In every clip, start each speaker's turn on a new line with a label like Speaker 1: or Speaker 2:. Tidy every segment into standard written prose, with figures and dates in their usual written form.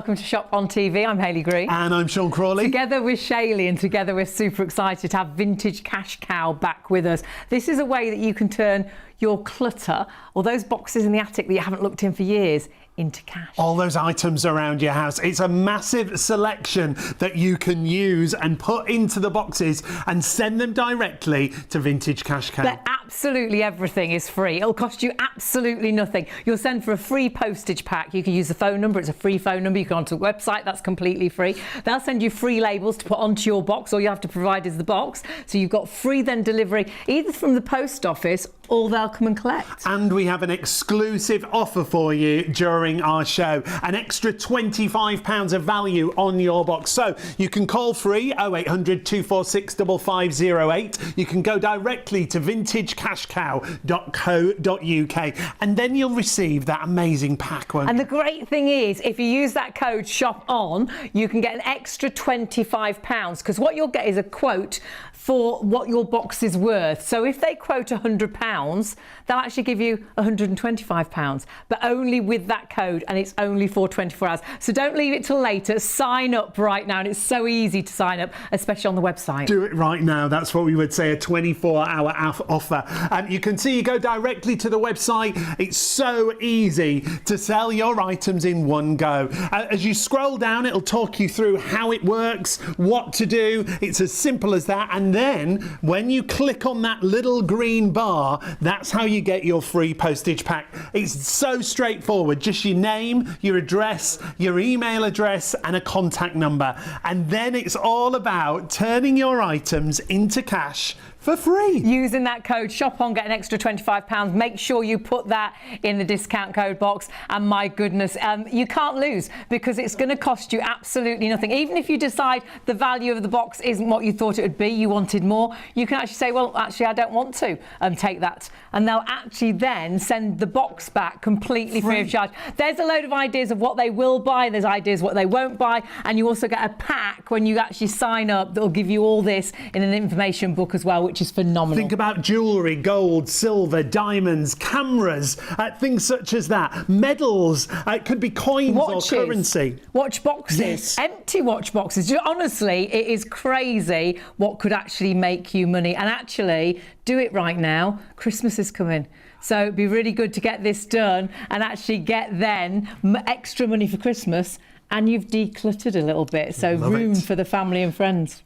Speaker 1: welcome to Shop on TV. I'm Hayley Green.
Speaker 2: And I'm Sean Crawley.
Speaker 1: Together with Shaylee, and together we're super excited to have Vintage Cash Cow back with us. This is a way that you can turn your clutter, or those boxes in the attic that you haven't looked in for years, into cash.
Speaker 2: All those items around your house. It's a massive selection that you can use and put into the boxes and send them directly to Vintage Cash Cow.
Speaker 1: But absolutely everything is free. It'll cost you absolutely nothing. You'll send for a free postage pack. You can use the phone number. It's a free phone number. You can go onto the website. That's completely free. They'll send you free labels to put onto your box. All you have to provide is the box. So you've got free then delivery either from the post office or they'll come and collect.
Speaker 2: And we have an exclusive offer for you during our show. An extra £25 of value on your box. So you can call free 0800 246 5508. You can go directly to vintagecashcow.co.uk and then you'll receive that amazing pack, won't you?
Speaker 1: And the great thing is, if you use that code SHOPON, you can get an extra £25 because what you'll get is a quote for what your box is worth. So if they quote £100, they'll actually give you £125, but only with that code, and it's only for 24 hours. So don't leave it till later. Sign up right now, and it's so easy to sign up, especially on the website.
Speaker 2: Do it right now. That's what we would say, a 24-hour offer. You can see you go directly to the website. It's so easy to sell your items in one go. As you scroll down, it'll talk you through how it works, what to do. It's as simple as that. And then when you click on that little green bar, that's how you get your free postage pack. It's so straightforward. Just your name, your address, your email address, and a contact number. And then it's all about turning your items into cash for free.
Speaker 1: Using that code SHOPON, get an extra £25. Make sure you put that in the discount code box. And my goodness, you can't lose because it's going to cost you absolutely nothing. Even if you decide the value of the box isn't what you thought it would be, you wanted more, you can actually say, well, actually, I don't want to take that. And they'll actually then send the box back completely free of charge. There's a load of ideas of what they will buy. There's ideas what they won't buy. And you also get a pack when you actually sign up that'll give you all this in an information book as well, which is phenomenal.
Speaker 2: Think about jewellery, gold, silver, diamonds, cameras, things such as that. Medals, it could be coins
Speaker 1: Watches,
Speaker 2: or currency.
Speaker 1: Watch boxes,
Speaker 2: yes.
Speaker 1: Empty watch boxes. Honestly, it is crazy what could actually make you money. And actually, do it right now. Christmas is coming. So it'd be really good to get this done and actually get then extra money for Christmas, and you've decluttered a little bit. So room for the family and friends.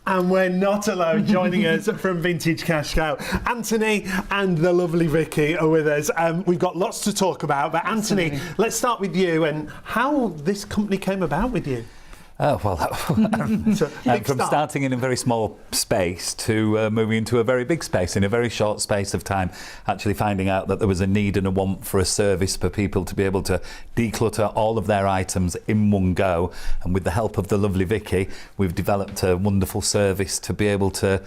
Speaker 2: And we're not alone. Joining us from Vintage Cash Cow, Anthony and the lovely Vicky are with us. We've got lots to talk about, but Anthony, let's start with you and how this company came about with you.
Speaker 3: Oh, well, from starting in a very small space to moving into a very big space in a very short space of time, actually finding out that there was a need and a want for a service for people to be able to declutter all of their items in one go. And with the help of the lovely Vicky, we've developed a wonderful service to be able to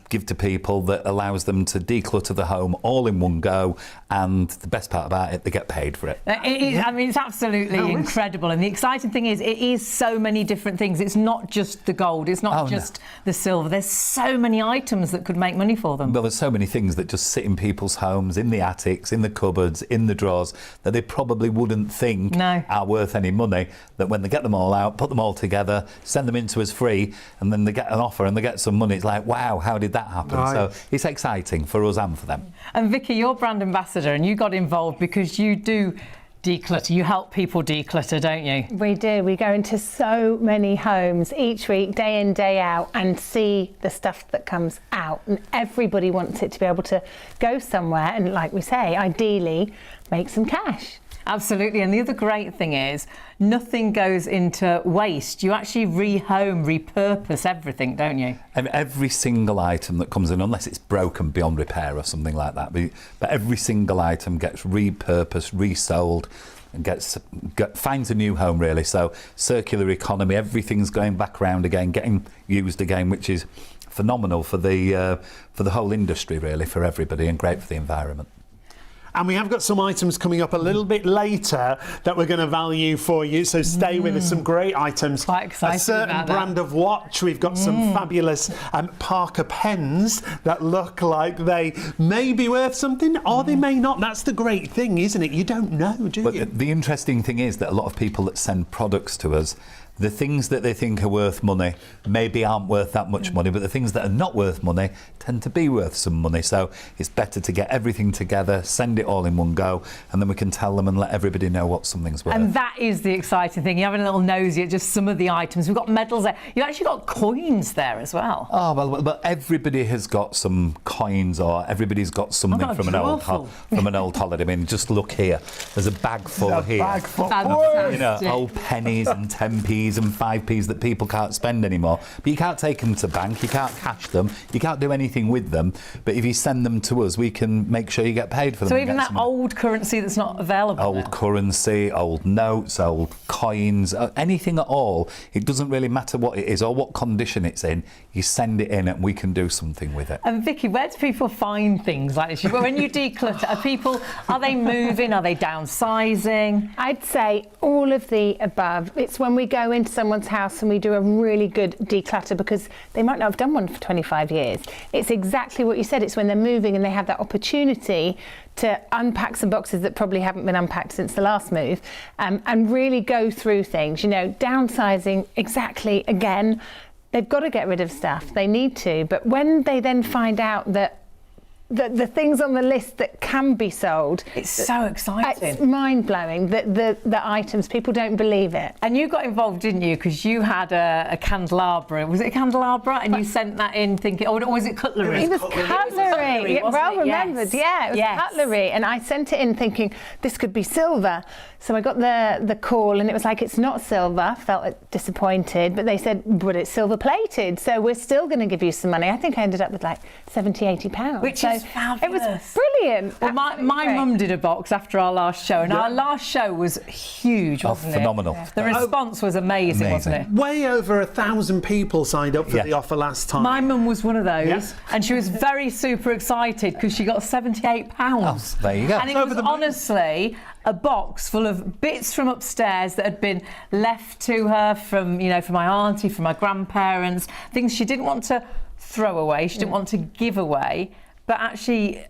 Speaker 3: give to people that allows them to declutter the home all in one go. And the best part about it, they get paid for it.
Speaker 1: I mean, it's absolutely incredible. And the exciting thing is, it is so many different things. It's not just the gold. It's not just the silver. There's so many items that could make money for them.
Speaker 3: Well, there's so many things that just sit in people's homes, in the attics, in the cupboards, in the drawers, that they probably wouldn't think are worth any money, that when they get them all out, put them all together, send them in to us free, and then they get an offer and they get some money. It's like, wow, how did that happen? Right. So it's exciting for us and for them.
Speaker 1: And Vicky, you're brand ambassador, and you got involved because you do declutter. You help people declutter, don't you?
Speaker 4: We do. We go into so many homes each week, day in, day out, and see the stuff that comes out. And everybody wants it to be able to go somewhere and, like we say, ideally make some cash.
Speaker 1: Absolutely. And the other great thing is nothing goes into waste. You actually repurpose everything, don't you?
Speaker 3: And every single item that comes in, unless it's broken beyond repair or something like that, but every single item gets repurposed, resold, and finds a new home, really. So circular economy, everything's going back around again, getting used again, which is phenomenal for the whole industry, really, for everybody, and great for the environment.
Speaker 2: And we have got some items coming up a little bit later that we're going to value for you. So stay with us. Some great items.
Speaker 1: Quite excited
Speaker 2: A certain
Speaker 1: about that.
Speaker 2: brand of watch. We've got some fabulous Parker pens that look like they may be worth something or they may not. That's the great thing, isn't it? You don't know, do
Speaker 3: But
Speaker 2: you?
Speaker 3: the interesting thing is that a lot of people that send products to us, the things that they think are worth money maybe aren't worth that much money, but the things that are not worth money tend to be worth some money. So it's better to get everything together, send it all in one go, and then we can tell them and let everybody know what something's worth.
Speaker 1: And that is the exciting thing. You're having a little nosy at just some of the items. We've got medals there. You've actually got coins there as well.
Speaker 3: Oh, well, but everybody has got some coins, or everybody's got something
Speaker 1: got a
Speaker 3: from
Speaker 1: drawer full.
Speaker 3: from an old holiday. I mean, just look here. There's a bag full here.
Speaker 1: Fantastic.
Speaker 3: You know, old pennies and 10p's and 5p's that people can't spend anymore. But you can't take them to bank, you can't cash them, you can't do anything with them. But if you send them to us, we can make sure you get paid for them.
Speaker 1: So
Speaker 3: and
Speaker 1: even
Speaker 3: get
Speaker 1: that
Speaker 3: some
Speaker 1: old currency that's not available
Speaker 3: old
Speaker 1: now.
Speaker 3: currency, old notes, old coins, anything at all. It doesn't really matter what it is or what condition it's in. You send it in and we can do something with it.
Speaker 1: And Vicky, where do people find things like this? When you declutter, are they moving? Are they downsizing?
Speaker 4: I'd say all of the above. It's when we go into someone's house and we do a really good declutter, because they might not have done one for 25 years. It's exactly what you said. It's when they're moving and they have that opportunity to unpack some boxes that probably haven't been unpacked since the last move, and really go through things. You know, downsizing, exactly, again, they've got to get rid of stuff. They need to. But when they then find out that the things on the list that can be sold,
Speaker 1: It's so exciting.
Speaker 4: it's mind-blowing. The items, people don't believe it.
Speaker 1: And you got involved, didn't you? Because you had a candelabra. Was it a candelabra? And you sent that in thinking, or was it cutlery?
Speaker 4: It was cutlery. Yeah,
Speaker 1: wasn't
Speaker 4: well
Speaker 1: it?
Speaker 4: remembered. Yeah, it was
Speaker 1: Yes.
Speaker 4: cutlery. And I sent it in thinking this could be silver. So I got the call and it was like, it's not silver. Felt disappointed, but they said, but it's silver plated. So we're still going to give you some money. I think I ended up with like 70, 80 pounds.
Speaker 1: Which is fabulous.
Speaker 4: It was brilliant.
Speaker 1: Well, my
Speaker 4: Absolutely great.
Speaker 1: mum did a box after our last show, and our last show was huge, wasn't it?
Speaker 3: Phenomenal.
Speaker 1: The response was amazing, wasn't it?
Speaker 2: Way over 1,000 people signed up for
Speaker 3: Yeah.
Speaker 2: the offer last time.
Speaker 1: My mum was one of those,
Speaker 2: Yes.
Speaker 1: and she was very super excited because she got £78.
Speaker 3: Oh, there you go.
Speaker 1: And it was honestly a box full of bits from upstairs that had been left to her from my auntie, from my grandparents, things she didn't want to throw away, she didn't want to give away, but actually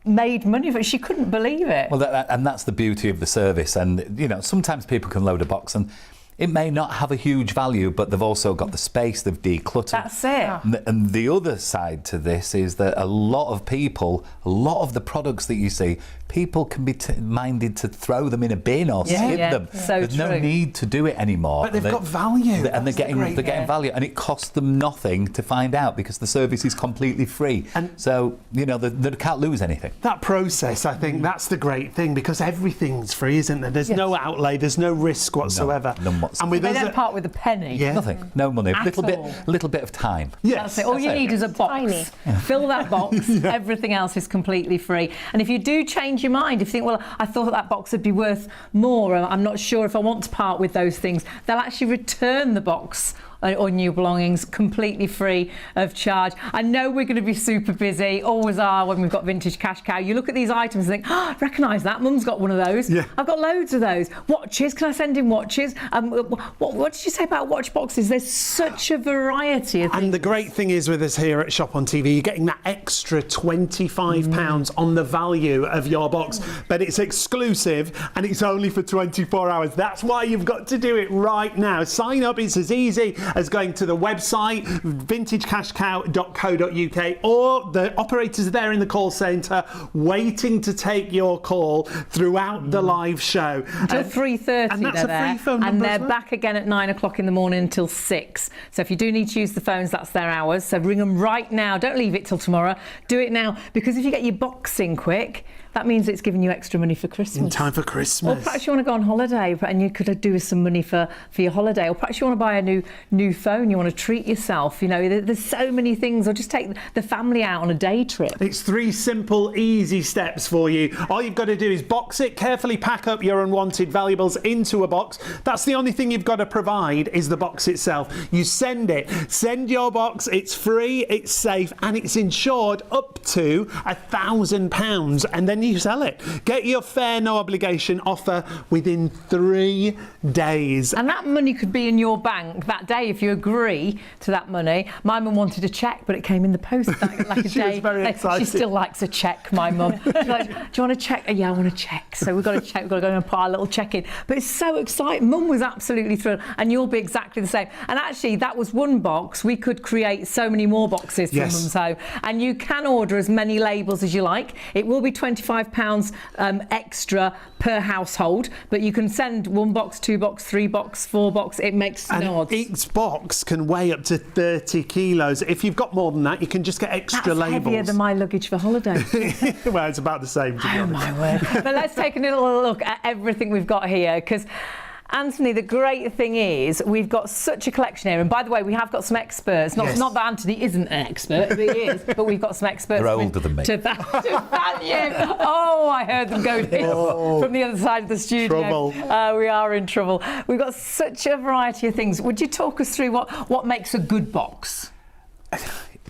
Speaker 1: made money for it. She couldn't believe it.
Speaker 3: Well, and that's the beauty of the service. And, you know, sometimes people can load a box and it may not have a huge value, but they've also got the space, they've decluttered.
Speaker 1: That's it.
Speaker 3: And the other side to this is that a lot of people, a lot of the products that you see, people can be minded to throw them in a bin or skip them.
Speaker 1: So
Speaker 3: There's no
Speaker 1: true.
Speaker 3: need to do it anymore.
Speaker 2: But they've got value.
Speaker 3: And they're
Speaker 2: That's
Speaker 3: getting
Speaker 2: great
Speaker 3: value, and it costs them nothing to find out because the service is completely free.
Speaker 2: And
Speaker 3: so, you know, they can't lose anything.
Speaker 2: That process, I think, that's the great thing, because everything's free, isn't there? There's no outlay, there's no risk whatsoever.
Speaker 3: None whatsoever.
Speaker 2: And with
Speaker 1: They
Speaker 2: us,
Speaker 1: don't part with a penny.
Speaker 2: Yeah.
Speaker 3: Nothing, no money,
Speaker 1: At all.
Speaker 3: little bit of time.
Speaker 2: yes,
Speaker 1: That's it. All you
Speaker 3: That's it.
Speaker 1: need is a box.
Speaker 4: Tiny.
Speaker 1: Fill that box. Everything else is completely free. And if you do change your mind, if you think, well, I thought that box would be worth more, I'm not sure if I want to part with those things, they'll actually return the box or new belongings completely free of charge. I know we're going to be super busy, always are when we've got Vintage Cash Cow. You look at these items and think, oh, I recognise that, Mum's got one of those.
Speaker 2: Yeah.
Speaker 1: I've got loads of those. Watches, can I send in watches? What did you say about watch boxes? There's such a variety of things.
Speaker 2: And the great thing is with us here at Shop on TV, you're getting that extra £25 on the value of your box, but it's exclusive and it's only for 24 hours. That's why you've got to do it right now. Sign up, it's as easy as going to the website, vintagecashcow.co.uk, or the operators there in the call centre waiting to take your call throughout the live show.
Speaker 1: Until 3:30
Speaker 2: and that's
Speaker 1: they're
Speaker 2: a
Speaker 1: there,
Speaker 2: free phone
Speaker 1: and
Speaker 2: number
Speaker 1: they're
Speaker 2: as well.
Speaker 1: back again at 9 o'clock in the morning until 6. So if you do need to use the phones, that's their hours. So ring them right now. Don't leave it till tomorrow. Do it now, because if you get your box in quick, that means it's giving you extra money for Christmas.
Speaker 2: In time for
Speaker 1: Or
Speaker 2: Christmas.
Speaker 1: perhaps you want to go on holiday and you could do with some money for your holiday. Or perhaps you want to buy a new phone, you want to treat yourself. You know, there's so many things. Or just take the family out on a day trip.
Speaker 2: It's 3 simple, easy steps for you. All you've got to do is box it, carefully pack up your unwanted valuables into a box. That's the only thing you've got to provide, is the box itself. You send it. Send your box. It's free, it's safe, and it's insured up to £1,000. And then you sell it. Get your fair, no obligation offer within 3 days.
Speaker 1: And that money could be in your bank that day if you agree to that money. My mum wanted a cheque, but it came in the post like a
Speaker 2: She
Speaker 1: day.
Speaker 2: was very excited.
Speaker 1: She still likes a cheque, my mum. She's like, do you want a cheque? Oh, yeah, I want a cheque. So we've got a cheque. We've got to go and put our little cheque in. But it's so exciting. Mum was absolutely thrilled, and you'll be exactly the same. And actually, that was one box. We could create so many more boxes from Mum's Home, and you can order as many labels as you like. It will be £25 extra per household, but you can send 1 box, 2 box, 3 box, 4 box. It makes no odds.
Speaker 2: Each box can weigh up to 30 kilos. If you've got more than that, you can just get extra
Speaker 1: That's
Speaker 2: labels.
Speaker 1: heavier than my luggage for holiday.
Speaker 2: Well, it's about the same, to be
Speaker 1: Oh
Speaker 2: honest.
Speaker 1: my word. But let's take a little look at everything we've got here, because Anthony, the great thing is we've got such a collection here, and by the way, we have got some experts. Not that Anthony isn't an expert, but he is. But we've got some experts.
Speaker 3: They're older than me.
Speaker 1: To value. Oh, I heard them go from the other side of the studio.
Speaker 2: Trouble.
Speaker 1: We are in trouble. We've got such a variety of things. Would you talk us through what makes a good box?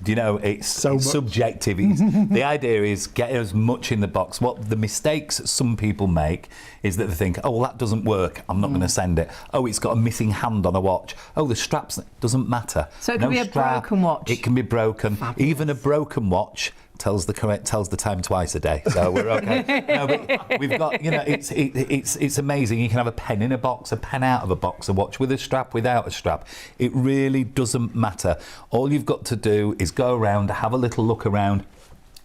Speaker 3: Do you know, it's
Speaker 2: much.
Speaker 3: subjective. The idea is get as much in the box. What the mistakes some people make is that they think, oh, well, that doesn't work, I'm not going to send it. Oh, it's got a missing hand on a watch. Oh, the straps, doesn't matter.
Speaker 1: So it can be a broken watch.
Speaker 3: It can be broken.
Speaker 1: Fabulous.
Speaker 3: Even a broken watch tells the time twice a day, so we're okay. No, but we've got, you know, it's amazing. You can have a pen in a box, a pen out of a box, a watch with a strap, without a strap. It really doesn't matter. All you've got to do is go around, have a little look around,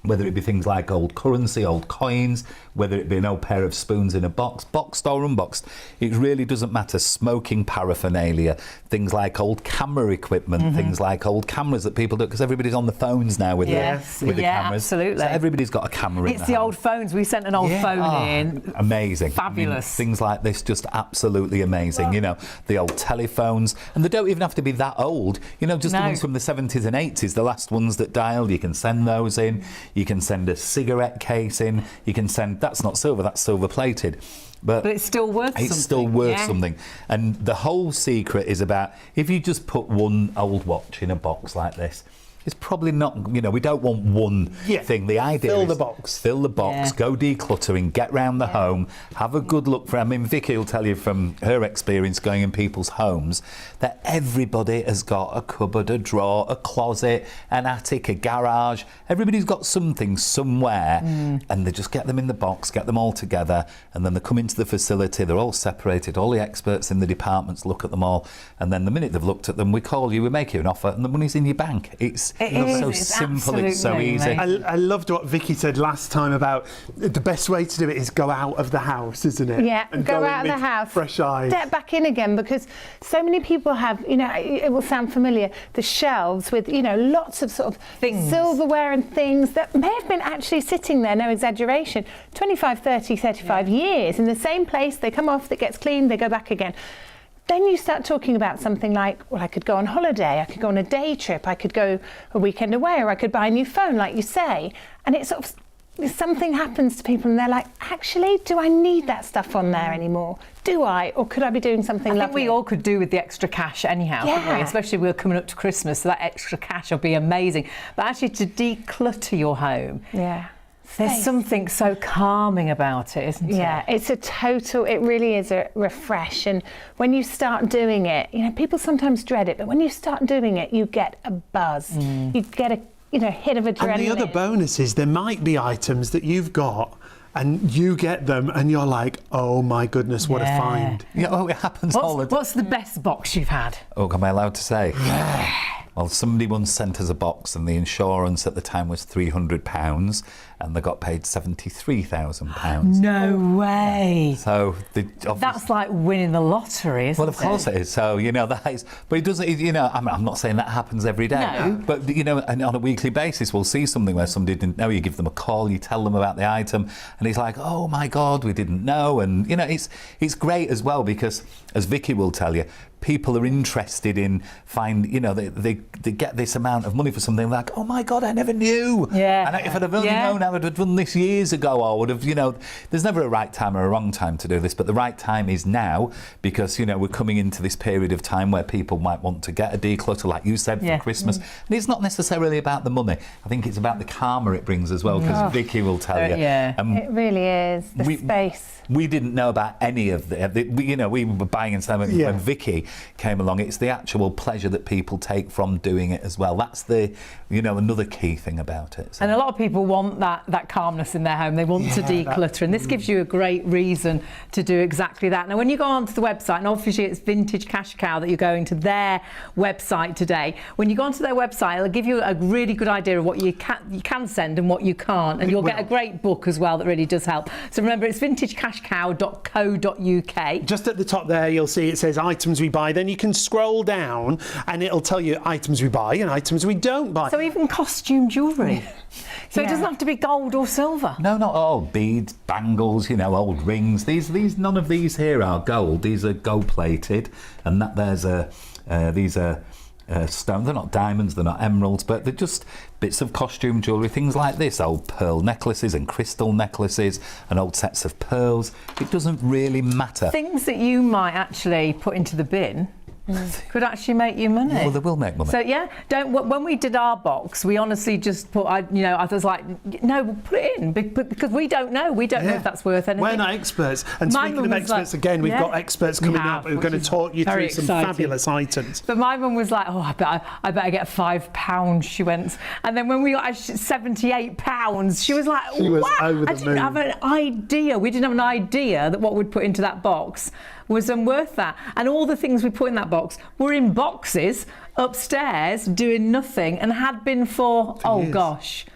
Speaker 3: whether it be things like old currency, old coins, whether it be an old pair of spoons in a box, boxed or unboxed. It really doesn't matter. Smoking paraphernalia, things like old camera equipment, things like old cameras that people do, because everybody's on the phones now with the cameras.
Speaker 1: Absolutely.
Speaker 3: So everybody's got a camera in
Speaker 1: It's the old phones. We sent an old phone in.
Speaker 3: Amazing.
Speaker 1: Fabulous.
Speaker 3: I mean, things like this, just absolutely amazing. You know, the old telephones, and they don't even have to be that old. You know, just the ones from the 70s and 80s, the last ones that dialed, you can send those in. You can send a cigarette case in. You can send, that's not silver, that's silver plated. But
Speaker 1: it's still worth something.
Speaker 3: It's still worth something. And the whole secret is about, if you just put one old watch in a box like this, it's probably not, you know, we don't want one thing. The idea
Speaker 2: Fill
Speaker 3: is
Speaker 2: the box.
Speaker 3: Fill the box, go decluttering, get round the home, have a good look for, I mean, Vicky will tell you from her experience going in people's homes that everybody has got a cupboard, a drawer, a closet, an attic, a garage. Everybody's got something somewhere, and they just get them in the box, get them all together, and then they come into the facility, they're all separated, all the experts in the departments look at them all, and then the minute they've looked at them, we call you, we make you an offer, and the money's in your bank. It's so simple, it's so easy.
Speaker 2: I loved what Vicky said last time about the best way to do it is go out of the house, isn't it?
Speaker 4: Yeah,
Speaker 2: and
Speaker 4: go
Speaker 2: in
Speaker 4: out of the
Speaker 2: with
Speaker 4: house,
Speaker 2: fresh eyes.
Speaker 4: step back in again, because so many people have, you know, it will sound familiar, the shelves with, you know, lots of sort of
Speaker 1: things,
Speaker 4: silverware and things that may have been actually sitting there, no exaggeration, 25, 30, 35 years in the same place. They come off, it gets cleaned, they go back again. Then you start talking about something like, well, I could go on holiday, I could go on a day trip, I could go a weekend away, or I could buy a new phone, like you say. And it's sort of, something happens to people and they're like, actually, do I need that stuff on there anymore? Do I? Or could I be doing something lovely?
Speaker 1: I think we all could do with the extra cash anyhow, couldn't we? Especially we're coming up to Christmas, so that extra cash will be amazing. But actually to declutter your home, there's something so calming about it, isn't it?
Speaker 4: Yeah, it's a total, it really is a refresh. And when you start doing it, you know, people sometimes dread it, but when you start doing it, you get a buzz. You get a, you know, hit of adrenaline.
Speaker 2: And the other bonus is there might be items that you've got and you get them and you're like, oh my goodness, what a find.
Speaker 3: Yeah, oh, it happens all the time.
Speaker 1: What's the best box you've had?
Speaker 3: Oh, am I allowed to say? Well, somebody once sent us a box and the insurance at the time was £300 and they got paid £73,000.
Speaker 1: No way.
Speaker 3: So
Speaker 1: that's like winning the lottery, isn't it?
Speaker 3: Well, of course it is. So, you know, that is, but it doesn't, you know, I'm not saying that happens every day.
Speaker 1: No.
Speaker 3: But, you know, and on a weekly basis, we'll see something where somebody didn't know, you give them a call, you tell them about the item, and it's like, oh my God, we didn't know. And, you know, it's great as well because as Vicky will tell you, people are interested in they get this amount of money for something like, oh my God, I never knew.
Speaker 1: Yeah.
Speaker 3: And if I'd have only known, I would have done this years ago. I would have, there's never a right time or a wrong time to do this, but the right time is now, because, we're coming into this period of time where people might want to get a declutter, like you said, for Christmas. And it's not necessarily about the money. I think it's about the karma it brings as well, because Vicky will tell you.
Speaker 1: Yeah.
Speaker 4: It really is. The space.
Speaker 3: We didn't know about any of we were buying and selling when Vicky came along. It's the actual pleasure that people take from doing it as well. That's the, another key thing about it. So.
Speaker 1: And a lot of people want that calmness in their home. They want to declutter, and this gives you a great reason to do exactly that. Now, when you go onto the website, and obviously it's Vintage Cash Cow that you're going to their website today. When you go onto their website, it'll give you a really good idea of what you can send and what you can't, and you'll get a great book as well that really does help. So remember, it's vintagecashcow.co.uk.
Speaker 2: Just at the top there, you'll see it says items we buy. Then you can scroll down and it'll tell you items we buy and items we don't buy.
Speaker 1: So even costume jewellery. So it doesn't have to be gold or silver.
Speaker 3: No, not all. Beads, bangles, old rings. These none of these here are gold. These are gold plated, and these are stones. They're not diamonds, they're not emeralds, but they're just bits of costume jewellery, things like this, old pearl necklaces and crystal necklaces and old sets of pearls. It doesn't really matter.
Speaker 1: Things that you might actually put into the bin could actually make you money.
Speaker 3: Well, they will make money.
Speaker 1: So when we did our box, we honestly just put, I was like, no, we'll put it in because we don't know. We don't know if that's worth anything.
Speaker 2: We're not experts. And
Speaker 1: My
Speaker 2: speaking of
Speaker 1: mum was
Speaker 2: experts,
Speaker 1: like,
Speaker 2: again, we've got experts coming up who are going to talk you through some fabulous items.
Speaker 1: But my mum was like, oh, I better get £5, she went. And then when we got £78, she was like,
Speaker 2: she was
Speaker 1: what?
Speaker 2: over the
Speaker 1: I didn't
Speaker 2: moon.
Speaker 1: have an idea. We didn't have an idea that what we'd put into that box was worth that. And all the things we put in that box were in boxes upstairs doing nothing, and had been for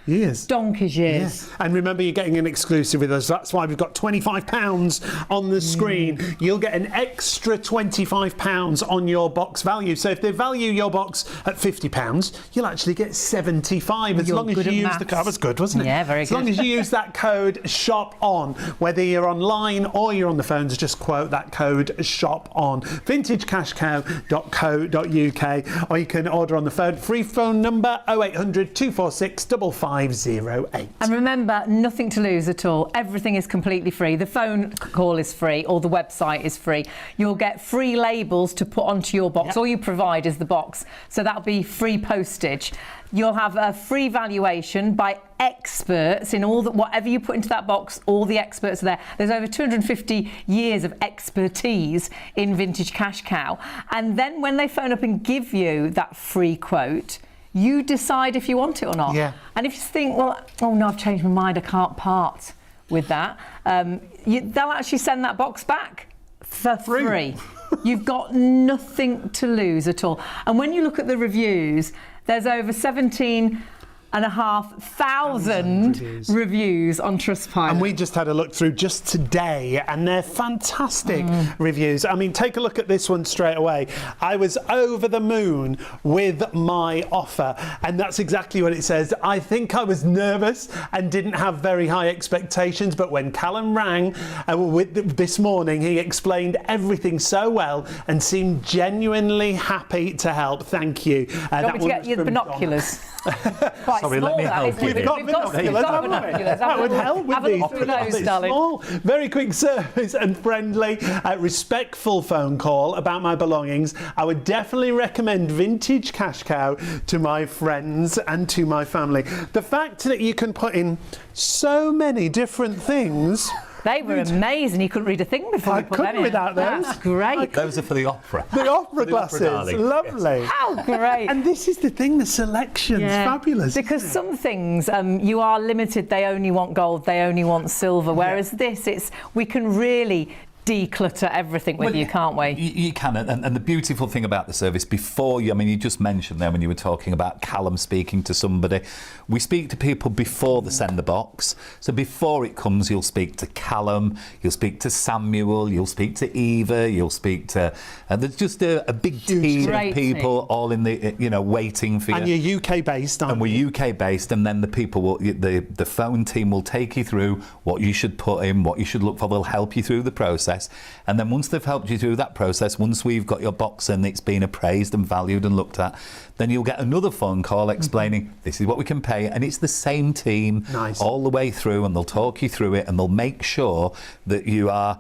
Speaker 2: years.
Speaker 1: Donkey's years.
Speaker 2: Yeah. And remember, you're getting an exclusive with us. That's why we've got £25 on the screen. You'll get an extra £25 on your box value. So if they value your box at £50, you'll actually get 75 as long as you use the code. That was good, wasn't it?
Speaker 1: Yeah, very good.
Speaker 2: As long as you use that code SHOPON, whether you're online or you're on the phones, just quote that code SHOPON. vintagecashcow.co.uk, or you can order on the phone. Free phone number 0800 246 5508.
Speaker 1: And remember, nothing to lose at all. Everything is completely free. The phone call is free, or the website is free. You'll get free labels to put onto your box. All you provide is the box. So that'll be free postage. You'll have a free valuation by experts in whatever you put into that box. All the experts are there. There's over 250 years of expertise in Vintage Cash Cow. And then when they phone up and give you that free quote, you decide if you want it or not.
Speaker 2: Yeah.
Speaker 1: And if you think, well, oh no, I've changed my mind, I can't part with that, they'll actually send that box back for free. You've got nothing to lose at all. And when you look at the reviews, there's over 17,500 reviews on Trustpilot.
Speaker 2: And we just had a look through just today, and they're fantastic reviews. I mean, take a look at this one straight away. I was over the moon with my offer, and that's exactly what it says. I think I was nervous and didn't have very high expectations, but when Callum rang this morning, he explained everything so well and seemed genuinely happy to help. Thank you.
Speaker 1: You want me to get you the binoculars? Quite
Speaker 3: Sorry,
Speaker 1: small,
Speaker 3: let me help
Speaker 1: isn't
Speaker 3: you.
Speaker 1: it?
Speaker 2: We've got binoculars. That would help with these.
Speaker 1: Those, darling.
Speaker 2: Small, very quick service and friendly, respectful phone call about my belongings. I would definitely recommend Vintage Cash Cow to my friends and to my family. The fact that you can put in so many different things.
Speaker 1: They were amazing. You couldn't read a thing before
Speaker 2: I
Speaker 1: you put them
Speaker 2: couldn't
Speaker 1: in.
Speaker 2: without those.
Speaker 1: That's great.
Speaker 3: Those are for the opera.
Speaker 2: The opera glasses,
Speaker 3: darling.
Speaker 2: lovely.
Speaker 1: How great.
Speaker 2: And this is the thing, the selection's fabulous.
Speaker 1: Because some things you are limited. They only want gold. They only want silver. Whereas this, we can really declutter everything with you, can't we?
Speaker 3: You can, and the beautiful thing about the service, before you, I mean, you just mentioned there when you were talking about Callum speaking to somebody, we speak to people before they send the box. So before it comes, you'll speak to Callum, you'll speak to Samuel, you'll speak to Eva, you'll speak to, there's just a big team of people all in the, waiting for you.
Speaker 2: And you're UK based, aren't you?
Speaker 3: And we're UK based, and then the people will, the phone team will take you through what you should put in, what you should look for. They'll help you through the process. process. And then once they've helped you through that process, once we've got your box and it's been appraised and valued and looked at, then you'll get another phone call explaining this is what we can pay, and it's the same team all the way through, and they'll talk you through it, and they'll make sure that you are,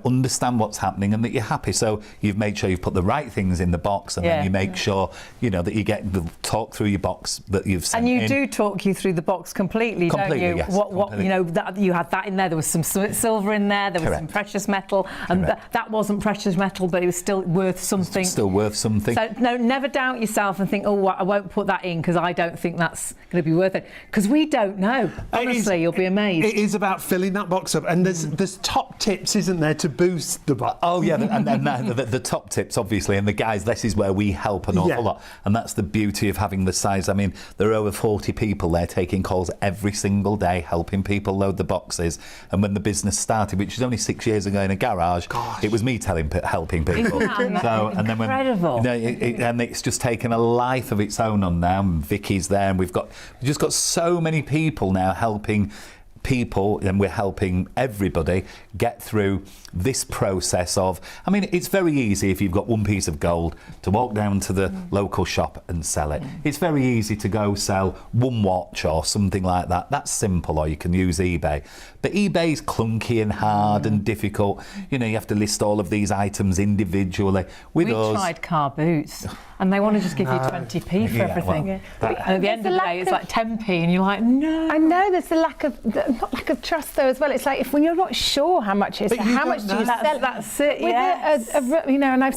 Speaker 3: understand what's happening and that you're happy. So you've made sure you've put the right things in the box, and then you make sure, that you get the talk through your box that you've sent in.
Speaker 1: And you do talk you through the box completely, don't you?
Speaker 3: Yes,
Speaker 1: what that you had that in there. There was some silver in there. There was some precious metal, and that wasn't precious metal, but it was still worth something.
Speaker 3: Still worth something.
Speaker 1: So no, never doubt yourself and think, oh, I won't put that in because I don't think that's going to be worth it. Because we don't know. Honestly, you'll be amazed.
Speaker 2: It is about filling that box up, and there's top tips, isn't there, to boost the box?
Speaker 3: Oh yeah, and the top tips, obviously, and the guys, this is where we help an awful lot, and that's the beauty of having the size. I mean, there are over 40 people there taking calls every single day, helping people load the boxes. And when the business started, which was only 6 years ago in a garage, it was me helping people. And then
Speaker 1: incredible.
Speaker 3: And it's just taken a life of its own on now. And Vicky's there, and we've just got so many people now helping people, and we're helping everybody get through this process of, I mean, it's very easy if you've got one piece of gold to walk down to the local shop and sell it. It's very easy to go sell one watch or something like that. That's simple, or you can use eBay. But eBay's clunky and hard and difficult. You have to list all of these items individually. We
Speaker 1: tried car boots, and they want to just give you 20p for everything. And at the end of the day, it's like 10p, and you're like, no.
Speaker 4: I know there's a lack of trust though as well. It's like when you're not sure how much it is, how much do you sell?
Speaker 1: That's it.
Speaker 4: And I've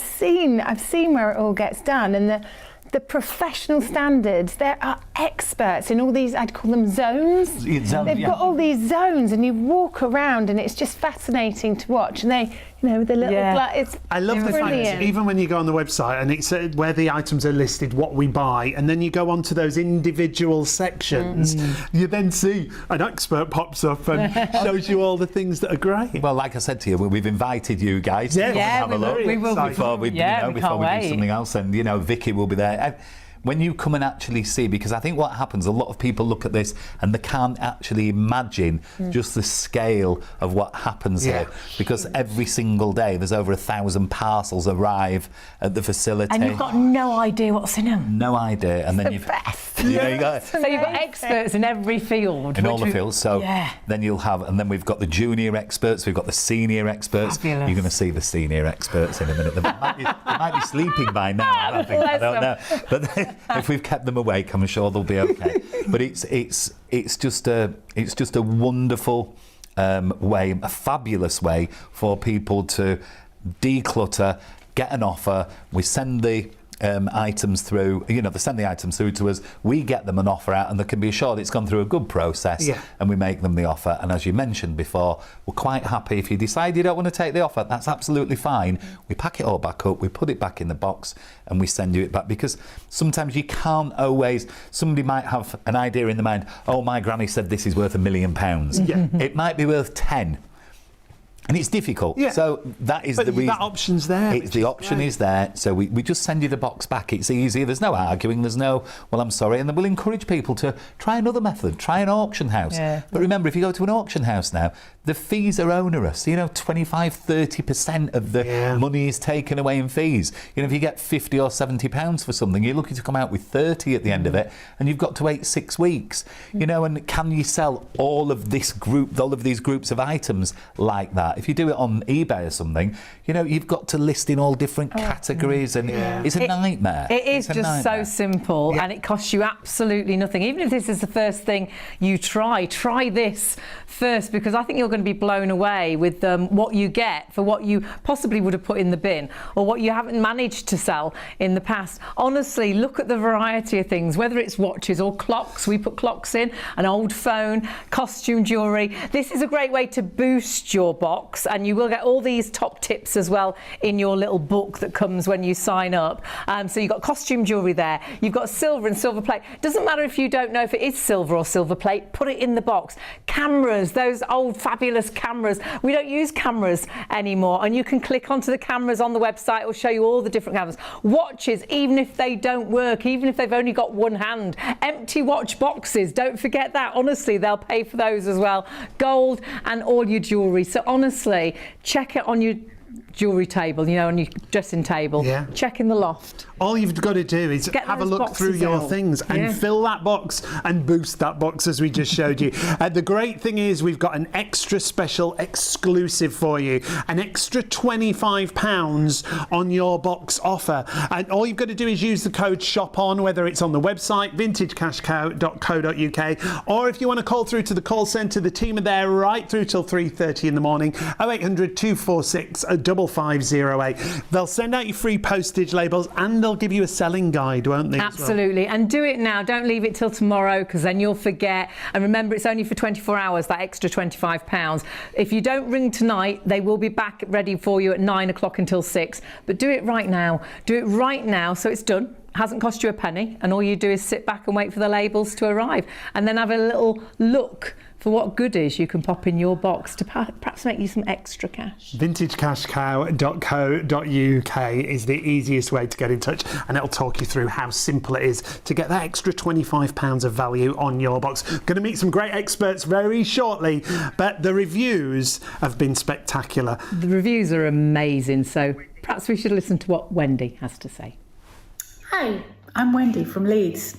Speaker 4: seen where it all gets done, and the professional standards. There are experts in all these, I'd call them zones. They've got all these zones, and you walk around, and it's just fascinating to watch. And they, with the little, it's
Speaker 2: I love the fact that even when you go on the website and it's where the items are listed, what we buy, and then you go on to those individual sections, you then see an expert pops up and shows you all the things that are great.
Speaker 3: Well, like I said to you, we've invited you guys to come and have a look before we do something else, and Vicky will be there. When you come and actually see, because I think what happens, a lot of people look at this and they can't actually imagine just the scale of what happens here, because every single day there's over 1,000 parcels arrive at the facility.
Speaker 1: And you've got no idea what's in them.
Speaker 3: No idea. And then you've got
Speaker 1: experts in every field.
Speaker 3: In all the fields. So then you'll have, and then we've got the junior experts, we've got the senior experts.
Speaker 1: Fabulous.
Speaker 3: You're going to see the senior experts in a minute. They might be sleeping by now. I don't know. But if we've kept them awake, I'm sure they'll be okay. But it's just a wonderful way, a fabulous way for people to declutter, get an offer. We send the items through, they send the items through to us, we get them an offer out, and they can be assured it's gone through a good process, and we make them the offer. And as you mentioned before, we're quite happy if you decide you don't want to take the offer, that's absolutely fine. We pack it all back up, we put it back in the box, and we send you it back, because sometimes you can't always, somebody might have an idea in their mind, oh, my granny said this is worth £1 million. It might be worth 10. And it's difficult. So that is the reason.
Speaker 2: That option's there.
Speaker 3: The option is there. So we just send you the box back. It's easy. There's no arguing. There's no, well, I'm sorry. And then we'll encourage people to try another method. Try an auction house. But remember, if you go to an auction house now, the fees are onerous. 25-30% of the money is taken away in fees. If you get £50 or £70 for something, you're looking to come out with 30 at the end of it, and you've got to wait 6 weeks. And can you sell all of these groups of items like that? If you do it on eBay or something, you've got to list in all different categories, and it's a nightmare.
Speaker 1: It is just so simple, and it costs you absolutely nothing. Even if this is the first thing you try this first, because I think you're going to be blown away with what you get for what you possibly would have put in the bin, or what you haven't managed to sell in the past. Honestly, look at the variety of things, whether it's watches or clocks. We put clocks in, an old phone, costume jewellery. This is a great way to boost your box, and you will get all these top tips as well in your little book that comes when you sign up. So you've got costume jewellery there, you've got silver and silver plate. Doesn't matter if you don't know if it is silver or silver plate, put it in the box. Cameras, those old fabulous cameras. We don't use cameras anymore, and you can click onto the cameras on the website. It will show you all the different cameras. Watches, even if they don't work, even if they've only got one hand. Empty watch boxes, don't forget that. Honestly, they'll pay for those as well. Gold and all your jewellery. So honestly, honestly, check it on your jewellery table, you know, on your dressing table.
Speaker 2: Yeah.
Speaker 1: Check in the loft.
Speaker 2: All you've got to do is
Speaker 1: Get
Speaker 2: have a
Speaker 1: those
Speaker 2: look through
Speaker 1: boxes
Speaker 2: your
Speaker 1: out.
Speaker 2: things and
Speaker 1: Yeah.
Speaker 2: fill that box and boost that box as we just showed you. The great thing is we've got an extra special exclusive for you, an extra £25 on your box offer. And all you've got to do is use the code SHOPON, whether it's on the website, vintagecashcow.co.uk, or if you want to call through to the call centre, the team are there right through till 3:30 in the morning, 0800 246 5508. They'll send out you free postage labels and they'll give you a selling guide, won't they?
Speaker 1: Absolutely. And do it now. Don't leave it till tomorrow, because then you'll forget. And remember, it's only for 24 hours, that extra £25. If you don't ring tonight, they will be back ready for you at 9 o'clock until 6. But do it right now. Do it right now so it's done. Hasn't cost you a penny, and all you do is sit back and wait for the labels to arrive, and then have a little look for what goodies you can pop in your box to perhaps make you some extra cash.
Speaker 2: Vintagecashcow.co.uk is the easiest way to get in touch, and it'll talk you through how simple it is to get that extra £25 of value on your box. Going to meet some great experts very shortly, but the reviews have been spectacular.
Speaker 1: The reviews are amazing, so perhaps we should listen to what Wendy has to say.
Speaker 5: Hi, I'm Wendy from Leeds,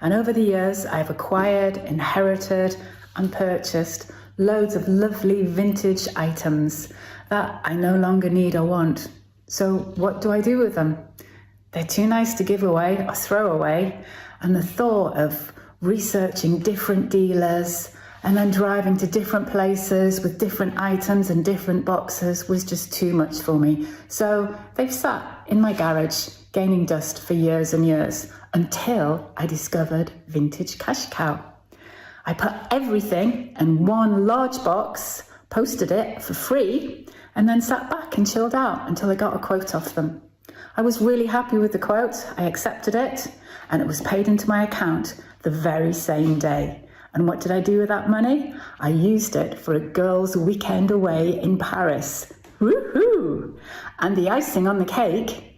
Speaker 5: and over the years I've acquired, inherited and purchased loads of lovely vintage items that I no longer need or want. So what do I do with them? They're too nice to give away or throw away, and the thought of researching different dealers and then driving to different places with different items and different boxes was just too much for me. So they've sat in my garage gaining dust for years and years until I discovered Vintage Cash Cow. I put everything in one large box, posted it for free, and then sat back and chilled out until I got a quote off them. I was really happy with the quote. I accepted it, and it was paid into my account the very same day. And what did I do with that money? I used it for a girls' weekend away in Paris. Woohoo! And the icing on the cake,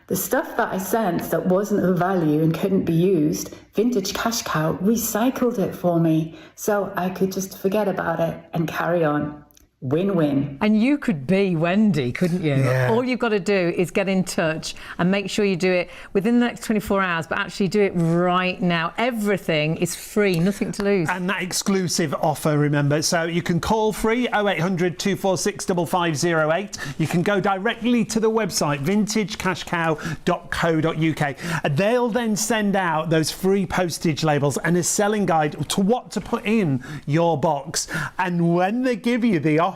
Speaker 5: the stuff that I sent that wasn't of value and couldn't be used, Vintage Cash Cow recycled it for me so I could just forget about it and carry on. Win-win.
Speaker 1: And you could be Wendy, couldn't you?
Speaker 2: Yeah.
Speaker 1: All you've got to do is get in touch and make sure you do it within the next 24 hours, but actually do it right now. Everything is free, nothing to lose.
Speaker 2: And that exclusive offer, remember, so you can call free 0800 246 5508. You can go directly to the website vintagecashcow.co.uk. They'll then send out those free postage labels and a selling guide to what to put in your box. And when they give you the offer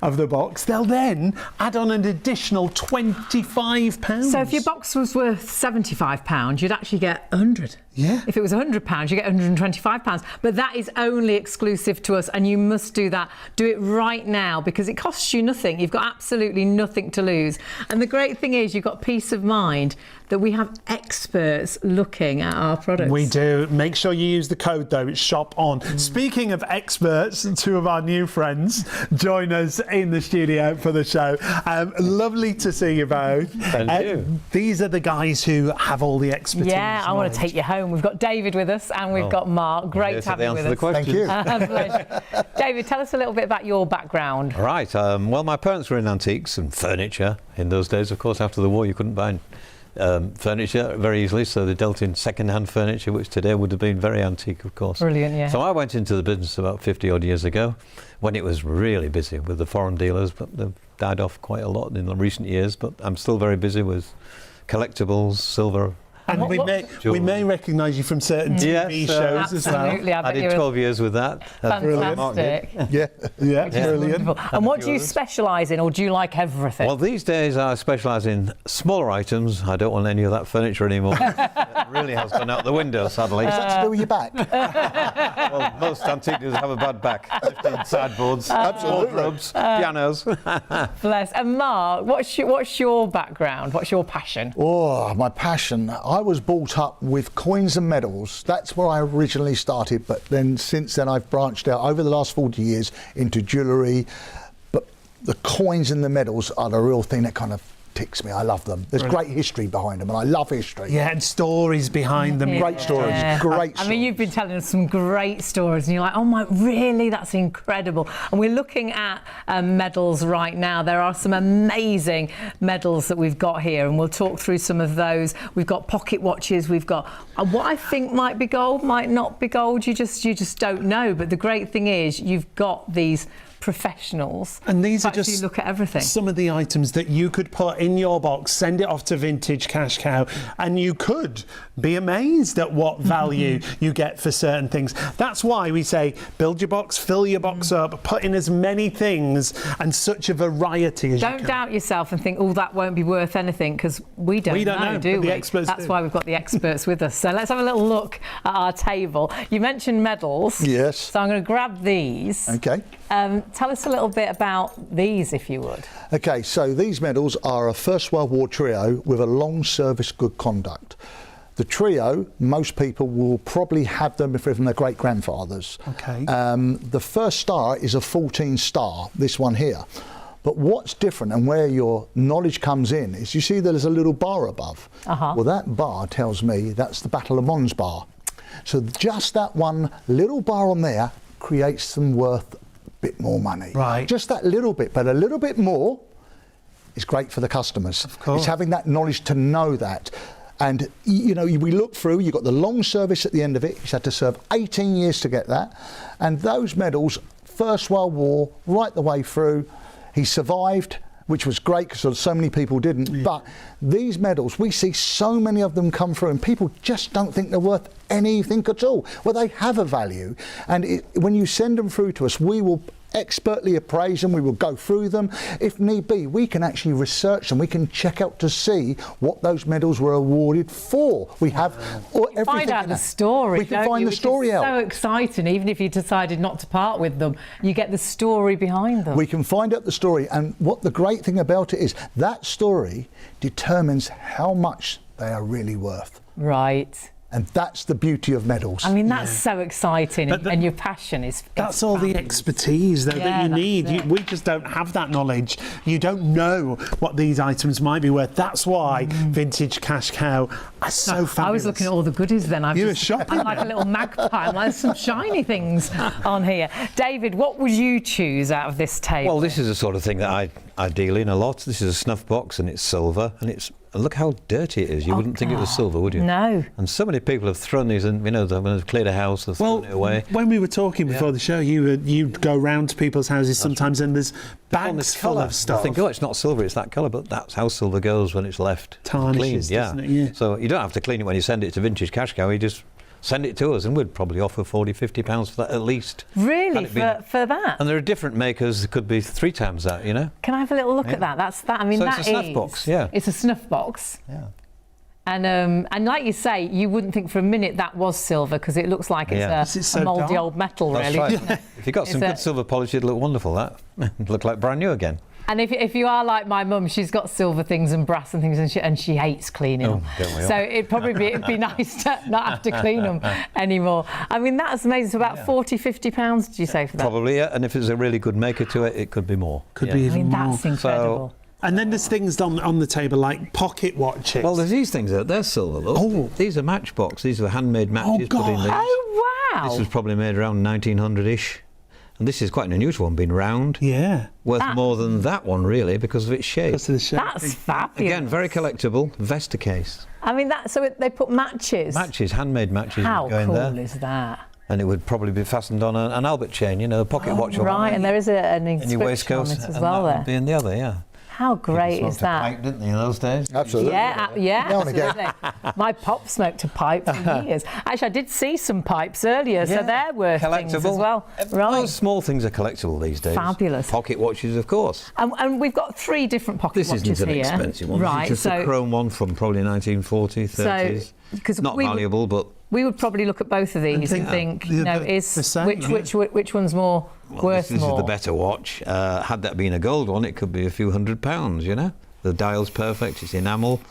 Speaker 2: of the box, they'll then add on an additional £25.
Speaker 1: So if your box was worth £75, you'd actually get 100.
Speaker 2: Yeah.
Speaker 1: If it was £100, you get £125. But that is only exclusive to us, and you must do that. Do it right now, because it costs you nothing. You've got absolutely nothing to lose. And the great thing is you've got peace of mind that we have experts looking at our products.
Speaker 2: We do. Make sure you use the code, though. It's SHOPON. Speaking of experts, two of our new friends join us in the studio for the show. Lovely to see you both.
Speaker 6: Thank you.
Speaker 2: These are the guys who have all the expertise.
Speaker 1: Yeah, I want to take you home. We've got David with us, and we've got Mark. Great to have you with us.
Speaker 6: Thank
Speaker 7: you.
Speaker 1: Pleasure. David, tell us a little bit about your background.
Speaker 6: Right. Well, my parents were in antiques and furniture in those days. Of course, after the war, you couldn't buy furniture very easily, so they dealt in second-hand furniture, which today would have been very antique, of course.
Speaker 1: Brilliant, yeah.
Speaker 6: So I went into the business about 50-odd years ago, when it was really busy with the foreign dealers, but they've died off quite a lot in the recent years. But I'm still very busy with collectibles, silver.
Speaker 2: And we may recognise you from certain TV shows as well.
Speaker 1: Absolutely,
Speaker 6: I did 12 years with that.
Speaker 1: Fantastic.
Speaker 2: Yeah, brilliant.
Speaker 1: Wonderful. And what do you specialise in, or do you like everything?
Speaker 6: Well, these days I specialise in smaller items. I don't want any of that furniture anymore. It really has gone out the window, sadly.
Speaker 7: Is that to do with your back?
Speaker 6: Well, most antique dealers have a bad back. Lifting sideboards, wardrobes, pianos.
Speaker 1: Bless. And Mark, what's your background? What's your passion?
Speaker 7: Oh, my passion. I was brought up with coins and medals. That's where I originally started, but then since then I've branched out over the last 40 years into jewellery. But the coins and the medals are the real thing that kind of ticks me. I love them. There's great history behind them, and I love history.
Speaker 2: Yeah, and stories behind them.
Speaker 7: Great stories. Great stories.
Speaker 1: I mean, you've been telling us some great stories, and you're like, oh my, really? That's incredible. And we're looking at medals right now. There are some amazing medals that we've got here, and we'll talk through some of those. We've got pocket watches. We've got what I think might be gold, might not be gold. You just don't know. But the great thing is, you've got these professionals,
Speaker 2: and these are
Speaker 1: actually
Speaker 2: just
Speaker 1: look at everything.
Speaker 2: Some of the items that you could put in your box, send it off to Vintage Cash Cow, and you could be amazed at what value you get for certain things. That's why we say build your box, fill your box up, put in as many things and such a variety as you can.
Speaker 1: Don't doubt yourself and think, oh, that won't be worth anything, because we don't know, do we?
Speaker 2: The experts
Speaker 1: That's
Speaker 2: do.
Speaker 1: why we've got the experts with us. So let's have a little look at our table. You mentioned medals.
Speaker 7: Yes.
Speaker 1: So I'm going to grab these.
Speaker 7: Okay.
Speaker 1: Tell us a little bit about these, if you would.
Speaker 7: Okay, so these medals are a First World War trio with a long service good conduct. The trio, most people will probably have them from their great-grandfathers.
Speaker 2: Okay.
Speaker 7: The first star is a 14 star, this one here. But what's different and where your knowledge comes in is you see there's a little bar above. Well, that bar tells me that's the Battle of Mons bar. So just that one little bar on there creates some worth bit more money.
Speaker 2: Right.
Speaker 7: Just that little bit, but a little bit more is great for the customers.
Speaker 2: Of course.
Speaker 7: It's having that knowledge to know that. And, you know, we look through, you've got the long service at the end of it. He's had to serve 18 years to get that. And those medals, First World War, right the way through, he survived, which was great because so many people didn't. Yeah. But these medals, we see so many of them come through and people just don't think they're worth anything at all. Well, they have a value. And when you send them through to us, we will expertly appraise them, we will go through them. If need be, we can actually research them, we can check out to see what those medals were awarded for. We have everything.
Speaker 1: Find out the story.
Speaker 7: We can find the story out.
Speaker 1: So exciting, even if you decided not to part with them, you get the story behind them.
Speaker 7: We can find out the story, and what the great thing about it is, that story determines how much they are really worth.
Speaker 1: Right.
Speaker 7: And that's the beauty of medals.
Speaker 1: I mean, that's so exciting, and your passion is...
Speaker 2: That's all the expertise, though, that you need. We just don't have that knowledge. You don't know what these items might be worth. That's why Vintage Cash Cow are so fabulous.
Speaker 1: I was looking at all the goodies then.
Speaker 2: You were shopping.
Speaker 1: I'm like a little magpie. I'm like, some shiny things on here. David, what would you choose out of this table?
Speaker 6: Well, this is the sort of thing that I deal in a lot. This is a snuff box, and it's silver, and look how dirty it is. You wouldn't think it was silver, would you?
Speaker 1: No.
Speaker 6: And so many people have thrown these, and when they've cleared a house, they've thrown it away.
Speaker 2: When we were talking before the show, you'd go round to people's houses sometimes, and there's bags full of stuff.
Speaker 6: I think, oh, it's not silver, it's that colour, but that's how silver goes when it's left
Speaker 2: Tarnishes,
Speaker 6: clean.
Speaker 2: doesn't it? Yeah.
Speaker 6: So you don't have to clean it when you send it to Vintage Cash Cow. You just send it to us, and we'd probably offer £40, £50 for that at least.
Speaker 1: Really, for that?
Speaker 6: And there are different makers that could be 3 times that, you know.
Speaker 1: Can I have a little look at that? That's that. I mean,
Speaker 6: So
Speaker 1: that
Speaker 6: it's a snuff box, yeah.
Speaker 1: It's a snuff box.
Speaker 6: Yeah.
Speaker 1: And like you say, you wouldn't think for a minute that was silver, because it looks like it's a mouldy old metal,
Speaker 6: That's
Speaker 1: really.
Speaker 6: right. If you got some good silver polish, it'd look wonderful. That look like brand new again.
Speaker 1: And if you are like my mum, she's got silver things and brass and things, and she hates cleaning them.
Speaker 6: Don't we all?
Speaker 1: So it'd be nice to not have to clean them anymore. I mean, that's amazing. So about £40, £50, did you say, for that?
Speaker 6: Probably, yeah. And if there's a really good maker to it, it could be more.
Speaker 2: Could be even more.
Speaker 1: That's incredible.
Speaker 2: And then there's things on the table like pocket watches.
Speaker 6: Well, there's these things out there, silver, look.
Speaker 2: Oh.
Speaker 6: These are matchbox. These are handmade matches put in these.
Speaker 1: Oh, wow.
Speaker 6: This was probably made around 1900-ish. And this is quite an unusual one, being round.
Speaker 2: Yeah.
Speaker 6: Worth more than that one, really, because of its shape.
Speaker 2: Because of the shape.
Speaker 1: That's fabulous.
Speaker 6: Again, very collectible. Vesta case.
Speaker 1: I mean, so they put matches.
Speaker 6: Matches, handmade matches.
Speaker 1: How
Speaker 6: go in
Speaker 1: cool
Speaker 6: there.
Speaker 1: is that?
Speaker 6: And it would probably be fastened on an Albert chain, you know, a pocket watch.
Speaker 1: Right, and there is an
Speaker 6: in your
Speaker 1: inscription
Speaker 6: waistcoat,
Speaker 1: on it as
Speaker 6: and
Speaker 1: well
Speaker 6: that
Speaker 1: there.
Speaker 6: would be in the other, yeah.
Speaker 1: How great
Speaker 6: People
Speaker 1: is
Speaker 6: smoked a
Speaker 1: that?
Speaker 6: pipe, didn't they, in those days?
Speaker 7: Absolutely.
Speaker 1: Yeah,
Speaker 7: Now and again.
Speaker 1: absolutely. My pop smoked a pipe for years. Actually, I did see some pipes earlier, so they're worth things as well. Right.
Speaker 6: Those small things are collectible these days.
Speaker 1: Fabulous.
Speaker 6: Pocket watches, of course.
Speaker 1: And we've got 3 different pocket
Speaker 6: This
Speaker 1: watches
Speaker 6: isn't an
Speaker 1: here.
Speaker 6: expensive one.
Speaker 1: Right,
Speaker 6: This is just a chrome one from probably 1940s, 30s.
Speaker 1: because
Speaker 6: Not valuable, but
Speaker 1: we would probably look at both of these and think, you know, which one's more worth
Speaker 6: this
Speaker 1: more?
Speaker 6: is the better watch. Had that been a gold one, it could be a few £100, you know. The dial's perfect. It's enamel.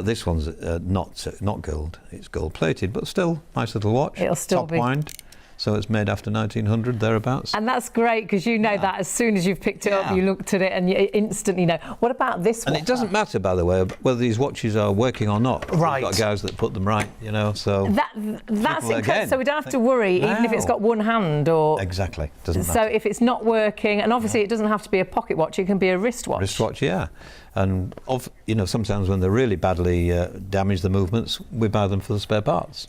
Speaker 6: This one's not gold. It's gold plated, but still nice little watch.
Speaker 1: It'll still
Speaker 6: top
Speaker 1: be
Speaker 6: wind. So it's made after 1900, thereabouts.
Speaker 1: And that's great because you know that as soon as you've picked it up, you looked at it and you instantly know. What about this one?
Speaker 6: And it doesn't matter, by the way, whether these watches are working or not.
Speaker 2: Right.
Speaker 6: We've got guys that put them right, you know, so...
Speaker 1: That's
Speaker 6: People
Speaker 1: incredible.
Speaker 6: again
Speaker 1: So we don't have to worry, even if it's
Speaker 6: Wow.
Speaker 1: got one hand or...
Speaker 6: Exactly. Doesn't
Speaker 1: So
Speaker 6: matter.
Speaker 1: if it's not working, and obviously it doesn't have to be a pocket watch, it can be a wristwatch.
Speaker 6: Wristwatch, yeah. And, you know, sometimes when they're really badly damaged, the movements, we buy them for the spare parts.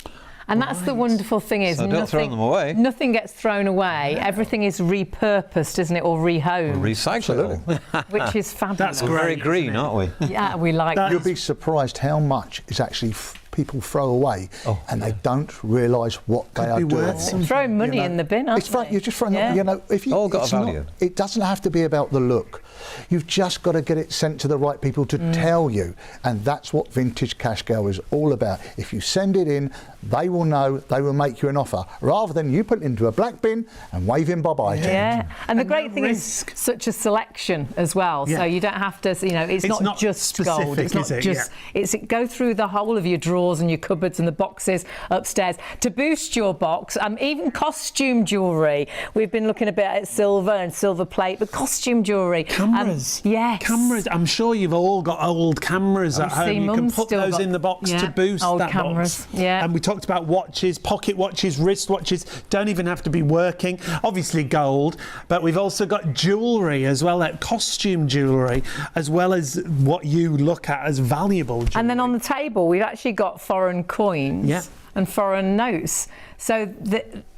Speaker 1: And that's the wonderful thing is
Speaker 6: So don't throw them away.
Speaker 1: Nothing gets thrown away. Everything is repurposed, isn't it, or rehomed,
Speaker 6: Recyclable.
Speaker 1: which is fabulous.
Speaker 2: That's
Speaker 6: We're very
Speaker 2: great,
Speaker 6: green,
Speaker 2: isn't it?
Speaker 6: aren't we?
Speaker 1: Yeah, we like that.
Speaker 7: You'll be surprised how much is actually people throw away, and they don't realise what they are
Speaker 2: be
Speaker 7: doing.
Speaker 2: worth something.
Speaker 1: Throwing money in the bin, aren't they?
Speaker 7: You're just throwing,
Speaker 1: Yeah.
Speaker 7: you know, if you,
Speaker 6: All got a
Speaker 7: it's not-
Speaker 6: value.
Speaker 7: it doesn't have to be about the look. You've just got to get it sent to the right people to tell you, and that's what Vintage Cash Cow is all about. If you send it in, they will know, they will make you an offer, rather than you put it into a black bin and waving bye-bye to
Speaker 1: Yeah,
Speaker 7: it.
Speaker 1: and the
Speaker 2: And
Speaker 1: great
Speaker 2: no
Speaker 1: thing
Speaker 2: risk.
Speaker 1: is such a selection as well. So
Speaker 2: Yeah.
Speaker 1: you don't have to, you know, it's
Speaker 2: It's
Speaker 1: not
Speaker 2: not
Speaker 1: just gold.
Speaker 2: specific,
Speaker 1: It's not
Speaker 2: is it?
Speaker 1: just.
Speaker 2: Yeah.
Speaker 1: It go through the whole of your drawers and your cupboards and the boxes upstairs to boost your box. Even costume jewellery. We've been looking a bit at silver and silver plate, but costume jewellery.
Speaker 2: Cameras.
Speaker 1: Yes.
Speaker 2: Cameras. I'm sure you've all got old cameras at home.
Speaker 1: see
Speaker 2: You can
Speaker 1: Mum's
Speaker 2: put
Speaker 1: still
Speaker 2: those
Speaker 1: got-
Speaker 2: in the box
Speaker 1: yeah,
Speaker 2: to boost
Speaker 1: old
Speaker 2: that
Speaker 1: cameras,
Speaker 2: box.
Speaker 1: yeah.
Speaker 2: And we talked about watches, pocket watches, wrist watches. Don't even have to be working. Obviously gold, but we've also got jewellery as well, like costume jewellery, as well as what you look at as valuable jewellery.
Speaker 1: And then on the table, we've actually got foreign coins
Speaker 2: Yeah.
Speaker 1: and foreign notes. So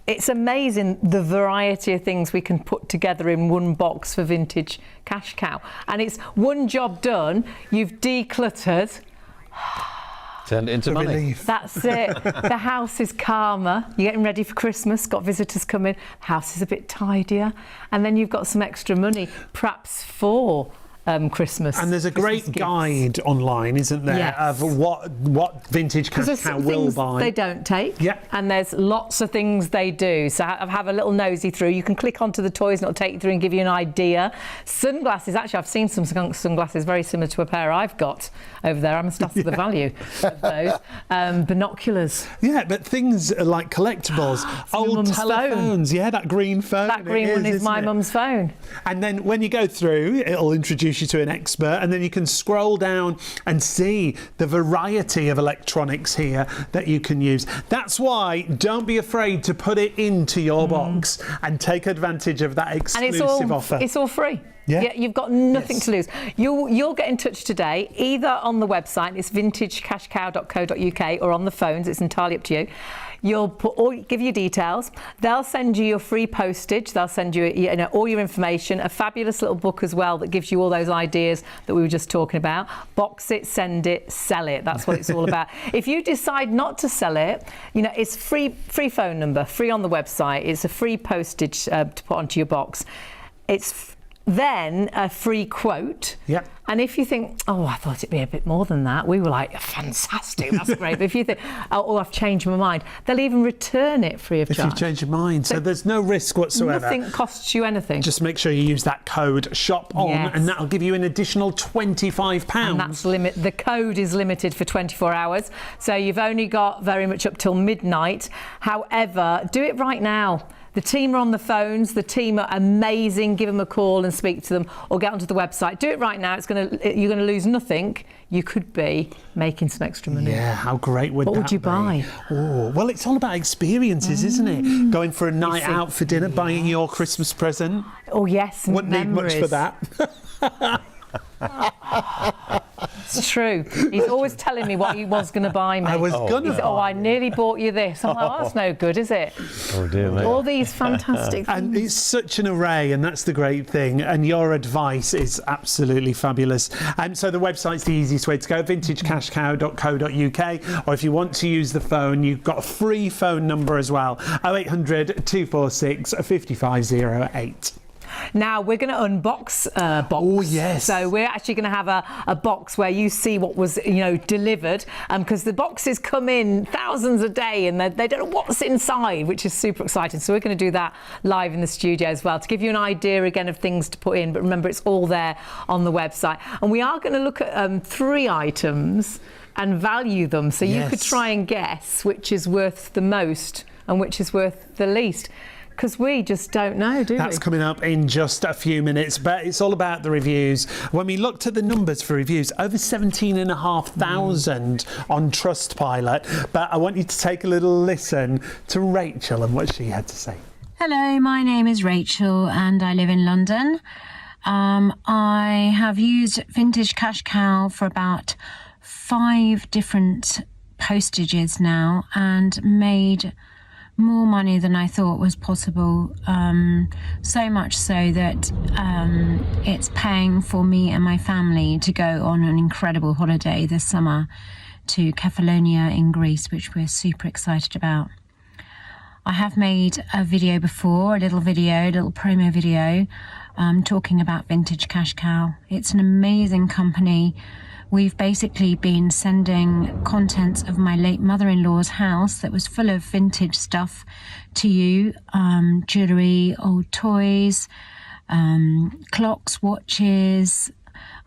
Speaker 1: it's amazing the variety of things we can put together in one box for Vintage Cash Cow. And it's one job done, you've decluttered.
Speaker 6: Turned it into money.
Speaker 2: relief.
Speaker 1: That's it. The house is calmer. You're getting ready for Christmas, got visitors coming. The house is a bit tidier. And then you've got some extra money, perhaps for Christmas.
Speaker 2: And there's a
Speaker 1: Christmas
Speaker 2: great
Speaker 1: gifts.
Speaker 2: guide online, isn't there,
Speaker 1: Yes.
Speaker 2: of what Vintage
Speaker 1: Because
Speaker 2: Cash
Speaker 1: there's
Speaker 2: Cow
Speaker 1: some
Speaker 2: will
Speaker 1: things
Speaker 2: buy.
Speaker 1: they don't take,
Speaker 2: Yeah.
Speaker 1: and there's lots of things they do. So have a little nosy through. You can click onto the toys and it'll take you through and give you an idea. Sunglasses, actually, I've seen some sunglasses very similar to a pair I've got over there. I must ask for the value of those. Binoculars.
Speaker 2: Yeah, but things like collectibles,
Speaker 1: your
Speaker 2: old
Speaker 1: mum's
Speaker 2: telephones. Yeah, that green phone.
Speaker 1: That green one is
Speaker 2: isn't
Speaker 1: my
Speaker 2: it?
Speaker 1: mum's phone.
Speaker 2: And then when you go through, it'll introduce you to an expert, and then you can scroll down and see the variety of electronics here that you can use. That's why don't be afraid to put it into your box and take advantage of that
Speaker 1: And
Speaker 2: exclusive offer.
Speaker 1: it's all free.
Speaker 2: Yeah.
Speaker 1: You've got nothing
Speaker 2: Yes.
Speaker 1: to lose. You'll get in touch today, either on the website, it's vintagecashcow.co.uk, or on the phones, it's entirely up to you. You'll give you details. They'll send you your free postage. They'll send you, all your information. A fabulous little book as well that gives you all those ideas that we were just talking about. Box it, send it, sell it. That's what it's all about. If you decide not to sell it, it's free phone number, free on the website. It's a free postage to put onto your box. It's then a free quote.
Speaker 2: Yep.
Speaker 1: And if you think, oh, I thought it'd be a bit more than that, we were like, fantastic, that's great. But if you think, oh, I've changed my mind, they'll even return it free of
Speaker 2: if
Speaker 1: charge.
Speaker 2: you change your mind. So there's no risk whatsoever.
Speaker 1: Nothing costs you anything.
Speaker 2: Just make sure you use that code ShopOn,
Speaker 1: Yes.
Speaker 2: and that'll give you an additional £25.
Speaker 1: And that's the code is limited for 24 hours. So you've only got very much up till midnight. However, do it right now. The team are on the phones. The team are amazing. Give them a call and speak to them, or get onto the website. Do it right now. You're going to lose nothing. You could be making some extra money.
Speaker 2: Yeah, how great would that be?
Speaker 1: What would you buy?
Speaker 2: Oh, well, it's all about experiences, isn't it? Going for a night out for dinner, buying your Christmas present.
Speaker 1: Oh yes,
Speaker 2: Wouldn't
Speaker 1: memories.
Speaker 2: need much for that.
Speaker 1: It's true. He's always telling me what he was going to buy me.
Speaker 2: I was gonna.
Speaker 1: He said, oh, I nearly bought you this. I'm like, oh, that's no good, is it?
Speaker 6: Oh dear me.
Speaker 1: All these fantastic
Speaker 2: And
Speaker 1: things.
Speaker 2: it's such an array, and that's the great thing. And your advice is absolutely fabulous. So the website's the easiest way to go, vintagecashcow.co.uk. Or if you want to use the phone, you've got a free phone number as well, 0800 246 5508.
Speaker 1: Now we're going to unbox a box.
Speaker 2: Oh, yes.
Speaker 1: So we're actually going to have a box where you see what was delivered, because the boxes come in thousands a day and they don't know what's inside, which is super exciting. So we're going to do that live in the studio as well to give you an idea again of things to put in. But remember, it's all there on the website. And we are going to look at 3 items and value them, so you could
Speaker 2: Yes.
Speaker 1: try and guess which is worth the most and which is worth the least? Because we just don't know, do we?
Speaker 2: That's coming up in just a few minutes, but it's all about the reviews. When we looked at the numbers for reviews, over 17,500 on Trustpilot. But I want you to take a little listen to Rachel and what she had to say.
Speaker 8: Hello, my name is Rachel and I live in London. I have used Vintage Cash Cow for about 5 different postages now and made more money than I thought was possible, so much so that it's paying for me and my family to go on an incredible holiday this summer to Kefalonia in Greece, which we're super excited about. I have made a video before, a little promo video, talking about Vintage Cash Cow. It's an amazing company. We've basically been sending contents of my late mother-in-law's house that was full of vintage stuff to you, jewellery, old toys, clocks, watches,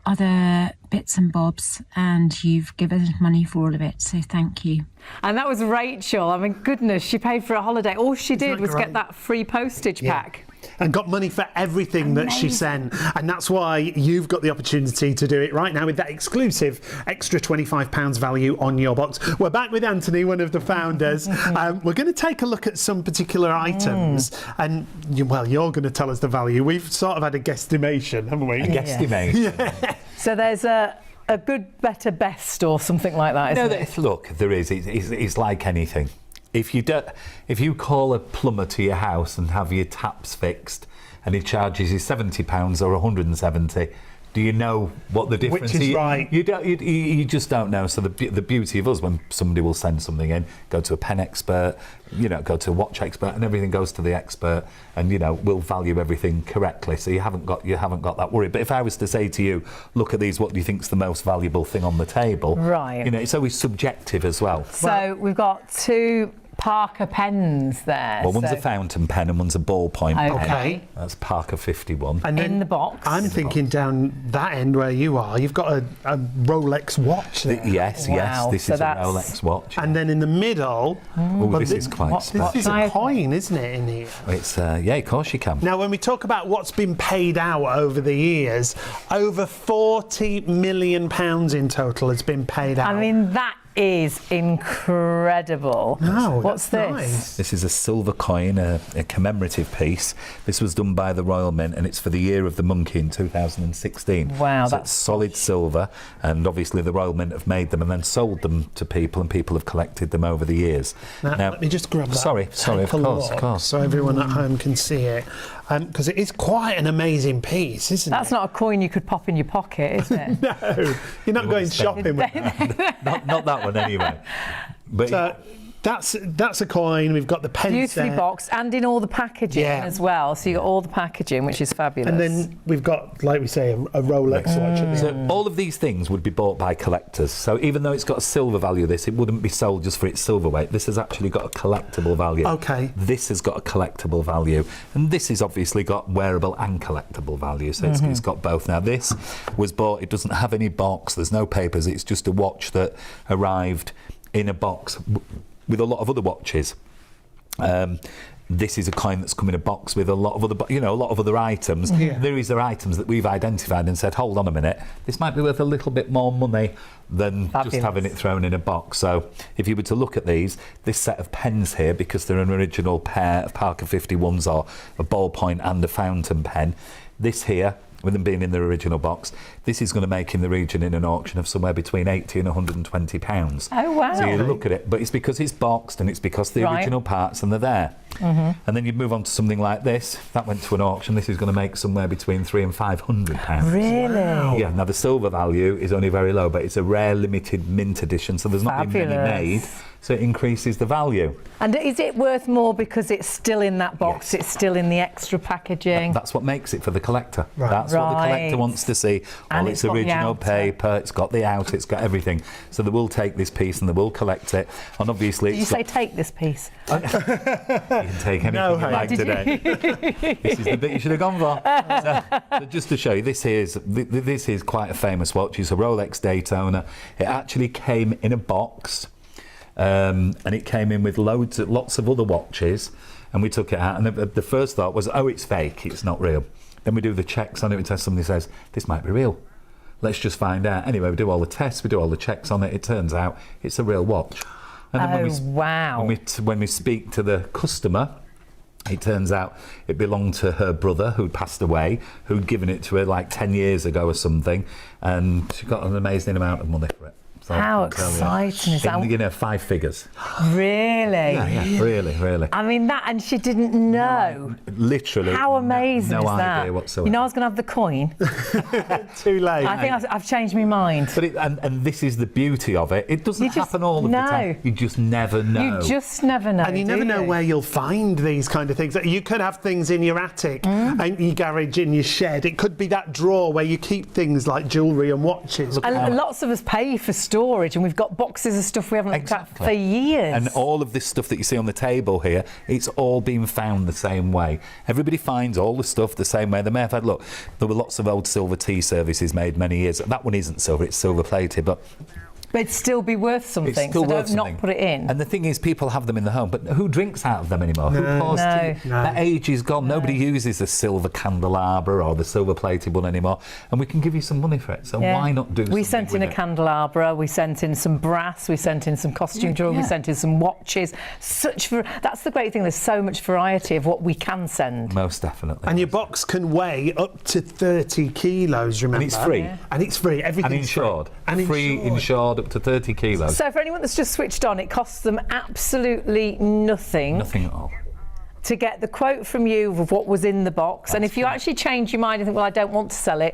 Speaker 8: other bits and bobs, and you've given us money for all of it, so thank you.
Speaker 1: And that was Rachel. I mean, goodness, she paid for a holiday. All she did was get that free postage pack.
Speaker 2: And got money for everything that she sent. And that's why you've got the opportunity to do it right now with that exclusive extra £25 value on your box. We're back with Anthony, one of the founders. We're going to take a look at some particular items. And, well, you're going to tell us the value. We've sort of had a guesstimation, haven't we?
Speaker 3: A guesstimation.
Speaker 2: Yeah.
Speaker 1: So there's a good, better, best or something like that, isn't it?
Speaker 3: Look, there is. It's like anything. If you call a plumber to your house and have your taps fixed and he charges you £70 or 170, do you know what the difference
Speaker 2: Which is right?
Speaker 3: You just don't know. So the beauty of us, when somebody will send something in, go to a pen expert, go to a watch expert, and everything goes to the expert, and we'll value everything correctly. So you haven't got that worry. But if I was to say to you, look at these, what do you think's the most valuable thing on the table?
Speaker 1: Right.
Speaker 3: It's always subjective as well.
Speaker 1: So we've got 2 Parker pens there.
Speaker 3: Well, one's a fountain pen and one's a ballpoint pen.
Speaker 2: Okay.
Speaker 3: That's Parker 51.
Speaker 2: And then
Speaker 1: in the box.
Speaker 2: I'm thinking down that end where you are, you've got a Rolex watch there.
Speaker 3: Yes,
Speaker 1: Wow.
Speaker 3: this
Speaker 1: So
Speaker 3: is a
Speaker 1: that's-
Speaker 3: Rolex watch.
Speaker 2: And then in the middle,
Speaker 3: This is quite
Speaker 2: this
Speaker 3: special.
Speaker 2: is a coin, isn't it, in here?
Speaker 3: It's yeah, of course you can.
Speaker 2: Now, when we talk about what's been paid out over the years, over £40 million in total has been paid out.
Speaker 1: I mean, that is incredible.
Speaker 2: Wow,
Speaker 1: What's
Speaker 2: that's
Speaker 1: this?
Speaker 2: nice.
Speaker 3: This is a silver coin, a commemorative piece. This was done by the Royal Mint, and it's for the year of the monkey in 2016.
Speaker 1: Wow,
Speaker 3: so
Speaker 1: that's
Speaker 3: it's solid silver, and obviously the Royal Mint have made them and then sold them to people, and people have collected them over the years.
Speaker 2: Now, let me just grab that.
Speaker 3: Sorry,
Speaker 2: Take
Speaker 3: of
Speaker 2: a
Speaker 3: course,
Speaker 2: look so everyone at home can see it. Because it is quite an amazing piece, isn't
Speaker 1: That's
Speaker 2: it?
Speaker 1: not a coin you could pop in your pocket, is it?
Speaker 2: No, you're not going shopping with that.
Speaker 3: not that one anyway. But
Speaker 2: So that's a coin. We've got the pence
Speaker 1: Beautifully
Speaker 2: there.
Speaker 1: boxed and in all the packaging
Speaker 2: Yeah.
Speaker 1: as well. So you got all the packaging, which is fabulous.
Speaker 2: And then we've got, like we say, a Rolex watch at the
Speaker 3: So
Speaker 2: end.
Speaker 3: all of these things would be bought by collectors. So even though it's got a silver value, it wouldn't be sold just for its silver weight. This has actually got a collectible value.
Speaker 2: Okay.
Speaker 3: This has got a collectible value. And this has obviously got wearable and collectible value. So it's got both. Now this was bought, it doesn't have any box, there's no papers, it's just a watch that arrived in a box with a lot of other watches. This is a coin that's come in a box with a lot of other items.
Speaker 2: Yeah.
Speaker 3: These are items that we've identified and said, hold on a minute, this might be worth a little bit more money than
Speaker 1: Fabulous.
Speaker 3: just having it thrown in a box. So if you were to look at this set of pens here, because they're an original pair of Parker 51s, or a ballpoint and a fountain pen, this here, with them being in their original box, this is going to make in the region in an auction of somewhere between £80 and £120.
Speaker 1: Oh, wow.
Speaker 3: So you look at it, but it's because it's boxed and it's because the
Speaker 1: Right.
Speaker 3: original parts and they're there. And then you move on to something like this. That went to an auction. This is going to make somewhere between £300 and £500.
Speaker 1: Really?
Speaker 3: Yeah. Now the silver value is only very low, but it's a rare limited mint edition, so there's not been many
Speaker 1: Fabulous.
Speaker 3: made. So it increases the value.
Speaker 1: And is it worth more because it's still in that box?
Speaker 3: Yes.
Speaker 1: It's still in the extra packaging?
Speaker 3: That's what makes it for the collector.
Speaker 2: Right.
Speaker 3: That's what the collector
Speaker 1: Right.
Speaker 3: wants to see. All
Speaker 1: And
Speaker 3: its
Speaker 1: it's got the
Speaker 3: original
Speaker 1: outer.
Speaker 3: paper, it's got the out, it's got everything. So they will take this piece and they will collect it. And obviously,
Speaker 1: Did you say take this piece?
Speaker 3: you can take anything
Speaker 2: No,
Speaker 3: you like
Speaker 1: Did you?
Speaker 3: today. This is the bit you should have gone for. So just to show you, this is quite a famous watch. It's a Rolex Daytona. It actually came in a box. and it came in with lots of other watches, and we took it out, and the first thought was, oh, it's fake, it's not real. Then we do the checks on it, and somebody says, this might be real. Let's just find out. Anyway, we do all the tests, we do all the checks on it. It turns out it's a real watch. And then
Speaker 1: wow.
Speaker 3: When we speak to the customer, it turns out it belonged to her brother who'd passed away, who'd given it to her like 10 years ago or something, and she got an amazing amount of money for it. So
Speaker 1: how exciting is that?
Speaker 3: You know, 5 figures.
Speaker 1: Really?
Speaker 3: Yeah, really.
Speaker 1: I mean, that, and she didn't know.
Speaker 3: Literally.
Speaker 1: How amazing
Speaker 3: no
Speaker 1: is that?
Speaker 3: idea whatsoever.
Speaker 1: You know, I was going to have the coin.
Speaker 2: Too late.
Speaker 1: I think I've changed my mind.
Speaker 3: But and this is the beauty of it. It doesn't happen all of the time. You just never know.
Speaker 1: You just never know.
Speaker 2: And you never know where you'll find these kind of things. You could have things in your attic, and your garage, in your shed. It could be that drawer where you keep things like jewellery and watches.
Speaker 1: And lots of us pay for storage, and we've got boxes of stuff we haven't looked at for years.
Speaker 3: And all of this stuff that you see on the table here, it's all been found the same way. Everybody finds all the stuff the same way. They may have had, look, there were lots of old silver tea services made many years. That one isn't silver, it's silver plated, but
Speaker 1: it'd still be worth something, so don't not put it in.
Speaker 3: And the thing is, people have them in the home, but who drinks out of them anymore?
Speaker 2: No.
Speaker 3: Who pours tea?
Speaker 2: No.
Speaker 3: That age is gone. Nobody uses the silver candelabra or the silver plated one anymore, and we can give you some money for it, so why not do something?
Speaker 1: We sent in a candelabra, we sent in some brass, we sent in some costume jewellery, we sent in some watches. That's the great thing, there's so much variety of what we can send.
Speaker 3: Most definitely.
Speaker 2: And your box can weigh up to 30 kilos, remember?
Speaker 3: And it's free.
Speaker 2: Yeah. And it's free, everything's
Speaker 3: insured.
Speaker 2: Free.
Speaker 3: And insured up to 30 kilos.
Speaker 1: So for anyone that's just switched on, it costs them absolutely nothing.
Speaker 3: Nothing at all.
Speaker 1: To get the quote from you of what was in the box. And if you actually change your mind and think, well, I don't want to sell it,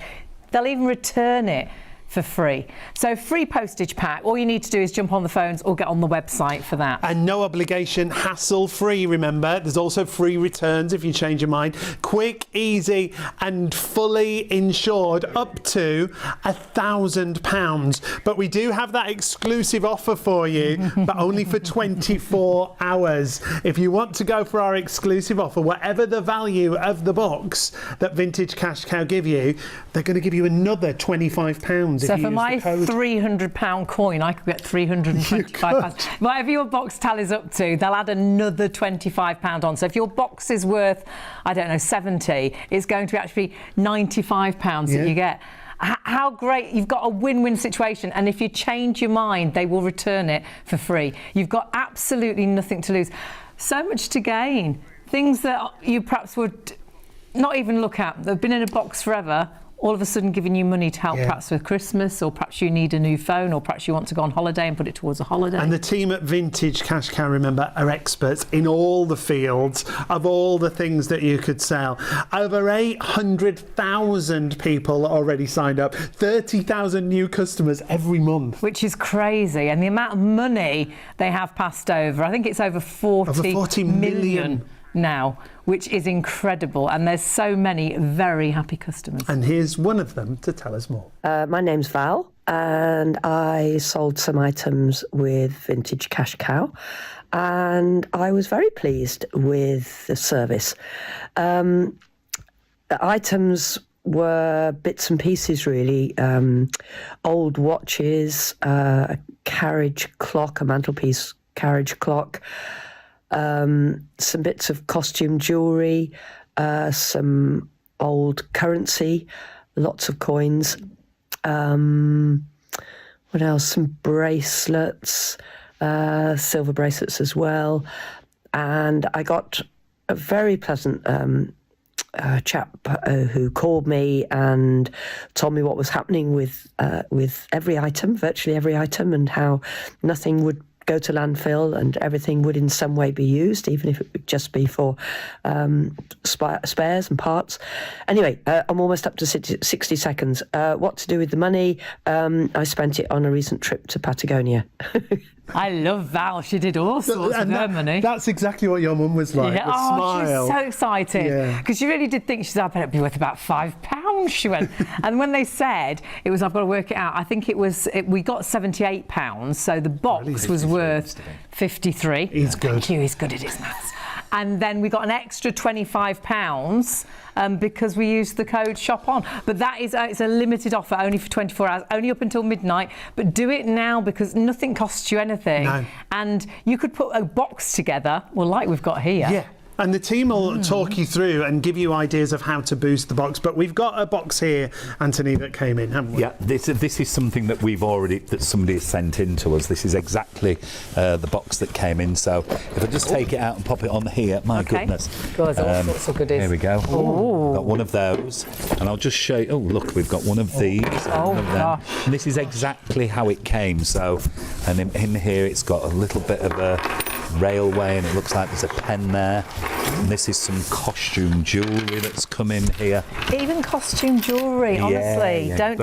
Speaker 1: they'll even return it for free. So free postage pack. All you need to do is jump on the phones or get on the website for that.
Speaker 2: And no obligation, hassle-free, remember. There's also free returns if you change your mind. Quick, easy and fully insured up to £1,000. But we do have that exclusive offer for you, but only for 24 hours. If you want to go for our exclusive offer, whatever the value of the box that Vintage Cash Cow give you, they're going to give you another £25.
Speaker 1: So for my £300 coin, I could get £325. Whatever your box tallies up to, they'll add another £25 on. So if your box is worth, I don't know, 70, it's going to be actually £95 that you get. How great, you've got a win-win situation, and if you change your mind, they will return it for free. You've got absolutely nothing to lose. So much to gain. Things that you perhaps would not even look at, they've been in a box forever, all of a sudden giving you money to help perhaps with Christmas, or perhaps you need a new phone, or perhaps you want to go on holiday and put it towards a holiday.
Speaker 2: And the team at Vintage Cash Cow, remember, are experts in all the fields of all the things that you could sell. Over 800,000 people already signed up, 30,000 new customers every month.
Speaker 1: Which is crazy. And the amount of money they have passed over, I think it's over 40 million now, which is incredible, and there's so many very happy customers.
Speaker 2: And here's one of them to tell us more.
Speaker 9: My name's Val, and I sold some items with Vintage Cash Cow, and I was very pleased with the service. The items were bits and pieces, really. Old watches, a carriage clock, a mantelpiece carriage clock, some bits of costume jewellery, some old currency, lots of coins. What else? Some bracelets, silver bracelets as well. And I got a very pleasant chap who called me and told me what was happening with every item, virtually every item, and how nothing would go to landfill and everything would in some way be used, even if it would just be for spares and parts. Anyway, I'm almost up to 60 seconds. What to do with the money? I spent it on a recent trip to Patagonia.
Speaker 1: I love Val. She did all sorts with her money.
Speaker 2: That's exactly what your mum was like.
Speaker 1: Yeah.
Speaker 2: The smile.
Speaker 1: She was so excited because she really did think, she said, I bet it'd be worth about £5. She went, and when they said it was, I've got to work it out. I think it was we got £78, so the box was worth 53.
Speaker 2: He's good.
Speaker 1: Thank you. He's good at his maths. and then we got an extra £25 because we used the code ShopOn. But that is it's a limited offer, only for 24 hours, only up until midnight. But do it now because nothing costs you anything.
Speaker 2: No.
Speaker 1: And you could put a box together, well, like we've got here.
Speaker 2: Yeah. And the team will talk you through and give you ideas of how to boost the box. But we've got a box here, Anthony, that came in, haven't we?
Speaker 3: Yeah, this is something that that somebody has sent in to us. This is exactly the box that came in. So if I just take it out and pop it on here, my goodness.
Speaker 1: God, there's all sorts of goodies.
Speaker 3: Here we go.
Speaker 1: Ooh.
Speaker 3: Got one of those. And I'll just show you. Oh, look, we've got one of these.
Speaker 1: Oh,
Speaker 3: one of them.
Speaker 1: gosh.
Speaker 3: And this is exactly how it came. So, and in here it's got a little bit of a railway, and it looks like there's a pen there. And this is some costume jewellery that's come in here.
Speaker 1: Even costume jewellery, honestly.
Speaker 3: Yeah.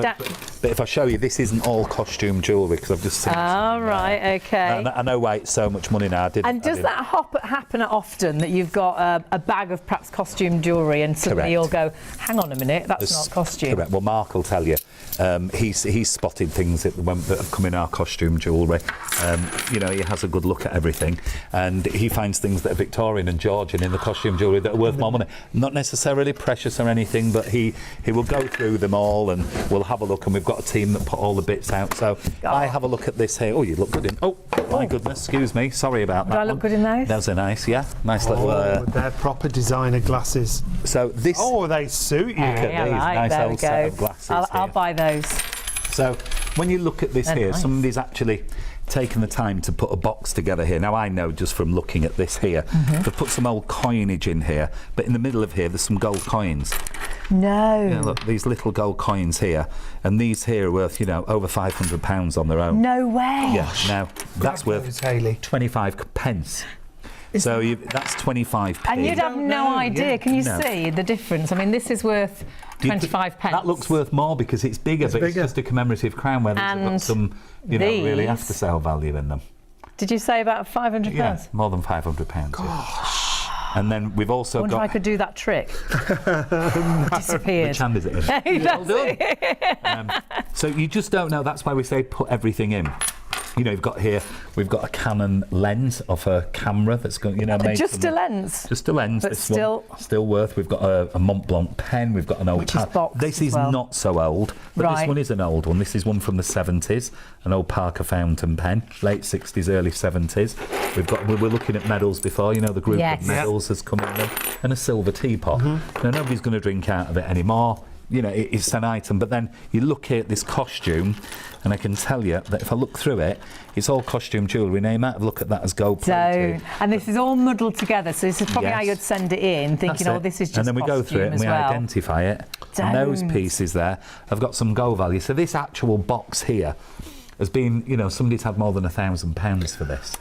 Speaker 3: But if I show you, this isn't all costume jewellery because I've just seen.
Speaker 1: Oh, right, okay.
Speaker 3: I know why it's so much money now.
Speaker 1: And does that happen often, that you've got a bag of perhaps costume jewellery and suddenly you'll go, hang on a minute, that's not costume?
Speaker 3: Correct. Well, Mark will tell you. He's spotted things that have come in our costume jewellery. He has a good look at everything, and he finds things that are Victorian and Georgian in the costume jewellery that are worth more money. Not necessarily precious or anything, but he will go through them all, and we'll have a look. And we've got a team that put all the bits out. So I have a look at this here. Oh, you look good in. Oh, my goodness, excuse me. Sorry about that.
Speaker 1: Do I look good in those?
Speaker 3: Those are nice. Yeah, nice little.
Speaker 2: They're proper designer glasses.
Speaker 3: So this.
Speaker 2: Oh, they suit you.
Speaker 3: Look at these nice
Speaker 1: there
Speaker 3: old
Speaker 1: we
Speaker 3: set
Speaker 1: go.
Speaker 3: of glasses.
Speaker 1: I'll buy those.
Speaker 3: So when you look at this here,
Speaker 1: nice.
Speaker 3: somebody's actually taken the time to put a box together here. Now I know just from looking at this here, they've put some old coinage in here, but in the middle of here there's some gold coins.
Speaker 1: No.
Speaker 3: Yeah, look, these little gold coins here, and these here are worth, over £500 on their own.
Speaker 1: No way.
Speaker 3: Yeah, now that's worth
Speaker 2: those, Hayley.
Speaker 3: 25 pence. So that's 25p.
Speaker 1: And you'd have no idea. Can you
Speaker 3: No.
Speaker 1: see the difference? I mean, this is worth 25 pence.
Speaker 3: That looks worth more because it's bigger, but it's just a commemorative crown where they've got some, really
Speaker 1: these-
Speaker 3: after sale value in them.
Speaker 1: Did you say about £500?
Speaker 3: Yeah, more than £500. Gosh. And then we've also
Speaker 1: I wonder
Speaker 3: got.
Speaker 1: if I could do that trick. Disappeared.
Speaker 3: Which hand is it in? Well done. So you just don't know. That's why we say put everything in. We've got a Canon lens of a camera that's going, made
Speaker 1: Just a lens.
Speaker 3: Just a lens.
Speaker 1: But
Speaker 3: this
Speaker 1: still
Speaker 3: worth. We've got a Mont Blanc pen. We've got an old.
Speaker 1: Which is boxed
Speaker 3: This
Speaker 1: as
Speaker 3: is
Speaker 1: well.
Speaker 3: not so old, but
Speaker 1: Right.
Speaker 3: this one is an old one. This is one from the 70s, an old Parker fountain pen, late 60s, early 70s. We're looking at medals before. The group
Speaker 1: Yes.
Speaker 3: of medals has come in there, and a silver teapot. Now nobody's going to drink out of it anymore. It's an item, but then you look here at this costume, and I can tell you that if I look through it, it's all costume jewellery. Now you might have looked at that as gold plated.
Speaker 1: And this is all muddled together, so this is probably how
Speaker 3: Yes.
Speaker 1: you'd send it in, thinking,
Speaker 3: That's it.
Speaker 1: this is just
Speaker 3: and then we go through it and
Speaker 1: costume
Speaker 3: we
Speaker 1: as well.
Speaker 3: identify it. And those
Speaker 1: Don't.
Speaker 3: pieces there have got some gold value. So this actual box here has been, somebody's had more than £1,000 for this.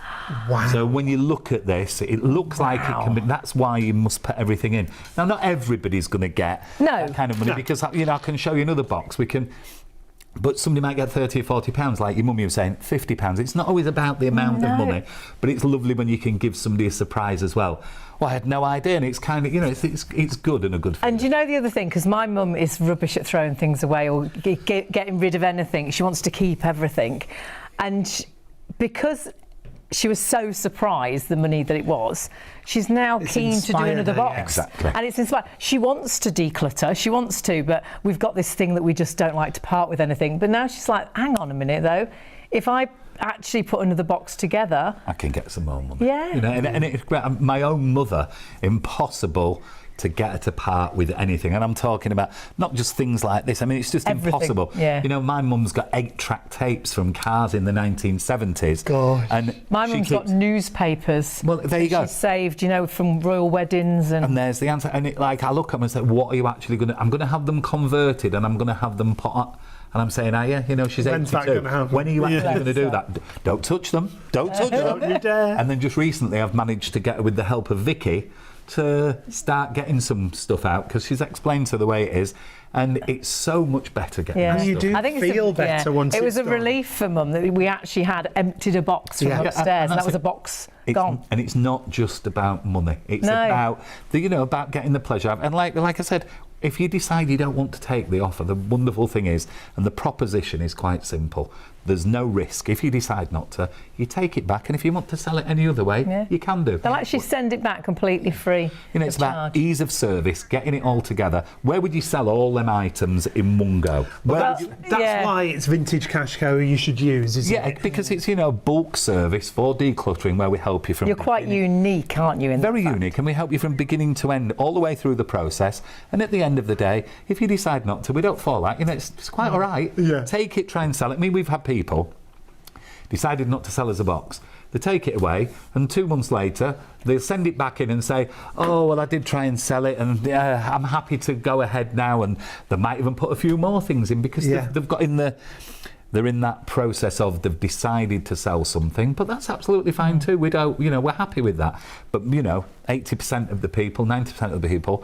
Speaker 2: Wow.
Speaker 3: So when you look at this, it looks like it can be. That's why you must put everything in. Now, not everybody's going to get that kind of money because I can show you another box. But somebody might get £30 or £40, like your mummy was saying, £50. It's not always about the amount of money, but it's lovely when you can give somebody a surprise as well. Well, I had no idea, and it's kind of, it's good and a good feeling.
Speaker 1: And the other thing, because my mum is rubbish at throwing things away or getting rid of anything, she wants to keep everything. And because she was so surprised, the money that it was, she's now keen to do another box.
Speaker 3: Yeah, exactly.
Speaker 1: And it's inspired. She wants to declutter, she wants to, but we've got this thing that we just don't like to part with anything. But now she's like, hang on a minute though, if I actually put another box together,
Speaker 3: I can get some more money.
Speaker 1: Yeah.
Speaker 3: And it's great. My own mother, impossible to get her to part with anything. And I'm talking about not just things like this. I mean, it's just
Speaker 1: Everything,
Speaker 3: impossible.
Speaker 1: yeah.
Speaker 3: My mum's got 8-track tapes from cars in the 1970s.
Speaker 2: Gosh.
Speaker 3: And
Speaker 1: my mum's got newspapers.
Speaker 3: Well, there you go.
Speaker 1: She's saved, from royal weddings
Speaker 3: And there's the answer. And I look at them and say, what are you actually going to... I'm going to have them converted and I'm going to have them put up. And I'm saying, are you? She's
Speaker 2: When's that
Speaker 3: 82.
Speaker 2: gonna happen?
Speaker 3: When are you actually going to do that? Don't touch them. Don't touch them.
Speaker 2: Don't you dare.
Speaker 3: And then just recently I've managed to get, with the help of Vicky, to start getting some stuff out because she's explained to the way it is, and it's so much better getting
Speaker 1: Yeah.
Speaker 3: that
Speaker 2: And you
Speaker 3: stuff.
Speaker 2: do
Speaker 1: I think
Speaker 2: feel better once
Speaker 1: it was
Speaker 2: it's
Speaker 1: a
Speaker 2: gone.
Speaker 1: relief for Mum that we actually had emptied a box from
Speaker 2: Yeah.
Speaker 1: upstairs, and that
Speaker 3: that's
Speaker 1: was a
Speaker 3: it.
Speaker 1: box gone.
Speaker 3: And it's not just about money. It's
Speaker 1: No.
Speaker 3: about about getting the pleasure. And like I said, if you decide you don't want to take the offer, the wonderful thing is, and the proposition is quite simple. There's no risk. If you decide not to, you take it back, and if you want to sell it any other way, you can do.
Speaker 1: They'll actually send it back completely free.
Speaker 3: You know, it's about ease of service, getting it all together. Where would you sell all them items in one go?
Speaker 2: Well, that's why it's Vintage Cash Co. you should use, isn't it?
Speaker 3: Yeah, because it's, you know, bulk service for decluttering, where we help you from.
Speaker 1: You're quite unique, aren't you?
Speaker 3: Very unique, and we help you from beginning to end, all the way through the process. And at the end of the day, if you decide not to, we don't fall out. You know, it's quite all right.
Speaker 2: Yeah.
Speaker 3: Take it, try and sell it. I mean, we've had people decided not to sell us a box. They take it away, and 2 months later, they'll send it back in and say, oh, well, I did try and sell it, and I'm happy to go ahead now. And they might even put a few more things in, because they've got in the... They're in that process of they've decided to sell something, but that's absolutely fine too. We don't, you know, we're happy with that. But, you know, 80% of the people, 90% of the people,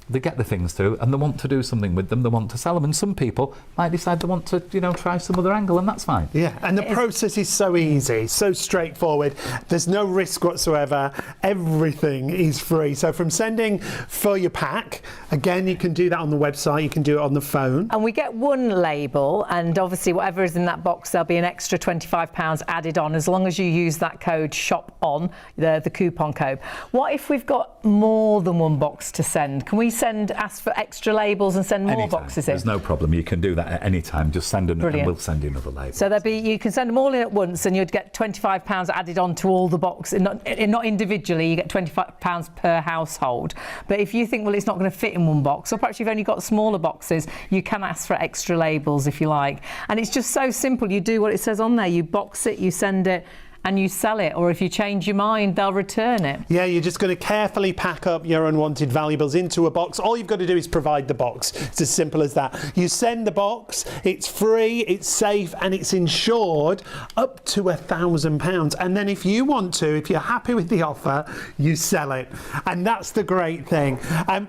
Speaker 3: they get the things through and they want to do something with them, they want to sell them, and some people might decide they want to, you know, try some other angle, and that's fine.
Speaker 2: Yeah, and the process is so easy, so straightforward. There's no risk whatsoever. Everything is free. So from sending for your pack, again, you can do that on the website, you can do it on the phone.
Speaker 1: And we get one label, and obviously whatever is in that box, there'll be an extra £25 added on, as long as you use that code SHOPON, the coupon code. What if we've got more than one box to send? Can we ask for extra labels and send more boxes in?
Speaker 3: There's no problem. You can do that at any time. Just send them, and we'll send you another label.
Speaker 1: So you can send them all in at once, and you'd get £25 added on to all the boxes. Not individually, you get £25 per household. But if you think, well, it's not going to fit in one box, or perhaps you've only got smaller boxes, you can ask for extra labels if you like. And it's just so simple. You do what it says on there. You box it, you send it, and you sell it, or if you change your mind, they'll return it.
Speaker 2: Yeah, you're just going to carefully pack up your unwanted valuables into a box. All you've got to do is provide the box. It's as simple as that. You send the box, it's free, it's safe, and it's insured up to £1,000. And then if you want to, if you're happy with the offer, you sell it. And that's the great thing.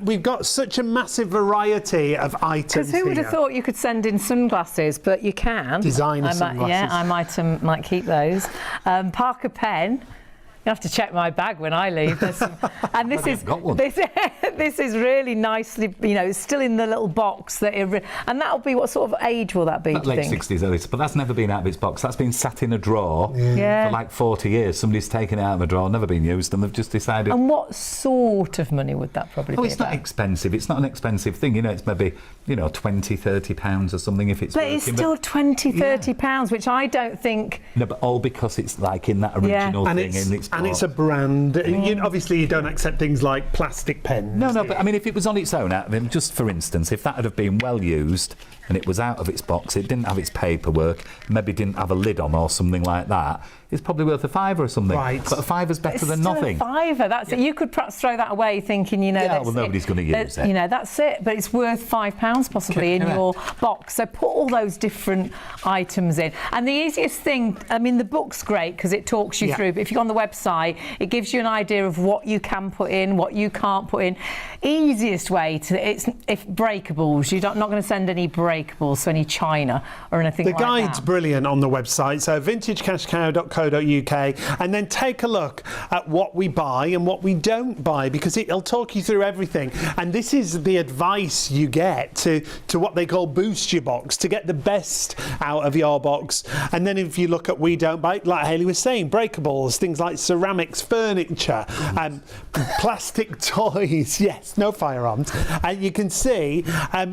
Speaker 2: We've got such a massive variety of items.
Speaker 1: Because who would have thought you could send in sunglasses, but you can.
Speaker 2: Designer sunglasses.
Speaker 1: Yeah, I might keep those. Parker pen. You have to check my bag when I leave. And this is really nicely, you know, it's still in the little box and that'll be, what sort of age will that be?
Speaker 3: Late 60s, early, but that's never been out of its box. That's been sat in a drawer for like 40 years. Somebody's taken it out of a drawer, never been used, and they've just decided.
Speaker 1: And what sort of money would that probably be?
Speaker 3: Oh, it's not expensive. It's not an expensive thing. You know, it's maybe, you know, £20-30 or something if it's.
Speaker 1: But it's still £20-30, which I don't think.
Speaker 3: No, but all because it's like in that original thing,
Speaker 2: and it's a brand. Obviously, you don't accept things like plastic pens.
Speaker 3: No, but I mean, if it was on its own, just for instance, if that had have been well used and it was out of its box, it didn't have its paperwork, maybe didn't have a lid on or something like that, it's probably worth a £5 or something.
Speaker 2: Right.
Speaker 3: But a £5's better than nothing.
Speaker 1: It's still a £5. That's it. You could perhaps throw that away thinking, you know,
Speaker 3: well, nobody's going to use it.
Speaker 1: You know, that's it. But it's worth £5 possibly in your box. So put all those different items in. And the easiest thing, I mean, the book's great because it talks you through. But if you go on the website, it gives you an idea of what you can put in, what you can't put in. Easiest way if breakables, you're not going to send any breakables, so any china or anything like that.
Speaker 2: The guide's brilliant on the website, so vintagecashcow.co.uk, and then take a look at what we buy and what we don't buy, because it'll talk you through everything. And this is the advice you get to what they call boost your box, to get the best out of your box. And then if you look at we don't buy, like Hayley was saying, breakables, things like ceramics, furniture, plastic toys, yes, no firearms. And you can see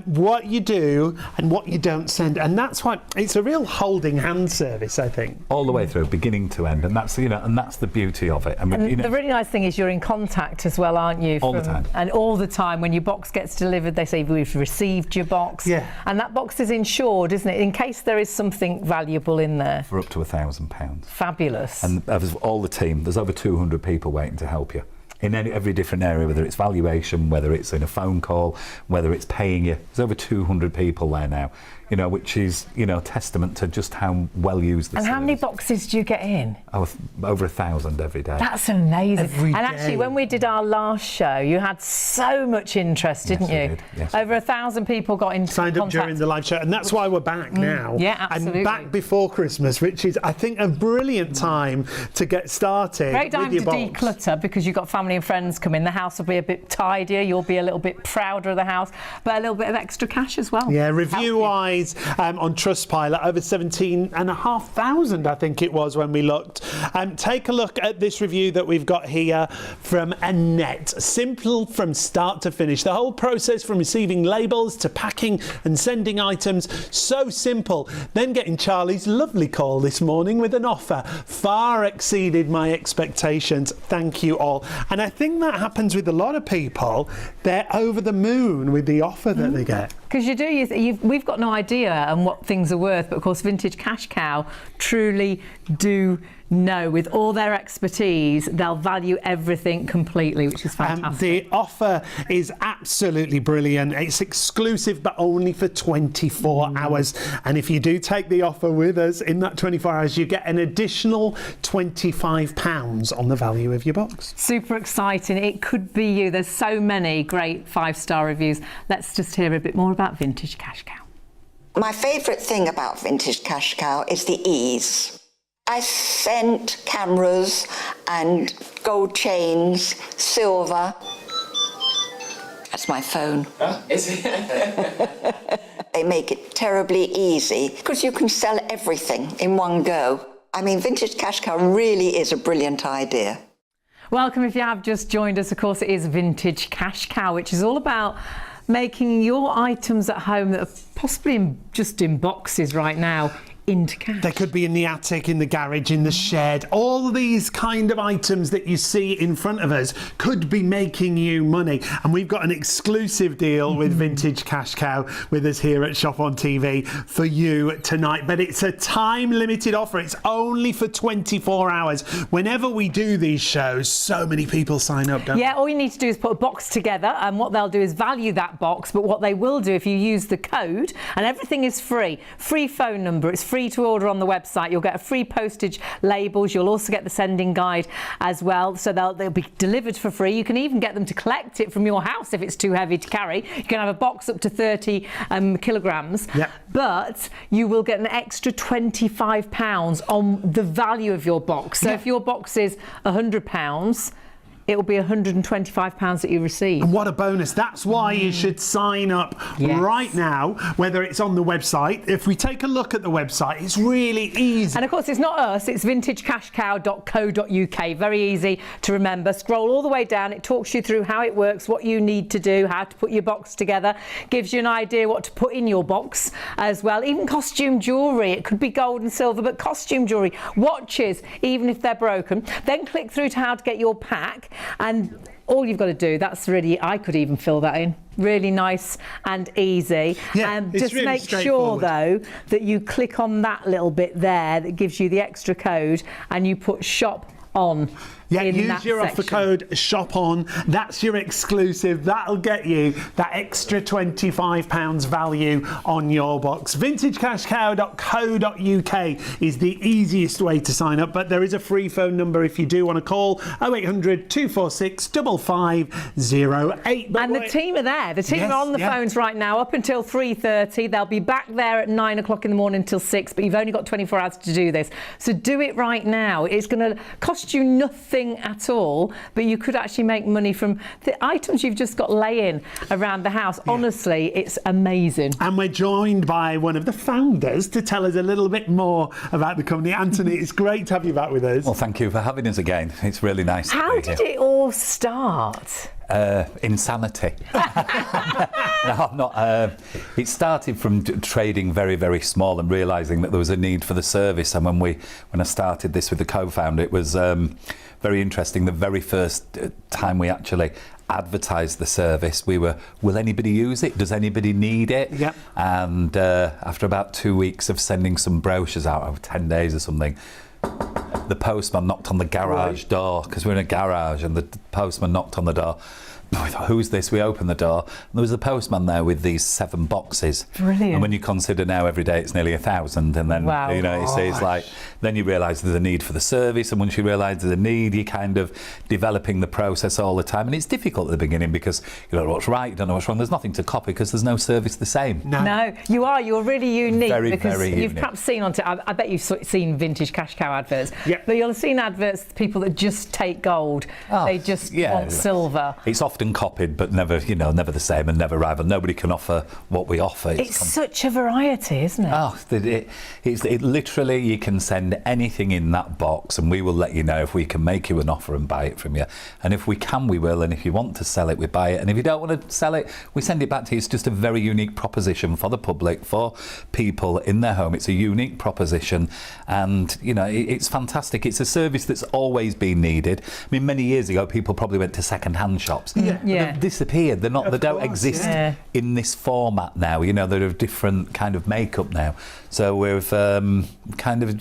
Speaker 2: what you do and what you don't send. And that's why it's a real holding hand service, I think.
Speaker 3: All the way through, beginning to end, and that's, you know, and that's the beauty of it. I mean, you know,
Speaker 1: the really nice thing is you're in contact as well, aren't you?
Speaker 3: All the time.
Speaker 1: And all the time when your box gets delivered, they say we've received your box.
Speaker 2: Yeah.
Speaker 1: And that box is insured, isn't it? In case there is something valuable in there.
Speaker 3: For up to £1,000.
Speaker 1: Fabulous.
Speaker 3: And all the team, there's over 200 people waiting to help you in every different area, whether it's valuation, whether it's in a phone call, whether it's paying you. There's over 200 people there now, you know, which is, you know, testament to just how well used the service.
Speaker 1: And how many boxes do you get in?
Speaker 3: Oh, over 1,000 every day.
Speaker 1: That's amazing.
Speaker 2: Every day.
Speaker 1: Actually, when we did our last show, you had so much interest, didn't you?
Speaker 3: I did. Yes,
Speaker 1: over 1,000 people got in
Speaker 2: signed up during the live show, and that's why we're back now.
Speaker 1: Yeah, absolutely.
Speaker 2: And back before Christmas, which is, I think, a brilliant time to get started.
Speaker 1: Great time
Speaker 2: with
Speaker 1: to
Speaker 2: your box.
Speaker 1: declutter, because you've got family and friends come in. The house will be a bit tidier. You'll be a little bit prouder of the house, but a little bit of extra cash as well.
Speaker 2: Yeah, review-wise, replies on Trustpilot, over 17,500 I think it was when we looked. Take a look at this review that we've got here from Annette. Simple from start to finish. The whole process from receiving labels to packing and sending items, so simple. Then getting Charlie's lovely call this morning with an offer. Far exceeded my expectations. Thank you all. And I think that happens with a lot of people. They're over the moon with the offer that they get.
Speaker 1: Because we've got no idea on what things are worth, but of course Vintage Cash Cow truly do know. With all their expertise, they'll value everything completely, which is fantastic.
Speaker 2: The offer is absolutely brilliant. It's exclusive, but only for 24 hours. And if you do take the offer with us in that 24 hours, you get an additional £25 on the value of your box.
Speaker 1: Super exciting. It could be you. There's so many great 5-star reviews. Let's just hear a bit more about Vintage Cash Cow.
Speaker 10: My favourite thing about Vintage Cash Cow is the ease. I sent cameras and gold chains, silver. That's my phone.
Speaker 11: Is it?
Speaker 10: They make it terribly easy because you can sell everything in one go. I mean, Vintage Cash Cow really is a brilliant idea.
Speaker 1: Welcome if you have just joined us. Of course, it is Vintage Cash Cow, which is all about making your items at home that are possibly just in boxes right now into cash.
Speaker 2: They could be in the attic, in the garage, in the shed. All these kind of items that you see in front of us could be making you money. And we've got an exclusive deal with Vintage Cash Cow with us here at ShopOnTV for you tonight. But it's a time-limited offer. It's only for 24 hours. Whenever we do these shows, so many people sign up, don't they?
Speaker 1: Yeah, all you need to do is put a box together, and what they'll do is value that box. But what they will do, if you use the code, and everything is free phone number, it's free to order on the website. You'll get a free postage labels. You'll also get the sending guide as well. So they'll be delivered for free. You can even get them to collect it from your house if it's too heavy to carry. You can have a box up to 30 kilograms. Yep. But you will get an extra £25 on the value of your box. So if your box is £100, it will be £125 that you receive.
Speaker 2: And what a bonus. That's why you should sign up right now, whether it's on the website. If we take a look at the website, it's really easy.
Speaker 1: And of course, it's not us, it's vintagecashcow.co.uk. Very easy to remember. Scroll all the way down. It talks you through how it works, what you need to do, how to put your box together, gives you an idea what to put in your box as well. Even costume jewellery. It could be gold and silver, but costume jewellery, watches, even if they're broken. Then click through to how to get your pack. And all you've got to do, that's really, I could even fill that in. Really nice and easy.
Speaker 2: Yeah,
Speaker 1: just
Speaker 2: really
Speaker 1: make sure though that you click on that little bit there that gives you the extra code and you put shop on.
Speaker 2: Yeah, use your offer code SHOPON. That's your exclusive. That'll get you that extra £25 value on your box. Vintagecashcow.co.uk is the easiest way to sign up, but there is a free phone number if you do want to call 0800 246 5508.
Speaker 1: And the team are there. The team are on the phones right now up until 3:30. They'll be back there at 9 o'clock in the morning until 6, but you've only got 24 hours to do this. So do it right now. It's going to cost you nothing at all, but you could actually make money from the items you've just got laying around the house. Honestly, it's amazing.
Speaker 2: And we're joined by one of the founders to tell us a little bit more about the company. Anthony, it's great to have you back with us.
Speaker 3: Well, thank you for having us again. It's really nice to be here.
Speaker 1: How did it all start?
Speaker 3: Insanity. No, I'm not. It started from trading very, very small and realising that there was a need for the service. And when I started this with the co-founder, it was very interesting. The very first time we actually advertised the service, we were, will anybody use it? Does anybody need it?
Speaker 2: Yep.
Speaker 3: And after about 2 weeks of sending some brochures out, over 10 days or something, the postman knocked on the garage door, because we're in a garage, and the postman knocked on the door. I thought, who's this? We opened the door, and there was the postman there with these 7 boxes.
Speaker 1: Brilliant.
Speaker 3: And when you consider now every day it's nearly 1,000, and then you know, it's like, then you realise there's a need for the service, and once you realise there's a need, you're kind of developing the process all the time, and it's difficult at the beginning because you don't know what's right, you don't know what's wrong. There's nothing to copy because there's no service the same.
Speaker 1: No, you're really unique.
Speaker 3: Very,
Speaker 1: because
Speaker 3: very
Speaker 1: you've
Speaker 3: unique.
Speaker 1: Perhaps seen I bet you've seen Vintage Cash Cow adverts. But you'll have seen adverts, people that just take gold, they just want silver.
Speaker 3: It's often and copied, but never, you know, never the same and never rival. Nobody can offer what we offer.
Speaker 1: It's such a variety, isn't it?
Speaker 3: Oh, it literally, you can send anything in that box and we will let you know if we can make you an offer and buy it from you. And if we can, we will. And if you want to sell it, we buy it. And if you don't want to sell it, we send it back to you. It's just a very unique proposition for the public, for people in their home. It's a unique proposition. And, you know, it's fantastic. It's a service that's always been needed. I mean, many years ago, people probably went to second-hand shops.
Speaker 1: Yeah.
Speaker 3: They've disappeared. They don't exist in this format now. You know, they're a different kind of makeup now. So we've kind of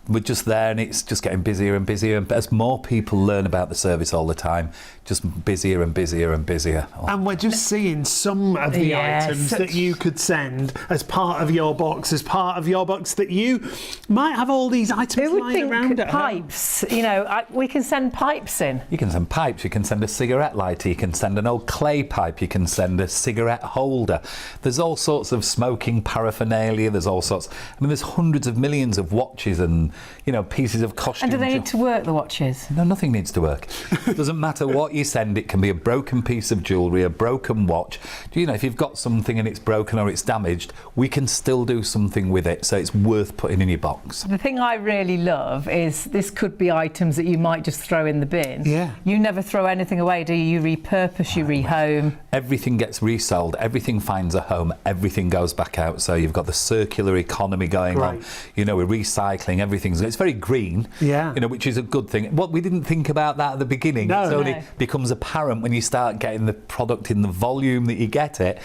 Speaker 3: we're just there, and it's just getting busier and busier. And as more people learn about the service all the time, just busier and busier and busier.
Speaker 2: And we're just seeing some of the items that you could send as part of your box, that you might have all these items lying around at
Speaker 1: pipes, you know, we can send pipes in.
Speaker 3: You can send pipes, you can send a cigarette lighter, you can send an old clay pipe, you can send a cigarette holder. There's all sorts of smoking paraphernalia, there's all sorts. I mean, there's hundreds of millions of watches and, you know, pieces of costume.
Speaker 1: And do they need to work, the watches?
Speaker 3: No, nothing needs to work. It doesn't matter what you send. It can be a broken piece of jewellery, a broken watch. You know, if you've got something and it's broken or it's damaged, we can still do something with it, so it's worth putting in your box.
Speaker 1: The thing I really love is this could be items that you might just throw in the bin.
Speaker 2: Yeah.
Speaker 1: You never throw anything away, do you? You repurpose, you rehome.
Speaker 3: Everything gets resold, everything finds a home, everything goes back out, so you've got the circular economy going on. You know, we're recycling, it's very green, you know, which is a good thing. What we didn't think about that at the beginning. It's only becomes apparent when you start getting the product in the volume that you get it,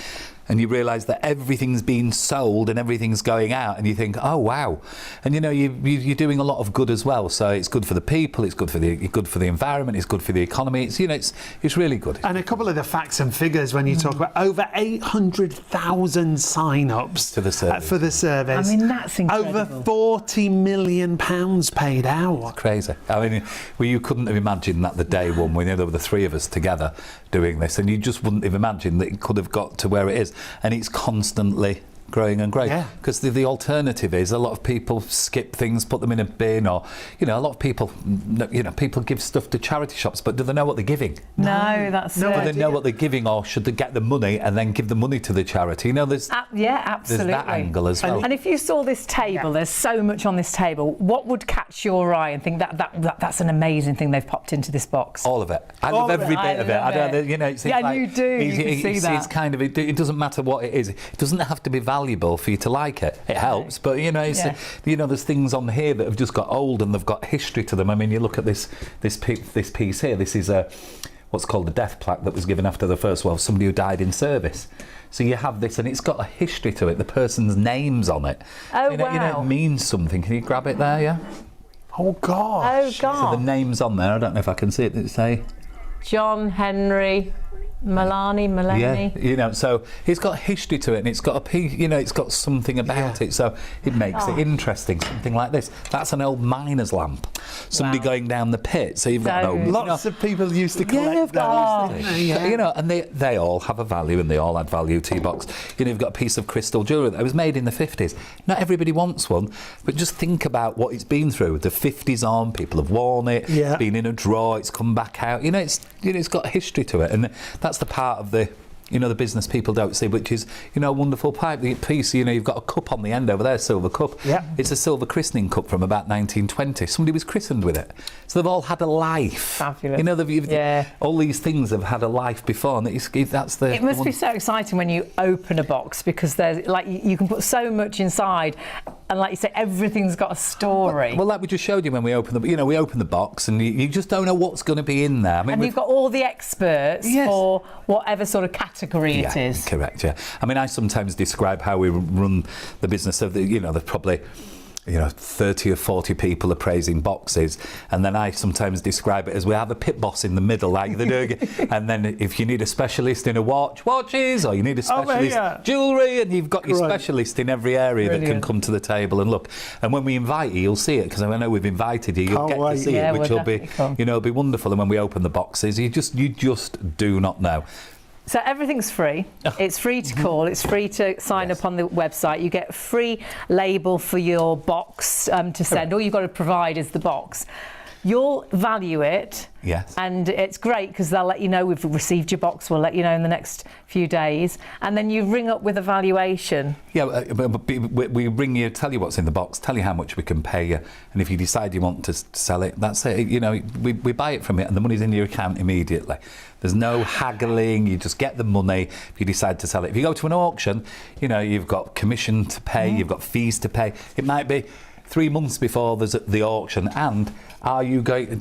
Speaker 3: and you realise that everything's being sold and everything's going out, and you think, oh wow. And you know, you're doing a lot of good as well. So it's good for the people, it's good for the environment, it's good for the economy. It's, you know, it's really good.
Speaker 2: And a couple of the facts and figures when you talk about over 800,000 sign-ups
Speaker 3: to the service.
Speaker 2: For the service.
Speaker 1: I mean, that's incredible.
Speaker 2: Over £40 million paid out.
Speaker 3: It's crazy. I mean, you couldn't have imagined that the day one when there were the three of us together doing this, and you just wouldn't have imagined that it could have got to where it is. And it's constantly growing and growing, because the alternative is a lot of people skip things, put them in a bin, or, you know, a lot of people, you know, people give stuff to charity shops, but do they know what they're giving?
Speaker 1: No, that's
Speaker 3: do they know what they're giving, or should they get the money and then give the money to the charity? You know, there's
Speaker 1: absolutely.
Speaker 3: There's that angle as well.
Speaker 1: And if you saw this table, there's so much on this table, what would catch your eye and think that's an amazing thing they've popped into this box?
Speaker 3: All of it. I love every bit of it. I don't, you know, it's like,
Speaker 1: you do. You can see that.
Speaker 3: It's kind of, it doesn't matter what it is. It doesn't have to be valuable for you to like it. It helps, but you know, you know, there's things on here that have just got old and they've got history to them. I mean, you look at this piece here. This is what's called a death plaque that was given after the First World War, somebody who died in service. So you have this, and it's got a history to it. The person's name's on it.
Speaker 1: Oh,
Speaker 3: you know,
Speaker 1: wow.
Speaker 3: You know, it means something. Can you grab it there? Yeah.
Speaker 2: Oh gosh.
Speaker 1: Oh God.
Speaker 3: So the name's on there. I don't know if I can see it. Did it say
Speaker 1: John Henry Melanie?
Speaker 3: Yeah, you know, so it's got history to it, and it's got a piece, you know, it's got something about it, so it makes it interesting. Something like this. That's an old miner's lamp. Somebody going down the pit. So you've got
Speaker 2: lots of people used to collect those.
Speaker 3: You know, and they all have a value, and they all add value to your box. You know, you've got a piece of crystal jewellery that was made in the 50s. Not everybody wants one, but just think about what it's been through. The 50s on, people have worn it. It's been in a drawer. It's come back out. You know, it's got history to it, and that's the part of the, you know, the business people don't see, which is, you know, a wonderful piece. You know, you've got a cup on the end over there, silver cup. It's a silver christening cup from about 1920. Somebody was christened with it. So they've all had a life.
Speaker 1: Fabulous.
Speaker 3: You know, all these things have had a life before, and it
Speaker 1: must be so exciting when you open a box, because there's like you can put so much inside, and like you say, everything's got a story.
Speaker 3: Well, like we just showed you when we opened the box, and you just don't know what's going to be in there. I mean,
Speaker 1: and you've got all the experts for whatever sort of category it is.
Speaker 3: Correct. Yeah. I mean, I sometimes describe how we run the business of there's probably, you know, 30 or 40 people appraising boxes, and then I sometimes describe it as we have a pit boss in the middle, like the doing. And then if you need a specialist in watches, or you need a specialist jewellery, and you've got your specialist in every area that can come to the table and look. And when we invite you, you'll see it, because I know we've invited you. You'll get to see it, which will be, you know, be wonderful. And when we open the boxes, you just do not know.
Speaker 1: So everything's free. It's free to call. It's free to sign up on the website. You get a free label for your box to send. All you've got to provide is the box. you'll value it.
Speaker 3: Yes.
Speaker 1: And it's great because they'll let you know we've received your box. We'll let you know in the next few days, and then you ring up with a valuation.
Speaker 3: Yeah, we ring you, tell you what's in the box, tell you how much we can pay you, and if you decide you want to sell it, that's it. You know, we buy it from you, and the money's in your account immediately. There's no haggling. You just get the money if you decide to sell it. If you go to an auction, you know, you've got commission to pay, you've got fees to pay. It might be 3 months before there's the auction, and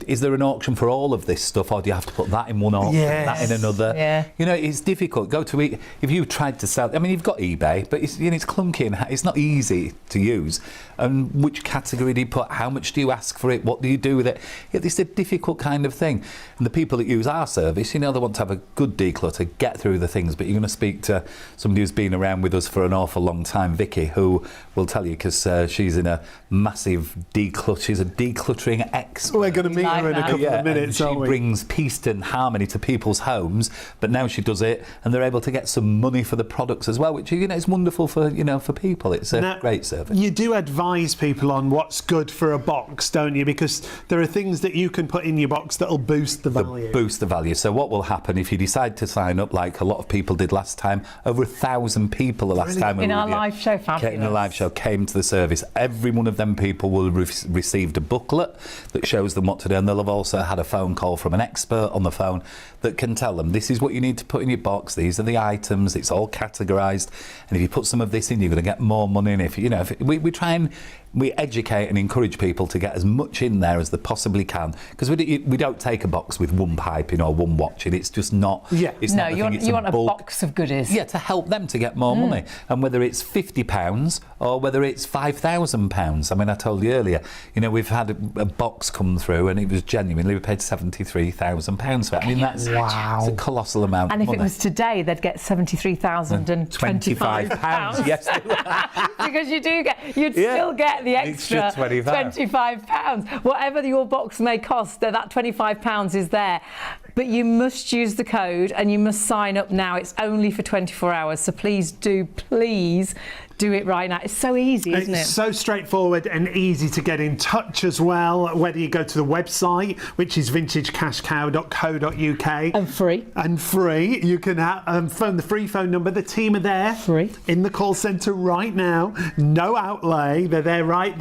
Speaker 3: is there an auction for all of this stuff, or do you have to put that in one auction, that in another?
Speaker 1: Yeah.
Speaker 3: You know, it's difficult. If you tried to sell, I mean, you've got eBay, but it's clunky and it's not easy to use. And which category do you put? How much do you ask for it? What do you do with it? It's a difficult kind of thing. And the people that use our service, you know, they want to have a good declutter, get through the things, but you're going to speak to somebody who's been around with us for an awful long time, Vicky, who will tell you, because she's in a massive she's a decluttering expert.
Speaker 2: We're going to meet her in a couple of minutes,
Speaker 3: she
Speaker 2: aren't we?
Speaker 3: brings peace and harmony to people's homes, but now she does it, and they're able to get some money for the products as well, which, you know, is wonderful for people. It's a great service.
Speaker 2: You do advise people on what's good for a box, don't you? Because there are things that you can put in your box that'll boost the value.
Speaker 3: Boost the value. So what will happen if you decide to sign up, like a lot of people did last time? Over 1,000 people the last time
Speaker 1: in our live show, fabulous.
Speaker 3: In the live show came to the service. Every one of them people will have received a booklet that shows them what to do, and they'll have also had a phone call from an expert on the phone that can tell them, this is what you need to put in your box, these are the items, it's all categorised, and if you put some of this in, you're going to get more money. And if we try and we educate and encourage people to get as much in there as they possibly can, because we don't take a box with one pipe in or one watch in. It's just not.
Speaker 2: Yeah.
Speaker 3: It's
Speaker 1: no,
Speaker 3: not
Speaker 1: you want a box of goodies.
Speaker 3: Yeah, to help them to get more money, and whether it's £50 or whether it's £5,000. I mean, I told you earlier, you know, we've had a box come through, and it was genuinely, we paid £73,000 for it. I mean, that's it's a colossal amount.
Speaker 1: And
Speaker 3: of
Speaker 1: if
Speaker 3: money.
Speaker 1: it was today, they'd get £73,025.
Speaker 3: Yes,
Speaker 1: because you'd still get the extra £25. Whatever your box may cost, that £25 is there. But you must use the code, and you must sign up now. It's only for 24 hours, so please do it right now. It's so easy, isn't it?
Speaker 2: It's so straightforward and easy to get in touch as well, whether you go to the website, which is vintagecashcow.co.uk. And free. You can phone the free phone number. The team are there.
Speaker 1: Free.
Speaker 2: In the call centre right now. No outlay. They're there right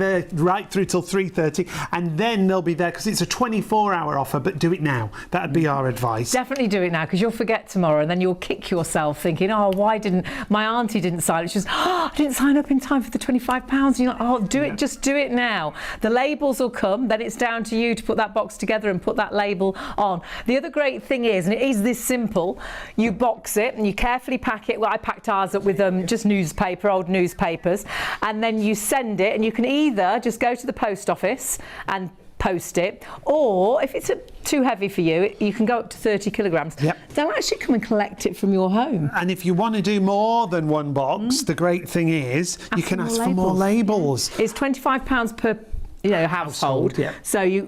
Speaker 2: through till 3:30. And then they'll be there, because it's a 24-hour offer, but do it now. That'd be our advice.
Speaker 1: Definitely do it now, because you'll forget tomorrow, and then you'll kick yourself thinking, oh, why didn't my auntie sign it? She's I didn't sign up in time for the £25. And you're like, oh, just do it now. The labels will come, then it's down to you to put that box together and put that label on. The other great thing is, and it is this simple, you box it and you carefully pack it. Well, I packed ours up with just old newspapers, and then you send it, and you can either just go to the post office and post it, or if it's too heavy for you, you can go up to 30 kilograms.
Speaker 2: Yep.
Speaker 1: They'll actually come and collect it from your home.
Speaker 2: And if you want to do more than one box, the great thing is you can ask for more labels.
Speaker 1: It's £25 per household.
Speaker 2: Yeah.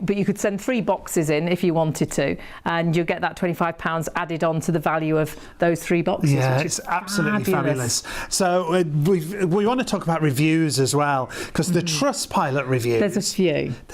Speaker 1: But you could send 3 boxes in if you wanted to, and you'll get that £25 added on to the value of those 3 boxes.
Speaker 2: Yeah,
Speaker 1: which
Speaker 2: it's
Speaker 1: is
Speaker 2: absolutely fabulous. So we want to talk about reviews as well, because the Trustpilot reviews.
Speaker 1: There's a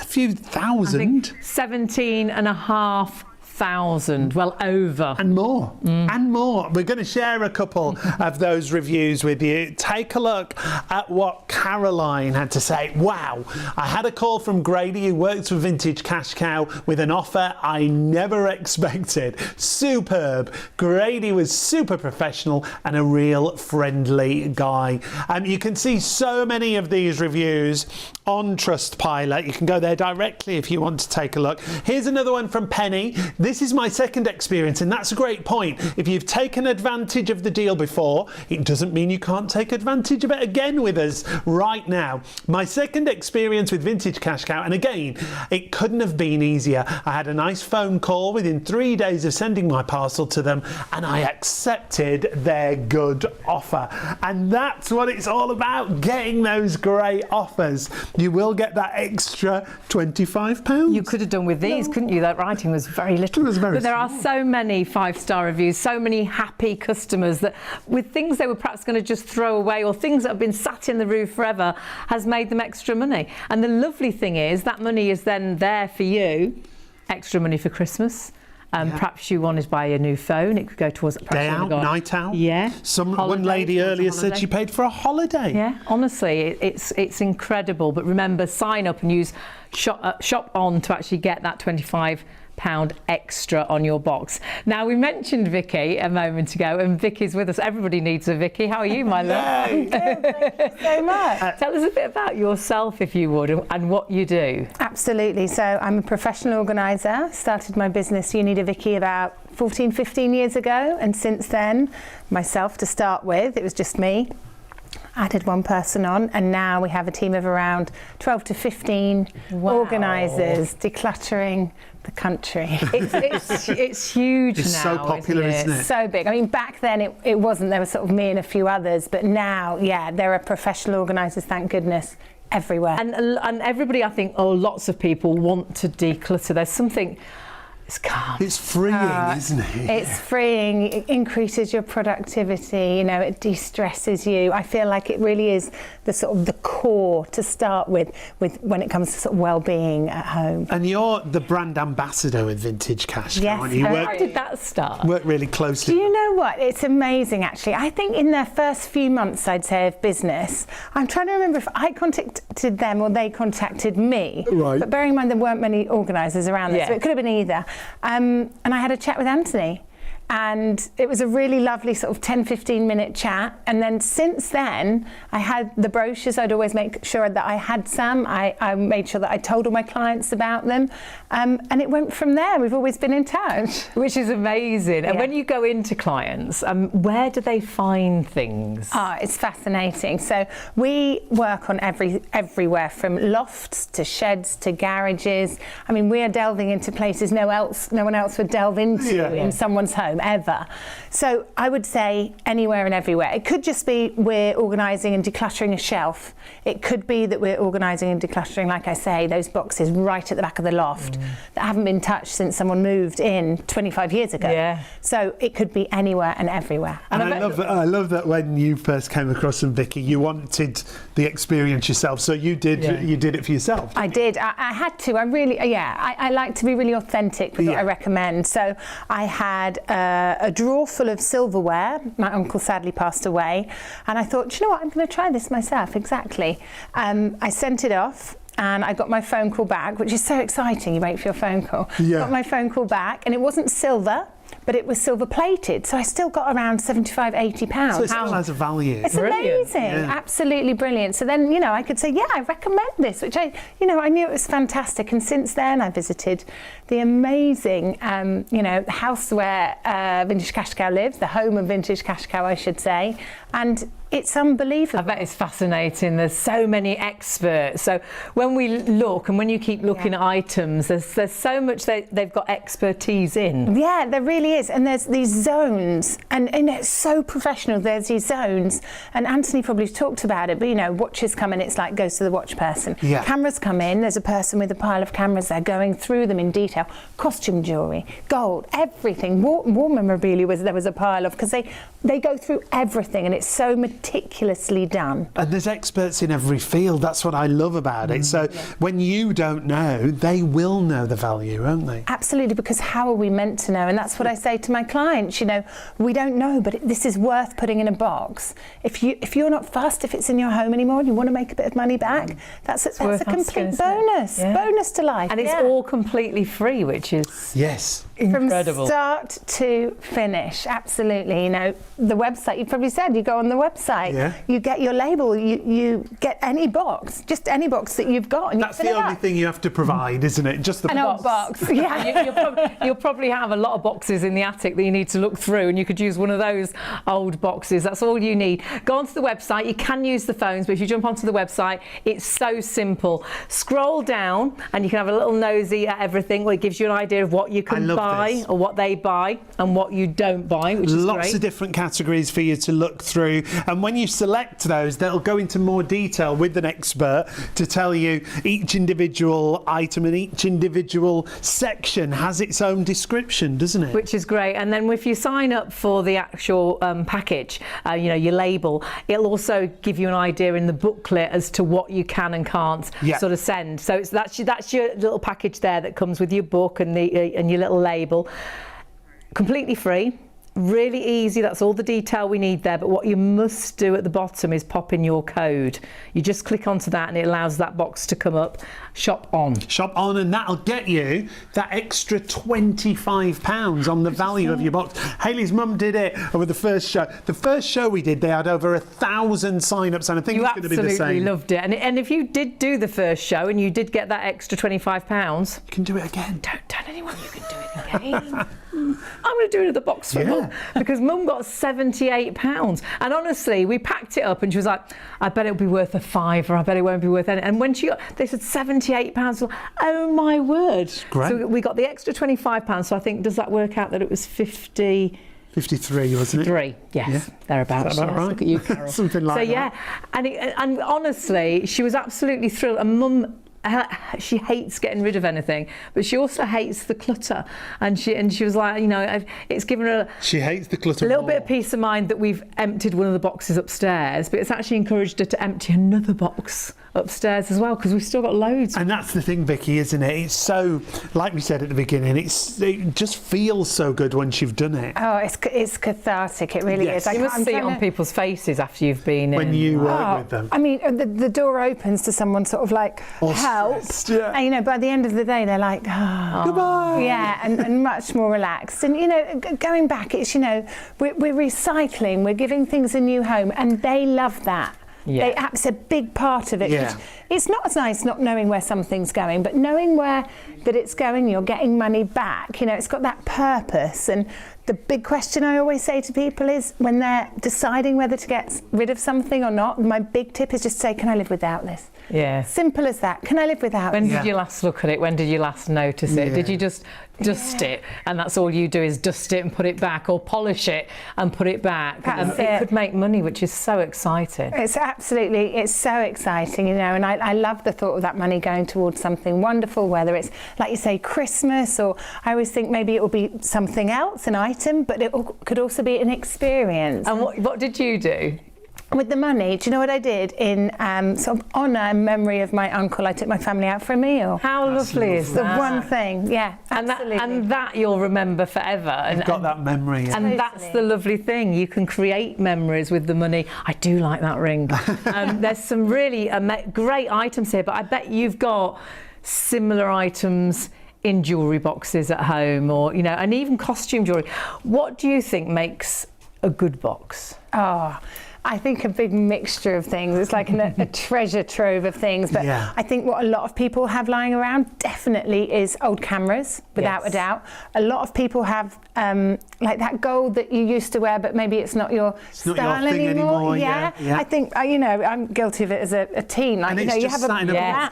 Speaker 1: few
Speaker 2: thousand.
Speaker 1: 17,500, well over.
Speaker 2: And more. And more. We're going to share a couple of those reviews with you. Take a look at what Caroline had to say. Wow, I had a call from Grady, who works for Vintage Cash Cow, with an offer I never expected. Superb. Grady was super professional and a real friendly guy. You can see so many of these reviews on Trustpilot. You can go there directly if you want to take a look. Here's another one from Penny. This is my second experience, and that's a great point. If you've taken advantage of the deal before, it doesn't mean you can't take advantage of it again with us right now. My second experience with Vintage Cash Cow, and again, it couldn't have been easier. I had a nice phone call within 3 days of sending my parcel to them, and I accepted their good offer. And that's what it's all about, getting those great offers. You will get that extra £25.
Speaker 1: You could have done with these, couldn't you? That writing was very little.
Speaker 2: It was very
Speaker 1: But there are
Speaker 2: small.
Speaker 1: so many 5-star reviews, so many happy customers that with things they were perhaps going to just throw away or things that have been sat in the roof forever has made them extra money. And the lovely thing is that money is then there for you, extra money for Christmas. Perhaps you wanted to buy a new phone. It could go towards
Speaker 2: day out, night out.
Speaker 1: Yeah.
Speaker 2: One lady earlier said she paid for a holiday.
Speaker 1: Yeah, honestly, it's incredible. But remember, sign up and use Shop On to actually get that £25 extra on your box. Now, we mentioned Vicky a moment ago, and Vicky's with us. Everybody needs a Vicky. How are you, my love?
Speaker 4: Thank you so much.
Speaker 1: Tell us a bit about yourself, if you would, and what you do.
Speaker 4: Absolutely. So I'm a professional organiser. Started my business, You Need a Vicky, about 14, 15 years ago. And since then, myself to start with, it was just me. Added one person on, and now we have a team of around 12 to 15 organisers decluttering the country.
Speaker 1: It's huge
Speaker 2: It's
Speaker 1: now.
Speaker 2: so popular, isn't it?
Speaker 4: So big. I mean, back then it wasn't. There was sort of me and a few others, but now, yeah, there are professional organisers, thank goodness, everywhere.
Speaker 1: And everybody, I think, lots of people want to declutter. There's something. It's calm.
Speaker 2: It's freeing, isn't it?
Speaker 4: It's freeing. It increases your productivity. You know, it de-stresses you. I feel like it really is the sort of the core to start with when it comes to sort of well-being at home.
Speaker 2: And you're the brand ambassador with Vintage Cash Cow,
Speaker 4: Yes,
Speaker 2: aren't you?
Speaker 1: How did that start?
Speaker 2: Work really closely.
Speaker 4: Do you know what? It's amazing, actually. I think in their first few months, I'd say, of business, I'm trying to remember if I contacted them or they contacted me.
Speaker 2: Right.
Speaker 4: But bearing in mind there weren't many organisers around this, so it could have been either. And I had a chat with Anthony. And it was a really lovely sort of 10-15 minute chat. And then since then, I had the brochures. I'd always make sure that I had some. I made sure that I told all my clients about them. And it went from there. We've always been in touch.
Speaker 1: Which is amazing. And
Speaker 4: Yeah.
Speaker 1: when you go into clients, where do they find things?
Speaker 4: It's fascinating. So we work on everywhere from lofts to sheds to garages. I mean, we are delving into places no one else would delve into in someone's home ever. So I would say anywhere and everywhere. It could just be we're organising and decluttering a shelf. It could be that we're organising and decluttering, like I say, those boxes right at the back of the loft that haven't been touched since someone moved in 25 years ago.
Speaker 1: Yeah.
Speaker 4: So it could be anywhere and everywhere.
Speaker 2: And I love that when you first came across them, Vicky, you wanted the experience yourself. So you did it for yourself.
Speaker 4: I did. I had to. I like to be really authentic with what I recommend. So I had a drawer full of silverware. My uncle sadly passed away. And I thought, do you know what? I'm going to try this myself. Exactly. I sent it off. And I got my phone call back, which is so exciting. You wait for your phone call.
Speaker 2: Yeah.
Speaker 4: Got my phone call back, and it wasn't silver, but it was silver plated. So I still got around £75, £80.
Speaker 2: So it still has a value.
Speaker 4: It's
Speaker 1: Brilliant.
Speaker 4: amazing,
Speaker 2: Yeah.
Speaker 4: absolutely brilliant. So then, I could say, I recommend this, which I knew it was fantastic. And since then, I visited the amazing, house where Vintage Cash Cow lives, the home of Vintage Cash Cow, I should say. And it's unbelievable.
Speaker 1: I bet it's fascinating. There's so many experts. So when we look and when you keep looking at items, there's so much they've got expertise in.
Speaker 4: Yeah, there really is. And there's these zones, and it's so professional. There's these zones, and Anthony probably talked about it, but watches come in, it's like goes to the watch person.
Speaker 2: Yeah.
Speaker 4: Cameras come in, there's a person with a pile of cameras there going through them in detail. Costume jewellery, gold, everything. War memorabilia there was a pile of, because they go through everything, and it's so meticulously done.
Speaker 2: And there's experts in every field. That's what I love about it. So when you don't know, they will know the value, won't they?
Speaker 4: Absolutely, because how are we meant to know? And that's what I say to my clients. We don't know, but this is worth putting in a box. If you're not fussed if it's in your home anymore and you want to make a bit of money back, that's a complete bonus. Bonus to life.
Speaker 1: And it's all completely free, which is incredible.
Speaker 4: From start to finish, absolutely. The website, you probably said, you go on the website, you get your label, you get any box, just any box that you've got. And
Speaker 2: that's the only thing you have to provide, isn't it? Just the
Speaker 4: an old box. Yeah.
Speaker 1: You'll probably have a lot of boxes in the attic that you need to look through, and you could use one of those old boxes. That's all you need. Go onto the website. You can use the phones, but if you jump onto the website, it's so simple. Scroll down and you can have a little nosy at everything, where it gives you an idea of what you can buy or what they buy and what you don't buy, which is
Speaker 2: lots
Speaker 1: great.
Speaker 2: of different categories for you to look through. And And when you select those, they'll go into more detail with an expert to tell you each individual item and each individual section has its own description, doesn't it?
Speaker 1: Which is great. And then if you sign up for the actual package, you know, your label, it'll also give you an idea in the booklet as to what you can and can't sort of send. So that's your little package there that comes with your book and and your little label. Completely free. Really easy, that's all the detail we need there, but what you must do at the bottom is pop in your code. You just click onto that and it allows that box to come up. Shop on.
Speaker 2: Shop on, and that'll get you that extra £25 on the value of your box. Hayley's mum did it over the first show. The first show we did, they had over 1,000 sign-ups, and I think it's going to be the same.
Speaker 1: You absolutely loved it. And if you did do the first show and you did get that extra £25...
Speaker 2: You can do it again.
Speaker 1: Don't tell anyone you can do it again. I'm going to do another box for Mum, because Mum got £78. And honestly, we packed it up and she was like, I bet it'll be worth a £5, I bet it won't be worth anything. And when they said £78, oh my word.
Speaker 2: Great.
Speaker 1: So we got the extra £25. So I think, does that work out that it was 53, wasn't it? 3, yes, thereabouts.
Speaker 2: Is that about right?
Speaker 1: Look at you, Carol.
Speaker 2: Something like that.
Speaker 1: And honestly, she was absolutely thrilled. And Mum, she hates getting rid of anything, but she also hates the clutter. And she was like, you know, it's given her
Speaker 2: she hates the clutter
Speaker 1: a little bit of peace of mind that we've emptied one of the boxes upstairs, but it's actually encouraged her to empty another box upstairs as well, because we've still got loads.
Speaker 2: And that's the thing, Vicky, isn't it? It's so, like we said at the beginning, it just feels so good once you've done it.
Speaker 4: Oh, it's cathartic. It really is.
Speaker 1: You must see it on people's faces after you've been
Speaker 2: when you work with them.
Speaker 4: I mean, the door opens to someone sort of like help, and you know, by the end of the day, they're like, oh,
Speaker 2: goodbye.
Speaker 4: Yeah, and much more relaxed. And you know, going back, it's, you know, we're recycling, we're giving things a new home, and they love that. Yeah. It's a big part of it.
Speaker 2: Yeah.
Speaker 4: It's not as nice not knowing where something's going, but knowing where that it's going, you're getting money back. You know, it's got that purpose. And the big question I always say to people is, when they're deciding whether to get rid of something or not, my big tip is just say, can I live without this?
Speaker 1: Yeah.
Speaker 4: Simple as that. Can I live without
Speaker 1: When
Speaker 4: this?
Speaker 1: did you last look at it? When did you last notice it? Did you just dust it, and that's all you do is dust it and put it back, or polish it and put it back? It could make money, which is so exciting.
Speaker 4: It's so exciting, you know, and I love the thought of that money going towards something wonderful, whether it's, like you say, Christmas, or I always think maybe it will be something else, an item, but it could also be an experience.
Speaker 1: And what did you do?
Speaker 4: With the money, do you know what I did? In sort of honour and memory of my uncle, I took my family out for a meal.
Speaker 1: How lovely is that?
Speaker 4: The one thing, yeah, absolutely.
Speaker 1: And that you'll remember forever.
Speaker 2: You've got that memory.
Speaker 1: And
Speaker 4: Totally.
Speaker 1: that's the lovely thing. You can create memories with the money. I do like that ring. There's some really great items here, but I bet you've got similar items in jewellery boxes at home, or, you know, and even costume jewellery. What do you think makes a good box?
Speaker 4: Oh, I think a big mixture of things. It's like a treasure trove of things. But I think what a lot of people have lying around definitely is old cameras, without a doubt. A lot of people have like that gold that you used to wear, but maybe it's not your style anymore. Yeah. I think, you know, I'm guilty of it as a teen. Like,
Speaker 2: and
Speaker 4: you know, you have a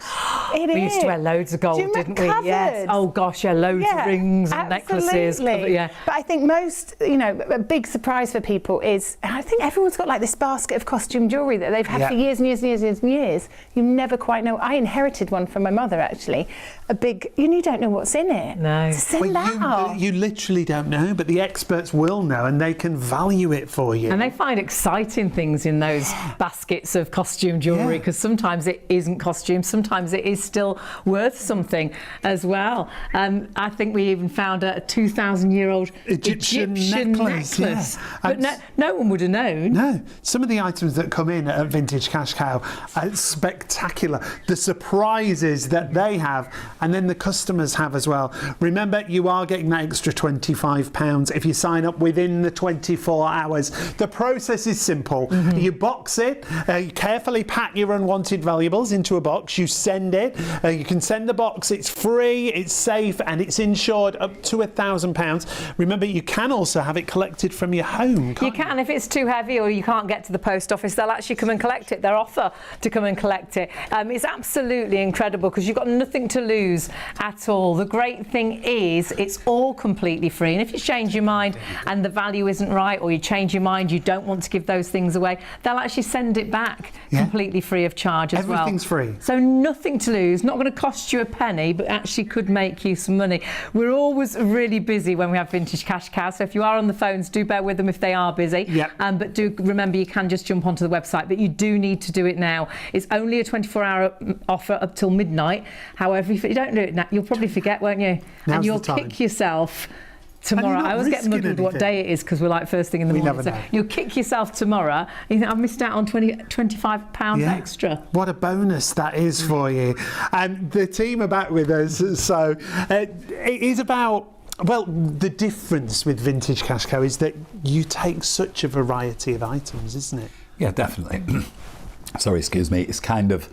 Speaker 1: We used to wear loads of gold, didn't we? Yes. Oh gosh, loads of rings and necklaces.
Speaker 4: But I think most, you know, a big surprise for people is, I think everyone's got like this basket of costume jewellery that they've had for years and years and years and years. You never quite know. I inherited one from my mother, actually. A big, you don't know what's in it.
Speaker 1: No.
Speaker 4: Send that out.
Speaker 2: You literally don't know, but the experts will know, and they can value it for you.
Speaker 1: And they find exciting things in those baskets of costume jewellery, because sometimes it isn't costume, sometimes it is still worth something as well. I think we even found a 2,000-year-old Egyptian necklace. But no one would have known.
Speaker 2: No. Some of the items that come in at Vintage Cash Cow are spectacular. The surprises that they have, and then the customers have as well. Remember, you are getting that extra £25 if you sign up within the 24 hours. The process is simple. You box it, you carefully pack your unwanted valuables into a box, you send it, you can send the box, it's free, it's safe, and it's insured up to £1,000. Remember, you can also have it collected from your home,
Speaker 1: You can, if it's too heavy or you can't get get to the post office, they'll actually come and collect it. They'll offer to come and collect it. It's absolutely incredible because you've got nothing to lose at all. The great thing is it's all completely free, and if you change your mind and the value isn't right, or you change your mind, you don't want to give those things away, they'll actually send it back completely free of charge as well.
Speaker 2: Everything's free.
Speaker 1: So nothing to lose, not going to cost you a penny, but actually could make you some money. We're always really busy when we have Vintage Cash Cow, so if you are on the phones, do bear with them if they are busy. But do remember, you can just jump onto the website, but you do need to do it now. It's only a 24-hour offer up till midnight. However, if you don't do it now, you'll probably forget, won't you?
Speaker 2: Now's
Speaker 1: and you'll
Speaker 2: the time.
Speaker 1: kick yourself tomorrow. I always get muddled what day it is because we're like first thing in the morning. So you'll kick yourself tomorrow and you think, I've missed out on £25 extra.
Speaker 2: What a bonus that is for you. And the team are back with us. So it is about, well, the difference with Vintage Cash Cow is that you take such a variety of items, isn't it?
Speaker 3: Yeah, definitely. Sorry, excuse me. It's kind of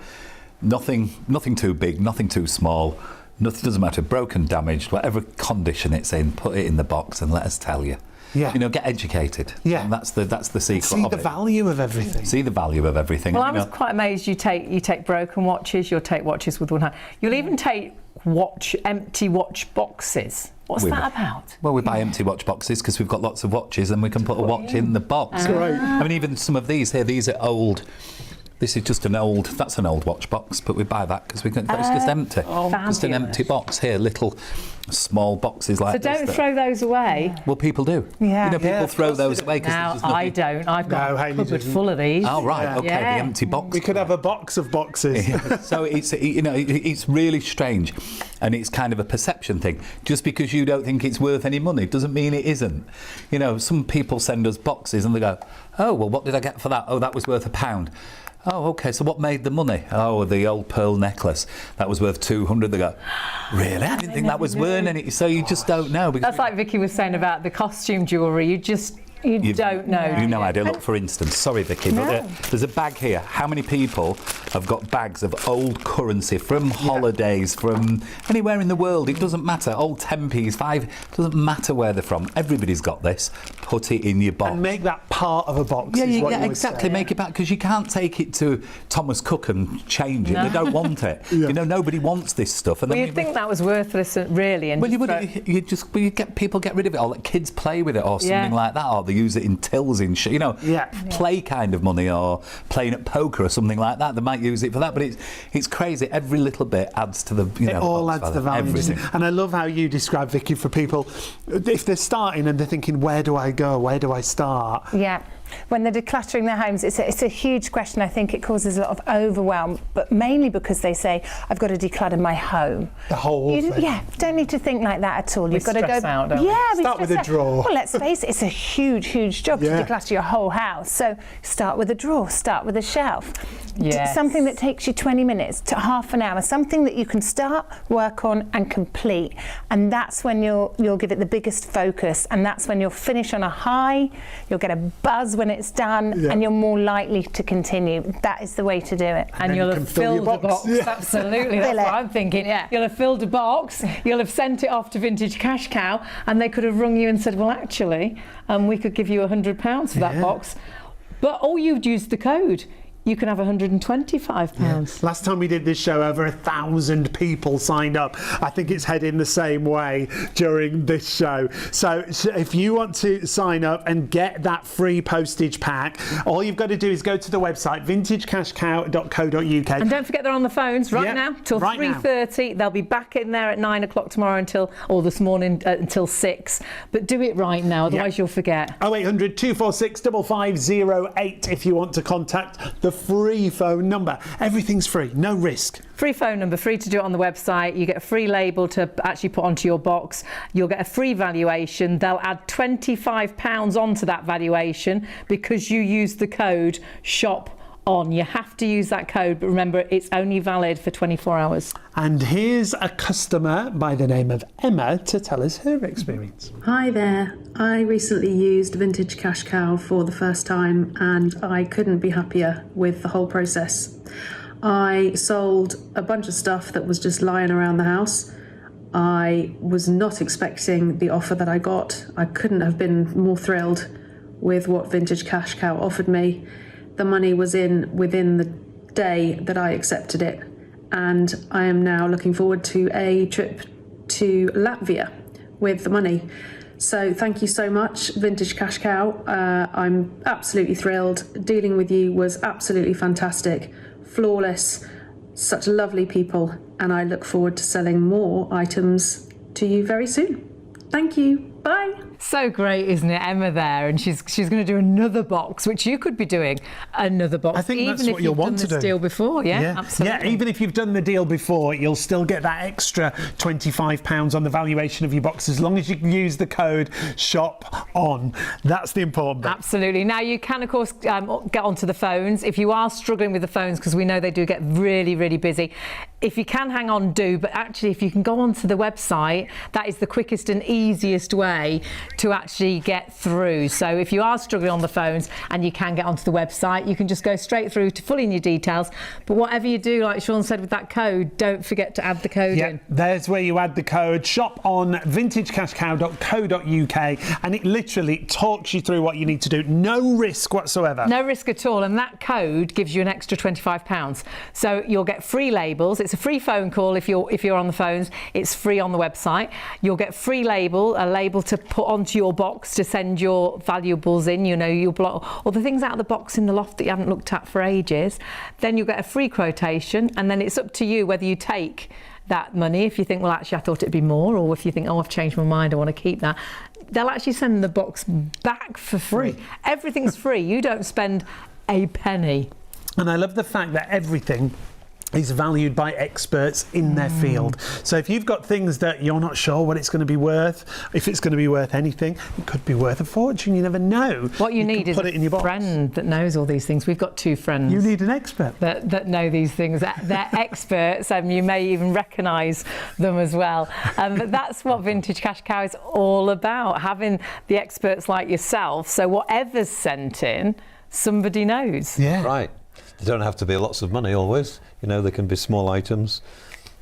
Speaker 3: nothing too big, nothing too small. Nothing, doesn't matter, broken, damaged, whatever condition it's in, put it in the box and let us tell you.
Speaker 2: Yeah.
Speaker 3: You know, get educated.
Speaker 2: Yeah.
Speaker 3: And that's the secret.
Speaker 2: See the value of everything.
Speaker 3: See the value of everything.
Speaker 1: Well, I was quite amazed you take broken watches, you'll take watches with one hand. You'll even take empty watch boxes. What's that about?
Speaker 3: Well, we buy empty watch boxes because we've got lots of watches and we can put a watch in the box.
Speaker 2: Great.
Speaker 3: I mean, even some of these here, these are old. This is just that's an old watch box, but we buy that because it's just empty. Just an empty box here, little small boxes like
Speaker 1: so
Speaker 3: this.
Speaker 1: So don't throw those away.
Speaker 3: Well, people do.
Speaker 1: Yeah.
Speaker 3: You know, people throw those away.
Speaker 1: Now, I don't. I've got a cupboard full of these.
Speaker 3: Oh, right. Okay, the empty box.
Speaker 2: We could have a box of boxes.
Speaker 3: So it's, you know, it's really strange, and it's kind of a perception thing. Just because you don't think it's worth any money doesn't mean it isn't. You know, some people send us boxes and they go, oh, well, what did I get for that? Oh, that was worth £1. Oh, OK, so what made the money? Oh, the old pearl necklace. That was worth 200. They go, really? I didn't think that was worth any. So you just don't know.
Speaker 1: That's like Vicky was saying about the costume jewellery. You don't know.
Speaker 3: You no idea. Look, for instance, sorry, Vicky, but there's a bag here. How many people have got bags of old currency from holidays, from anywhere in the world? It doesn't matter. Old 10p's, 5, doesn't matter where they're from. Everybody's got this. Put it in your box.
Speaker 2: And make that part of a box.
Speaker 3: Yeah, exactly. Make it back, because you can't take it to Thomas Cook and change it. They don't want it. You know, nobody wants this stuff. And
Speaker 1: well, you'd think that was worthless, really. And
Speaker 3: well, you get people get rid of it, or let kids play with it, or something like that, or they use it in tills, you know, play kind of money, or playing at poker or something like that. They might use it for that, but it's crazy. Every little bit adds to the,
Speaker 2: it all adds to the value.
Speaker 3: Everything.
Speaker 2: And I love how you describe, Vicky, for people if they're starting and they're thinking, where do I go? Where do I start?
Speaker 4: Yeah. When they're decluttering their homes, it's a huge question. I think it causes a lot of overwhelm, but mainly because they say, I've got to declutter my home.
Speaker 2: The whole thing.
Speaker 4: Yeah, don't need to think like that at all. You've got to go.
Speaker 1: Out, don't we?
Speaker 2: Start with a drawer.
Speaker 4: Well, let's face it, it's a huge job to declutter your whole house. So start with a drawer, start with a shelf.
Speaker 1: Yes.
Speaker 4: Something that takes you 20 minutes to half an hour, something that you can start, work on and complete. And that's when you'll give it the biggest focus, and that's when you'll finish on a high, you'll get a buzz when it's done, and you're more likely to continue. That is the way to do it.
Speaker 1: And you'll have filled the box. Absolutely, that's what I'm thinking. Yeah. You'll have filled a box, you'll have sent it off to Vintage Cash Cow, and they could have rung you and said, well, actually, we could give you £100 for that box. But all you'd used the code. You can have £125.
Speaker 2: Yeah. Last time we did this show, over 1,000 people signed up. I think it's heading the same way during this show. So if you want to sign up and get that free postage pack, all you've got to do is go to the website, vintagecashcow.co.uk.
Speaker 1: And don't forget they're on the phones now till 3:30. They'll be back in there at 9 o'clock tomorrow or this morning until 6. But do it right now, otherwise you'll forget.
Speaker 2: 0800 246 5508 if you want to contact the free phone number. Everything's free, no risk.
Speaker 1: Free phone number, free to do it on the website. You get a free label to actually put onto your box. You'll get a free valuation. They'll add £25 onto that valuation because you use the code ShopOn. You have to use that code, but remember, it's only valid for 24 hours.
Speaker 2: And here's a customer by the name of Emma to tell us her experience.
Speaker 12: Hi there. I recently used Vintage Cash Cow for the first time, and I couldn't be happier with the whole process. I sold a bunch of stuff that was just lying around the house. I was not expecting the offer that I got. I couldn't have been more thrilled with what Vintage Cash Cow offered me. The money was in within the day that I accepted it, and I am now looking forward to a trip to Latvia with the money. So thank you so much, Vintage Cash Cow. I'm absolutely thrilled. Dealing with you was absolutely fantastic, flawless, such lovely people, and I look forward to selling more items to you very soon. Thank you. Bye.
Speaker 1: So great, isn't it, Emma there? And she's going to do another box, which you could be doing another box.
Speaker 2: I think
Speaker 1: even
Speaker 2: that's
Speaker 1: if
Speaker 2: what you'll
Speaker 1: you've
Speaker 2: want
Speaker 1: done
Speaker 2: to
Speaker 1: this
Speaker 2: do.
Speaker 1: deal before. Yeah, absolutely.
Speaker 2: Yeah, even if you've done the deal before, you'll still get that extra £25 on the valuation of your box as long as you can use the code ShopOn. That's the important bit.
Speaker 1: Absolutely. Now you can, of course, get onto the phones if you are struggling with the phones, because we know they do get really, really busy. If you can hang on, do. But actually, if you can go onto the website, that is the quickest and easiest way to actually get through. So if you are struggling on the phones and you can get onto the website, you can just go straight through to fill in your details. But whatever you do, like Sean said with that code, don't forget to add the code in.
Speaker 2: There's where you add the code shopon.vintagecashcow.co.uk, and it literally talks you through what you need to do. No risk whatsoever.
Speaker 1: No risk at all, and that code gives you an extra £25. So you'll get free labels. It's a free phone call if you're on the phones. It's free on the website. You'll get free a label to put onto your box to send your valuables in. You know, you'll block all the things out of the box in the loft that you haven't looked at for ages. Then you'll get a free quotation, and then it's up to you whether you take that money. If you think, well, actually, I thought it'd be more, or if you think, oh, I've changed my mind, I want to keep that. They'll actually send the box back for free. Everything's free. You don't spend a penny.
Speaker 2: And I love the fact that everything is valued by experts in their field. So if you've got things that you're not sure what it's going to be worth, if it's going to be worth anything, it could be worth a fortune. You never know.
Speaker 1: What you need is
Speaker 2: put it in your box.
Speaker 1: Friend that knows all these things. We've got two friends.
Speaker 2: You need an expert
Speaker 1: that know these things. They're experts, and you may even recognise them as well. But that's what Vintage Cash Cow is all about, having the experts like yourself. So whatever's sent in, somebody knows.
Speaker 2: Yeah.
Speaker 6: Right. They don't have to be lots of money always. You know, they can be small items.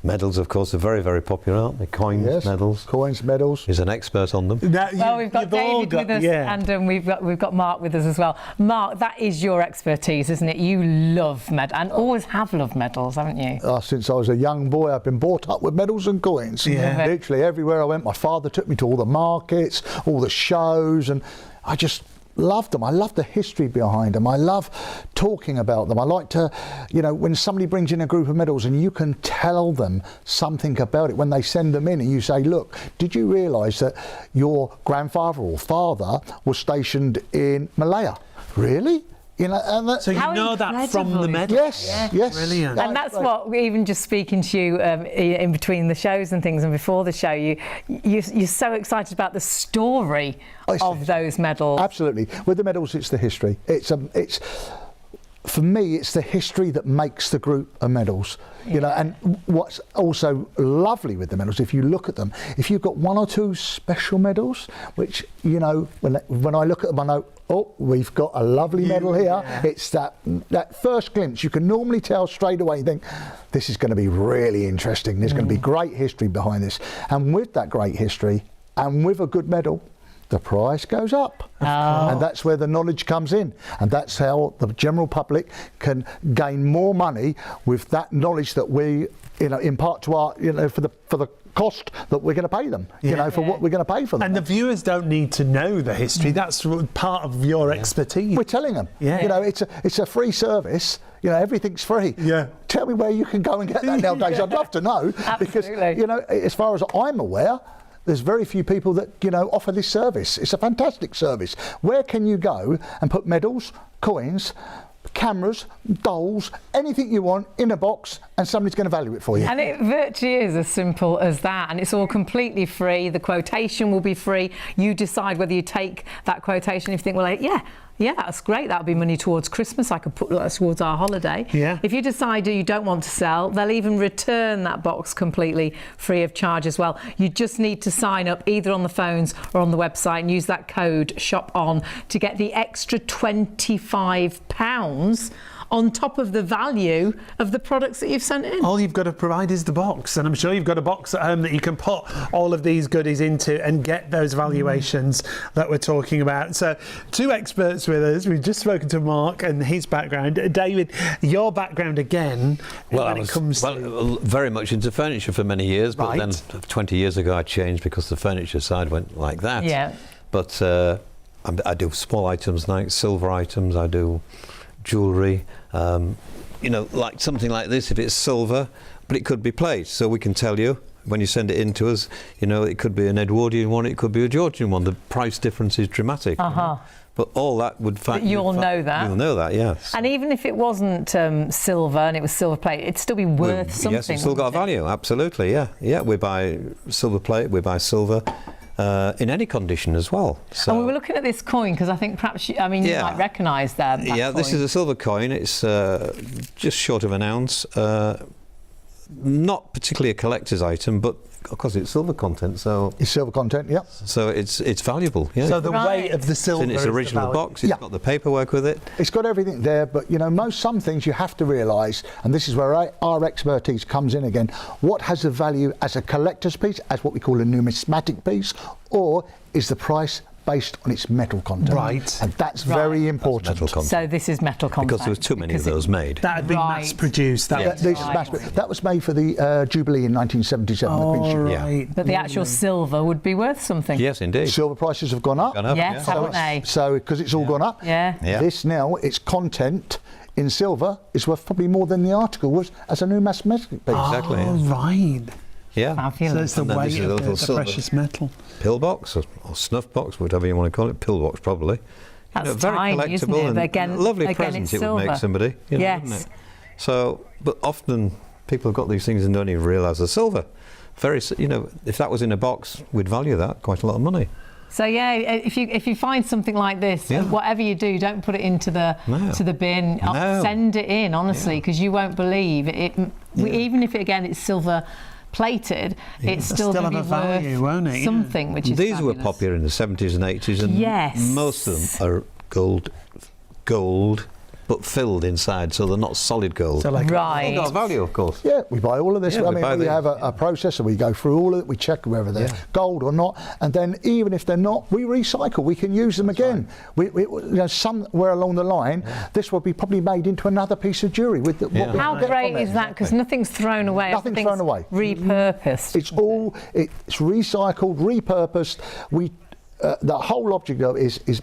Speaker 6: Medals, of course, are very, very popular, aren't they? Coins, medals.
Speaker 7: Coins, medals.
Speaker 6: He's an expert on them.
Speaker 1: Well, we've got David with us, and we've got Mark with us as well. Mark, that is your expertise, isn't it? You love medals, and always have loved medals, haven't you?
Speaker 7: Since I was a young boy, I've been brought up with medals and coins.
Speaker 2: Yeah.
Speaker 7: Literally everywhere I went, my father took me to all the markets, all the shows, and I just loved them. I love the history behind them. I love talking about them. I like to, you know, when somebody brings in a group of medals and you can tell them something about it when they send them in, and you say, look, did you realise that your grandfather or father was stationed in Malaya? Really? You know, and
Speaker 2: so you know that from the medal?
Speaker 7: Yes.
Speaker 2: Brilliant.
Speaker 1: And that's what, even just speaking to you in between the shows and things and before the show, you're so excited about the story of those medals.
Speaker 7: Absolutely. With the medals, it's the history. For me, it's the history that makes the group of medals. You know, and what's also lovely with the medals, if you look at them, if you've got one or two special medals, which, you know, when I look at them, I know, oh, we've got a lovely medal here. Yeah. It's that first glimpse. You can normally tell straight away, you think, this is going to be really interesting. There's going to be great history behind this. And with that great history, and with a good medal, the price goes up. And that's where the knowledge comes in, and that's how the general public can gain more money with that knowledge that we, you know, impart to our, you know, for the cost that we're going to pay them, you know, for what we're going to pay for them.
Speaker 2: And the viewers don't need to know the history. That's part of your expertise.
Speaker 7: We're telling them. You know, it's a free service. You know, everything's free.
Speaker 2: Yeah.
Speaker 7: Tell me where you can go and get that nowadays. I'd love to know. Because, you know, as far as I'm aware, there's very few people that, you know, offer this service. It's a fantastic service. Where can you go and put medals, coins, cameras, dolls, anything you want in a box, and somebody's going to value it for you?
Speaker 1: And it virtually is as simple as that, and it's all completely free. The quotation will be free. You decide whether you take that quotation. If you think, well, yeah, that's great, that'll be money towards Christmas, I could put that towards our holiday.
Speaker 2: Yeah.
Speaker 1: If you decide you don't want to sell, they'll even return that box completely free of charge as well. You just need to sign up either on the phones or on the website and use that code ShopOn to get the extra £25 on top of the value of the products that you've sent in.
Speaker 2: All you've got to provide is the box, and I'm sure you've got a box at home that you can put all of these goodies into and get those valuations that we're talking about. So, two experts with us. We've just spoken to Mark and his background. David, your background again.
Speaker 6: Well,
Speaker 2: when it comes
Speaker 6: to very much into furniture for many years, but then 20 years ago I changed because the furniture side went like that.
Speaker 1: Yeah.
Speaker 6: But I do small items like silver items. I do jewellery. Like something like this, if it's silver, but it could be plate, so we can tell you when you send it in to us. It could be an Edwardian one, it could be a Georgian one. The price difference is dramatic. But all that would
Speaker 1: you'll know that.
Speaker 6: You'll know that, yes.
Speaker 1: And even if it wasn't silver and it was silver plate, it'd still be worth something.
Speaker 6: Yes, it's still got a value. Absolutely, yeah. Yeah, we buy silver plate, we buy silver. In any condition as well. So,
Speaker 1: and we were looking at this coin because I think perhaps you might recognise that.
Speaker 6: Yeah, this is a silver coin. It's just short of an ounce. Not particularly a collector's item, but of course it's silver content. So
Speaker 7: it's silver content, yeah.
Speaker 6: So it's valuable. Yeah.
Speaker 2: So the weight of the silver
Speaker 6: in its original box. It's got the paperwork with it.
Speaker 7: It's got everything there, but some things you have to realise, and this is where our expertise comes in again. What has a value as a collector's piece, as what we call a numismatic piece, or is the price based on its metal content?
Speaker 2: Right.
Speaker 7: And that's very important.
Speaker 6: That's metal content.
Speaker 1: So this is metal content.
Speaker 6: Because there was too many of those made.
Speaker 2: That had been mass produced.
Speaker 7: That was made for the Jubilee in 1977.
Speaker 1: But the actual silver would be worth something.
Speaker 6: Yes, indeed.
Speaker 7: Silver prices have gone up.
Speaker 1: Yes, haven't they?
Speaker 7: So because it's all gone up.
Speaker 1: Yeah.
Speaker 7: This now, its content in silver is worth probably more than the article was as a numismatic piece.
Speaker 6: Exactly.
Speaker 2: Oh, right.
Speaker 6: Yeah.
Speaker 1: Fabulous.
Speaker 2: So it's the weight of the precious metal.
Speaker 6: Pillbox or snuff box, whatever you want to call it. Pillbox, probably.
Speaker 1: That's
Speaker 6: very
Speaker 1: tiny,
Speaker 6: collectible
Speaker 1: isn't it?
Speaker 6: and
Speaker 1: But again,
Speaker 6: lovely present it would make somebody.
Speaker 1: Yes.
Speaker 6: Wouldn't it? So, but often people have got these things and don't even realise they're silver. If that was in a box, we'd value that quite a lot of money.
Speaker 1: So yeah, if you find something like this, whatever you do, don't put it into the bin. Send it in, honestly, because you won't believe it. Even if it's silver plated, it's still going to be
Speaker 2: value, won't it?
Speaker 1: Something which is
Speaker 6: these
Speaker 1: fabulous.
Speaker 6: were popular in the 70s and 80s, and most of them are gold, but filled inside, so they're not solid gold.
Speaker 2: So
Speaker 6: They've got a value, of course.
Speaker 7: Yeah, we buy all of this.
Speaker 6: Yeah,
Speaker 7: we have a processor. We go through all of it. We check whether they're gold or not, and then even if they're not, we recycle. We can use them again. Somewhere along the line, this will be probably made into another piece of jewellery.
Speaker 1: How great is that? Because nothing's thrown away.
Speaker 7: Nothing's thrown away.
Speaker 1: Repurposed.
Speaker 7: It's recycled, repurposed. The whole object of it is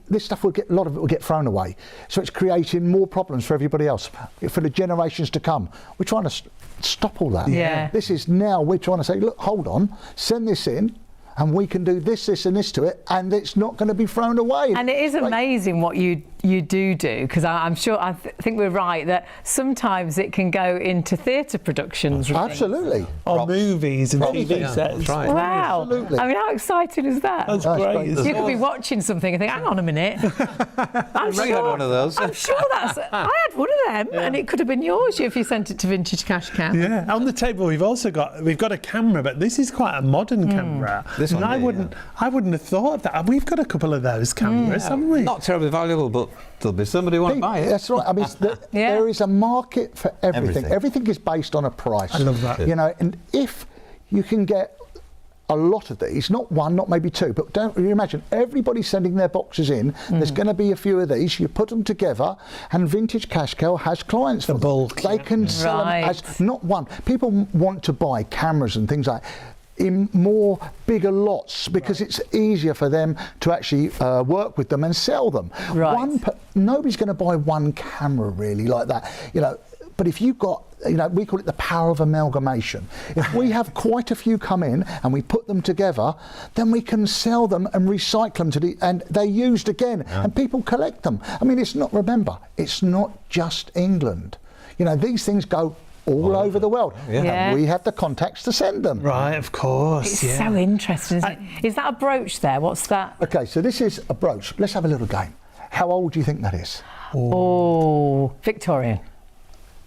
Speaker 7: this stuff a lot of it will get thrown away. So it's creating more problems for everybody else, for the generations to come. We're trying to stop all that.
Speaker 1: Yeah.
Speaker 7: This is now, we're trying to say, look, hold on, send this in, and we can do this, this and this to it, and it's not going to be thrown away.
Speaker 1: And it is amazing what you do, because I'm sure, I think we're right, that sometimes it can go into theatre productions.
Speaker 7: Absolutely.
Speaker 2: Or movies and TV sets.
Speaker 6: That's right.
Speaker 1: Wow.
Speaker 7: Absolutely.
Speaker 1: I mean, how exciting is that?
Speaker 2: That's great.
Speaker 1: You could be watching something and think, hang on a minute.
Speaker 6: I had one of those.
Speaker 1: I'm sure I had one of them, and it could have been yours if you sent it to Vintage Cash Cow.
Speaker 2: Yeah. On the table, we've got a camera, but this is quite a modern camera. I wouldn't have thought of that. We've got a couple of those cameras, haven't we?
Speaker 6: Not terribly valuable, but there'll be somebody who want to buy it.
Speaker 7: That's right. I mean, there is a market for everything. Everything is based on a price.
Speaker 2: I love that.
Speaker 7: And if you can get a lot of these, not one, not maybe two, but don't you imagine everybody sending their boxes in, there's going to be a few of these, you put them together, and Vintage Cash Cow has clients for them.
Speaker 2: Bulk.
Speaker 7: They can sell them as not one. People want to buy cameras and things like in more bigger lots because it's easier for them to actually work with them and sell them.
Speaker 1: Right.
Speaker 7: Nobody's going to buy one camera really like that, but if you've got, we call it the power of amalgamation. If we have quite a few come in and we put them together, then we can sell them and recycle them and they're used again, and people collect them. I mean, it's not just England. These things go all over the world. And we have the contacts to send them.
Speaker 2: Right, of course.
Speaker 1: It's so interesting, isn't it? Is that a brooch there? What's that?
Speaker 7: Okay, so this is a brooch. Let's have a little game. How old do you think that is?
Speaker 1: Oh, Victorian.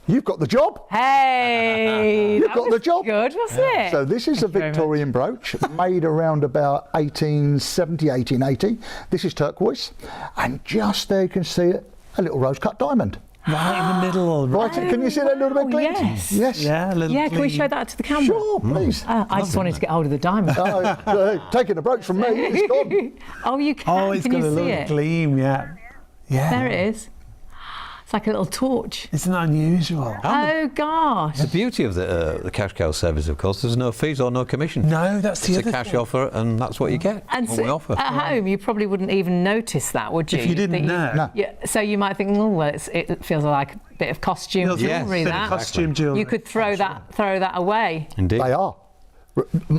Speaker 7: You've got the job.
Speaker 1: Hey,
Speaker 7: You've got the job.
Speaker 1: Good, wasn't it?
Speaker 7: So this is a Victorian brooch made around about 1870, 1880. This is turquoise, and just there you can see a little rose-cut diamond.
Speaker 2: Right in the middle.
Speaker 7: Right, can you see that little bit glint?
Speaker 1: yes.
Speaker 7: Yes.
Speaker 2: Yeah, a little
Speaker 1: Yeah, can we
Speaker 2: gleam.
Speaker 1: show that to the camera?
Speaker 7: Sure, please.
Speaker 1: I just wanted to get hold of the diamond.
Speaker 7: Taking the brooch from me, it's gone.
Speaker 1: Oh, you can.
Speaker 2: Oh, it's
Speaker 1: can
Speaker 2: got
Speaker 1: you
Speaker 2: a
Speaker 1: see
Speaker 2: little
Speaker 1: it?
Speaker 2: gleam, yeah. Yeah.
Speaker 1: There it is. It's like a little torch.
Speaker 2: Isn't that unusual?
Speaker 1: Oh gosh.
Speaker 6: The beauty of the cash cow service, of course, there's no fees or no commission.
Speaker 2: No, that's the
Speaker 6: It's
Speaker 2: other
Speaker 6: a cash
Speaker 2: thing.
Speaker 6: offer, and that's what you get.
Speaker 1: And
Speaker 6: what
Speaker 1: so
Speaker 6: we offer.
Speaker 1: at home, you probably wouldn't even notice that, would you?
Speaker 2: If you didn't know.
Speaker 7: No.
Speaker 1: Yeah, so you might think, oh, well, it feels like a bit of costume
Speaker 2: Feels
Speaker 1: jewellery.
Speaker 2: bit of
Speaker 1: That
Speaker 2: costume jewellery.
Speaker 1: you could throw that away.
Speaker 6: Indeed.
Speaker 7: They are.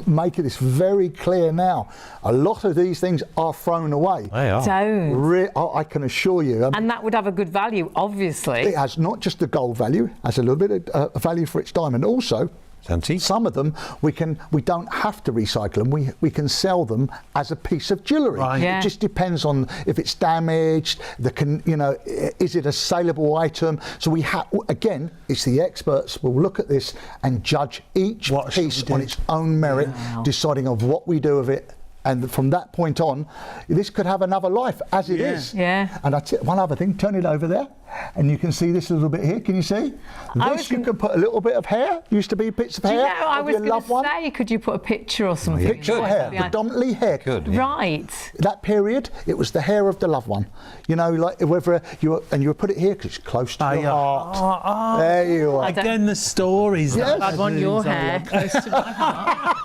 Speaker 7: Making this very clear now. A lot of these things are thrown away.
Speaker 6: They are.
Speaker 1: Don't.
Speaker 7: I can assure you.
Speaker 1: And that would have a good value, obviously.
Speaker 7: It has not just the gold value, it has a little bit of value for its diamond. Also,
Speaker 6: It's antique.
Speaker 7: some of them we don't have to recycle them. We can sell them as a piece of jewellery.
Speaker 2: Right.
Speaker 1: Yeah.
Speaker 7: It just depends on if it's damaged. Is it a saleable item? So we have again, it's the experts will look at this and judge each
Speaker 2: What should
Speaker 7: piece
Speaker 2: we do?
Speaker 7: on its own merit, deciding of what we do with it. And from that point on, this could have another life as it is.
Speaker 1: Yeah.
Speaker 7: And one other thing, turn it over there, and you can see this little bit here. Can you see? This you can put a little bit of hair. Used to be bits of
Speaker 1: Do you
Speaker 7: hair.
Speaker 1: know, I
Speaker 7: of
Speaker 1: was
Speaker 7: your
Speaker 1: going
Speaker 7: loved
Speaker 1: to
Speaker 7: one.
Speaker 1: say, could you put a picture or something?
Speaker 7: Picture of hair, predominantly hair.
Speaker 6: Good. Yeah.
Speaker 1: Right.
Speaker 7: That period, it was the hair of the loved one. You know, like whether you put it here because it's close to your heart. There you are.
Speaker 2: Again, the stories.
Speaker 7: Yes.
Speaker 1: I'd want your hair close to my heart.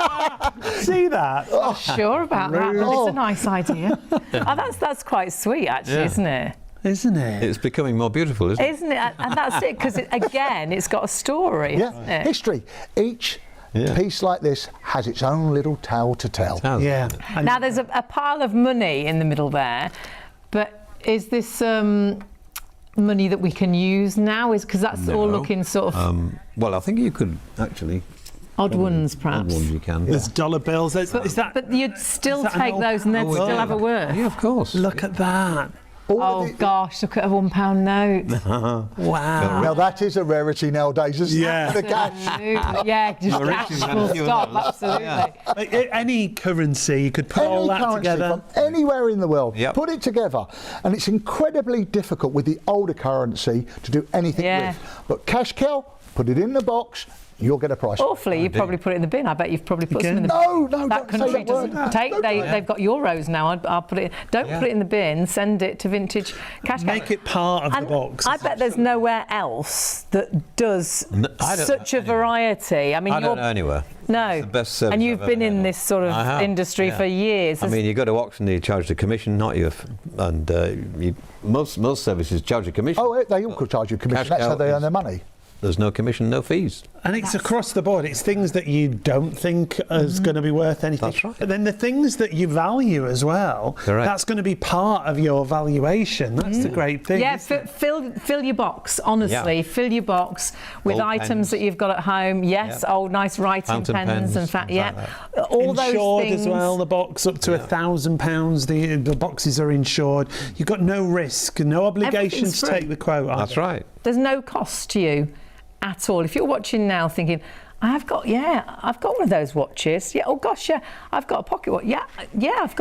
Speaker 2: See that?
Speaker 1: Not sure about that, but it's a nice idea. That's quite sweet, actually, isn't it?
Speaker 2: Isn't it?
Speaker 6: It's becoming more beautiful, isn't it?
Speaker 1: Isn't it? And that's it, because again, it's got a story.
Speaker 7: Yeah,
Speaker 1: Hasn't it?
Speaker 7: history. Each piece like this has its own little tale to tell.
Speaker 2: Yeah. And
Speaker 1: Now, there's a pile of money in the middle there, but is this money that we can use now? Is because that's all looking sort of
Speaker 6: Well, I think you could actually.
Speaker 1: odd ones, perhaps.
Speaker 6: Odd ones you can.
Speaker 2: there's dollar bills.
Speaker 1: But you'd still
Speaker 2: that an
Speaker 1: take
Speaker 2: old-
Speaker 1: those and they'd still have a worth.
Speaker 6: Yeah, of course.
Speaker 2: Look at that.
Speaker 1: Oh gosh, look at a £1 note.
Speaker 2: Wow.
Speaker 7: Now that is a rarity nowadays, isn't
Speaker 2: Yeah.
Speaker 7: it? The cash.
Speaker 1: Absolutely. Yeah, just cash full stop, absolutely.
Speaker 2: Any currency, you could put all
Speaker 7: Any
Speaker 2: that
Speaker 7: currency
Speaker 2: together.
Speaker 7: from anywhere in the world,
Speaker 6: Yep.
Speaker 7: put it together, and it's incredibly difficult with the older currency to do anything
Speaker 1: Yeah.
Speaker 7: with. But cash cow, put it in the box, you'll get a price.
Speaker 1: Awfully, you probably put it in the bin. I bet you've probably put some in the bin.
Speaker 7: No,
Speaker 1: That
Speaker 7: don't say
Speaker 1: country
Speaker 7: that word.
Speaker 1: doesn't take. They've got euros now. I'll put it. Don't put it in the bin. Send it to Vintage Cash Cow.
Speaker 2: Make it part of the
Speaker 1: And
Speaker 2: box.
Speaker 1: I bet there's nowhere else that does
Speaker 6: I don't
Speaker 1: such
Speaker 6: know
Speaker 1: a
Speaker 6: anywhere.
Speaker 1: variety. I mean,
Speaker 6: I
Speaker 1: you're
Speaker 6: don't know anywhere.
Speaker 1: no,
Speaker 6: It's the best service
Speaker 1: and you've
Speaker 6: I've
Speaker 1: been
Speaker 6: ever
Speaker 1: in
Speaker 6: had.
Speaker 1: this sort
Speaker 6: I
Speaker 1: of
Speaker 6: have,
Speaker 1: industry
Speaker 6: yeah.
Speaker 1: for years.
Speaker 6: I mean, you go to auction, you charge the commission, not you. And most services charge a commission.
Speaker 7: Oh, they all could charge you commission.
Speaker 6: Cash
Speaker 7: That's how
Speaker 6: cow
Speaker 7: they earn
Speaker 6: is-
Speaker 7: their money.
Speaker 6: There's no commission, no fees.
Speaker 2: And it's across the board. It's things that you don't think is going to be worth anything.
Speaker 6: That's right.
Speaker 2: But then the things that you value as well,
Speaker 6: Correct.
Speaker 2: that's going to be part of your valuation. That's the great thing.
Speaker 1: Yeah,
Speaker 2: isn't it?
Speaker 1: fill your box, honestly.
Speaker 6: Yeah.
Speaker 1: Fill your box with
Speaker 6: Old
Speaker 1: items
Speaker 6: pens.
Speaker 1: that you've got at home. Yes,
Speaker 6: Yeah.
Speaker 1: old nice writing
Speaker 6: Fountain
Speaker 1: pens.
Speaker 6: pens,
Speaker 1: In fact,
Speaker 6: things like
Speaker 1: yeah. All
Speaker 2: Insured
Speaker 1: those things.
Speaker 2: as well, the box up to £1,000. The boxes are insured. You've got no risk, no obligation
Speaker 1: Everything's
Speaker 2: to
Speaker 1: free.
Speaker 2: take the quote.
Speaker 6: That's right.
Speaker 1: There's no cost to you at all. If you're watching now thinking, I've got one of those watches. Yeah, oh gosh, yeah, I've got a pocket watch. Yeah, I've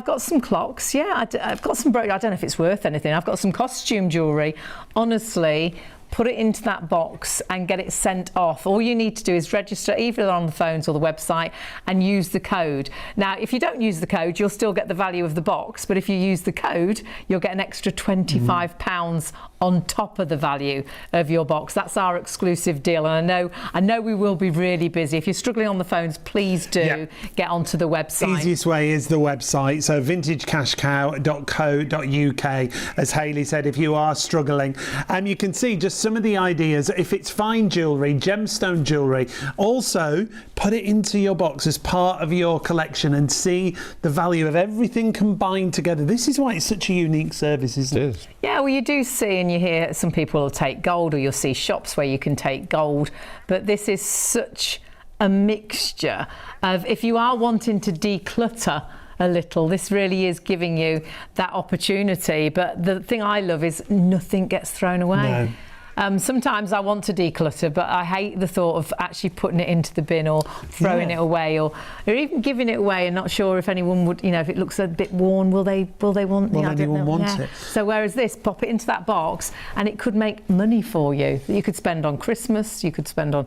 Speaker 1: got some clocks. Yeah, I've got some I don't know if it's worth anything. I've got some costume jewellery. Honestly, put it into that box and get it sent off. All you need to do is register either on the phones or the website and use the code. Now, if you don't use the code, you'll still get the value of the box, but if you use the code, you'll get an extra £25 on top of the value of your box. That's our exclusive deal, and I know we will be really busy. If you're struggling on the phones, please do get onto the website.
Speaker 2: Easiest way is the website, so vintagecashcow.co.uk. As Hayley said, if you are struggling, you can see just some of the ideas. If it's fine jewellery, gemstone jewellery, also put it into your box as part of your collection and see the value of everything combined together. This is why it's such a unique service, isn't it?
Speaker 6: It is.
Speaker 1: Yeah, well, you do see and you hear some people will take gold, or you'll see shops where you can take gold, but this is such a mixture of, if you are wanting to declutter a little, this really is giving you that opportunity. But the thing I love is nothing gets thrown away.
Speaker 2: No.
Speaker 1: Sometimes I want to declutter, but I hate the thought of actually putting it into the bin or throwing it away, or even giving it away and not sure if anyone would, if it looks a bit worn, will they want?
Speaker 2: Will anyone want it?
Speaker 1: So whereas this, pop it into that box, and it could make money for you that you could spend on Christmas. You could spend on,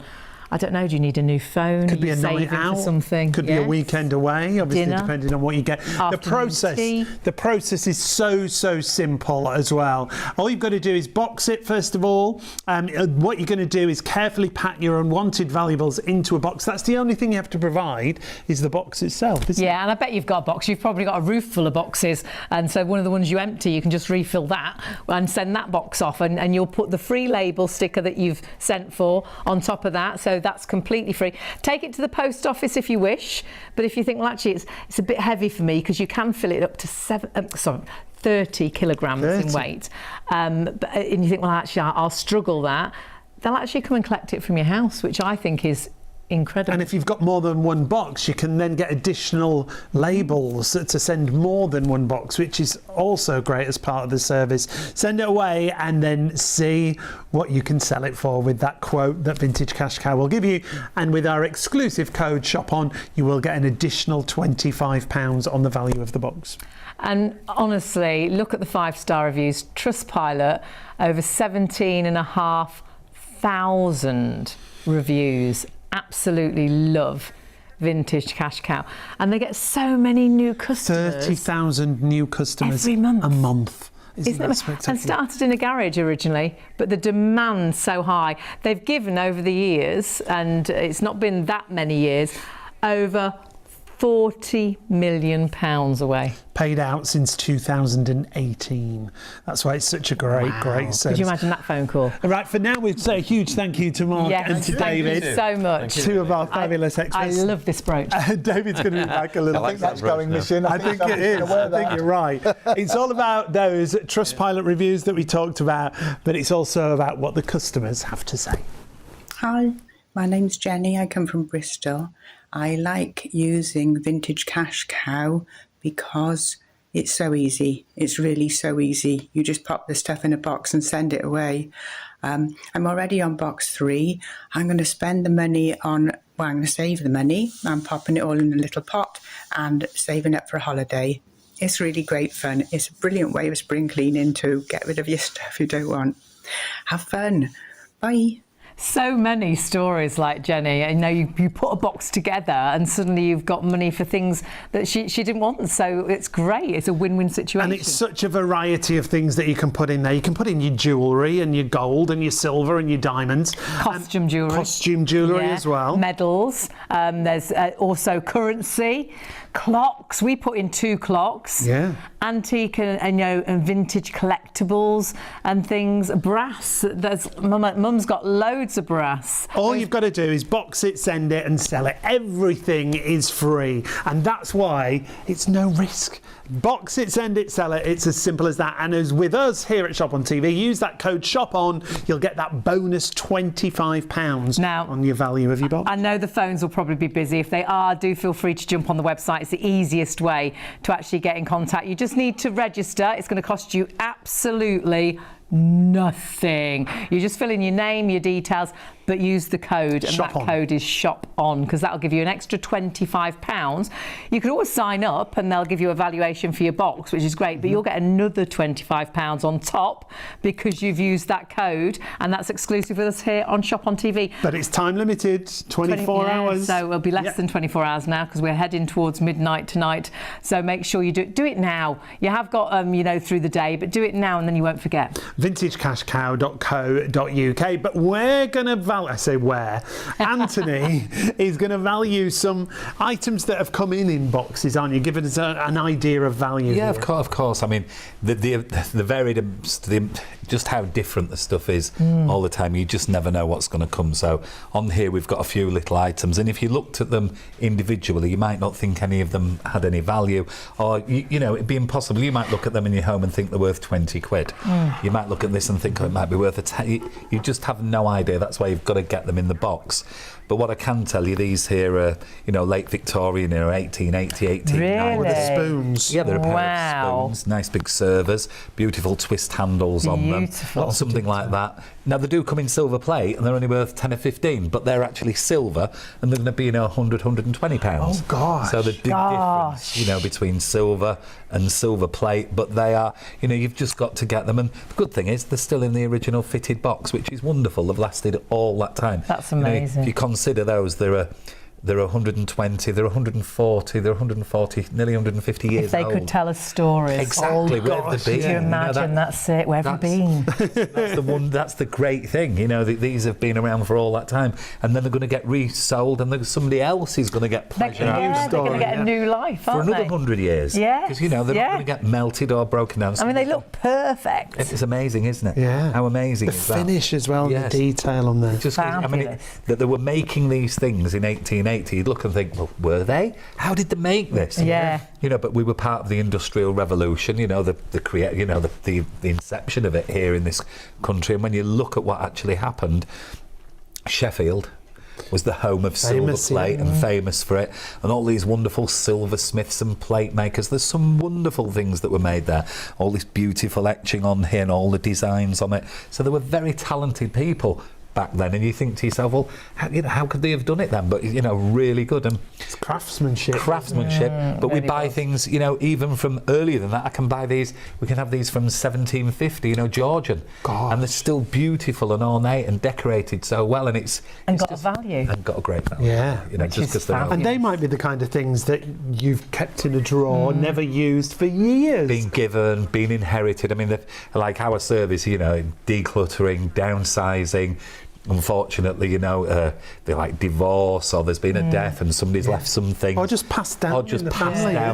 Speaker 1: I don't know, do you need a new phone?
Speaker 2: Could be a night out.
Speaker 1: For something.
Speaker 2: Could be a weekend away, obviously,
Speaker 1: dinner,
Speaker 2: depending on what you get. The process is so simple as well. All you've got to do is box it first of all. What you're going to do is carefully pack your unwanted valuables into a box. That's the only thing you have to provide is the box itself, isn't it?
Speaker 1: Yeah, and I bet you've got a box. You've probably got a roof full of boxes, and so one of the ones you empty, you can just refill that and send that box off, and you'll put the free label sticker that you've sent for on top of that. So that's completely free. Take it to the post office if you wish, but if you think, well, actually it's a bit heavy for me, because you can fill it up to 30 kilograms in weight, and you think, well, actually I'll struggle that, they'll actually come and collect it from your house, which I think is incredible.
Speaker 2: And if you've got more than one box, you can then get additional labels to send more than one box, which is also great as part of the service. Send it away and then see what you can sell it for with that quote that Vintage Cash Cow will give you. And with our exclusive code ShopOn, you will get an additional £25 on the value of the box.
Speaker 1: And honestly, look at the 5-star reviews. Trustpilot, over 17,500 reviews. Absolutely love Vintage Cash Cow, and they get so many new customers.
Speaker 2: 30,000 new customers
Speaker 1: every month.
Speaker 2: A month. Isn't that spectacular?
Speaker 1: And started in a garage originally, but the demand's so high. They've given over the years, and it's not been that many years, over £40 million away.
Speaker 2: Paid out since 2018. That's why it's such a great service.
Speaker 1: Could you imagine that phone call?
Speaker 2: All right, for now, we'd say a huge thank you to Mark and to David.
Speaker 1: Thank you so much.
Speaker 2: Two of our fabulous experts.
Speaker 1: I love this brooch.
Speaker 2: David's going to be back a little bit.
Speaker 7: I think that's going missing.
Speaker 2: I think it is. I think you're right. It's all about those Trustpilot reviews that we talked about, but it's also about what the customers have to say.
Speaker 13: Hi, my name's Jenny. I come from Bristol. I like using Vintage Cash Cow because it's so easy. It's really so easy. You just pop the stuff in a box and send it away. I'm already on box 3. I'm going to spend the money on, I'm going to save the money. I'm popping it all in a little pot and saving up for a holiday. It's really great fun. It's a brilliant way of spring cleaning to get rid of your stuff you don't want. Have fun. Bye.
Speaker 1: So many stories like Jenny. You put a box together and suddenly you've got money for things that she didn't want. So it's great. It's a win-win situation.
Speaker 2: And it's such a variety of things that you can put in there. You can put in your jewellery and your gold and your silver and your diamonds.
Speaker 1: Costume jewellery.
Speaker 2: Costume jewellery as well.
Speaker 1: Medals. There's also currency. Clocks. We put in 2 clocks.
Speaker 2: Yeah.
Speaker 1: Antique and vintage collectibles and things. Brass. Mum's got loads of brass.
Speaker 2: All you've got to do is box it, send it and sell it. Everything is free, and that's why it's no risk. Box it, send it, sell it. It's as simple as that. And as with us here at ShopOnTV, use that code ShopOn, you'll get that bonus £25 now on your value of your box.
Speaker 1: I know the phones will probably be busy. If they are, do feel free to jump on the website. It's the easiest way to actually get in contact. You just need to register. It's going to cost you absolutely nothing. You just fill in your name, your details, but use the code, and that code is ShopOn, because that'll give you an extra £25. You can always sign up and they'll give you a valuation for your box, which is great, but you'll get another £25 on top because you've used that code, and that's exclusive with us here on ShopOnTV.
Speaker 2: But it's time limited, 24 hours.
Speaker 1: So it'll be less than 24 hours now, because we're heading towards midnight tonight. So make sure you do it now. You have got through the day, but do it now and then you won't forget.
Speaker 2: VintageCashCow.co.uk. But we're going to Anthony is going to value some items that have come in boxes, aren't you? Giving us an idea of value.
Speaker 3: Yeah,
Speaker 2: here.
Speaker 3: of course. I mean, the varied, just how different the stuff is all the time. You just never know what's going to come. So on here we've got a few little items, and if you looked at them individually, you might not think any of them had any value, or it'd be impossible. You might look at them in your home and think they're worth 20 quid. You might look at this and think, it might be worth you just have no idea. That's why you've got to get them in the box. But what I can tell you, these here are, late Victorian era, 1880, 1890.
Speaker 1: Really?
Speaker 2: With the spoons.
Speaker 3: Yeah, they're a pair of spoons. Nice big servers, beautiful twist handles on them.
Speaker 1: Beautiful.
Speaker 3: them, something like that. Now they do come in silver plate, and they're only worth 10 or 15, but they're actually silver, and they're going to be 100, 120 pounds.
Speaker 2: Oh gosh!
Speaker 3: So the big difference, between silver and silver plate, but they are, you've just got to get them. And the good thing is they're still in the original fitted box, which is wonderful. They've lasted all that time.
Speaker 1: That's amazing.
Speaker 3: If you consider those, they're 120, they're 140, they're 140, nearly 150 years old.
Speaker 1: If they could tell us stories.
Speaker 3: Exactly, where have they been?
Speaker 1: Can you imagine? That's it. Where have you been?
Speaker 3: That's the great thing, these have been around for all that time, and then they're going to get resold, and somebody else is going to get pleasure out of
Speaker 1: they're going to get a new life, aren't
Speaker 3: for another 100 years.
Speaker 1: Yeah.
Speaker 3: Because, they're not going to get melted or broken down.
Speaker 1: I mean, they look perfect.
Speaker 3: It's amazing, isn't it?
Speaker 2: Yeah.
Speaker 3: How amazing
Speaker 2: the
Speaker 3: is that?
Speaker 2: finish as well,
Speaker 3: yes.
Speaker 2: the detail on there.
Speaker 3: That they were making these things in 1880, you'd look and think, well, were they? How did they make this?
Speaker 1: Yeah.
Speaker 3: But we were part of the Industrial Revolution, the inception of it here in this country. And when you look at what actually happened, Sheffield was the home of silver plate and famous for it, and all these wonderful silversmiths and plate makers. There's some wonderful things that were made there, all this beautiful etching on here and all the designs on it. So they were very talented people back then, and you think to yourself, well, how could they have done it then? But really good, and
Speaker 2: it's craftsmanship.
Speaker 3: But we buy things, even from earlier than that. I can buy these. We can have these from 1750, Georgian, and they're still beautiful and ornate and decorated so well, and it's
Speaker 1: got a value,
Speaker 3: and got a great value.
Speaker 2: Yeah,
Speaker 3: just because they're
Speaker 2: and they might be the kind of things that you've kept in a drawer, never used for years,
Speaker 3: been given, been inherited. I mean, like our service, decluttering, downsizing. Unfortunately, they like divorce, or there's been a death and somebody's left something,
Speaker 2: or just passed down,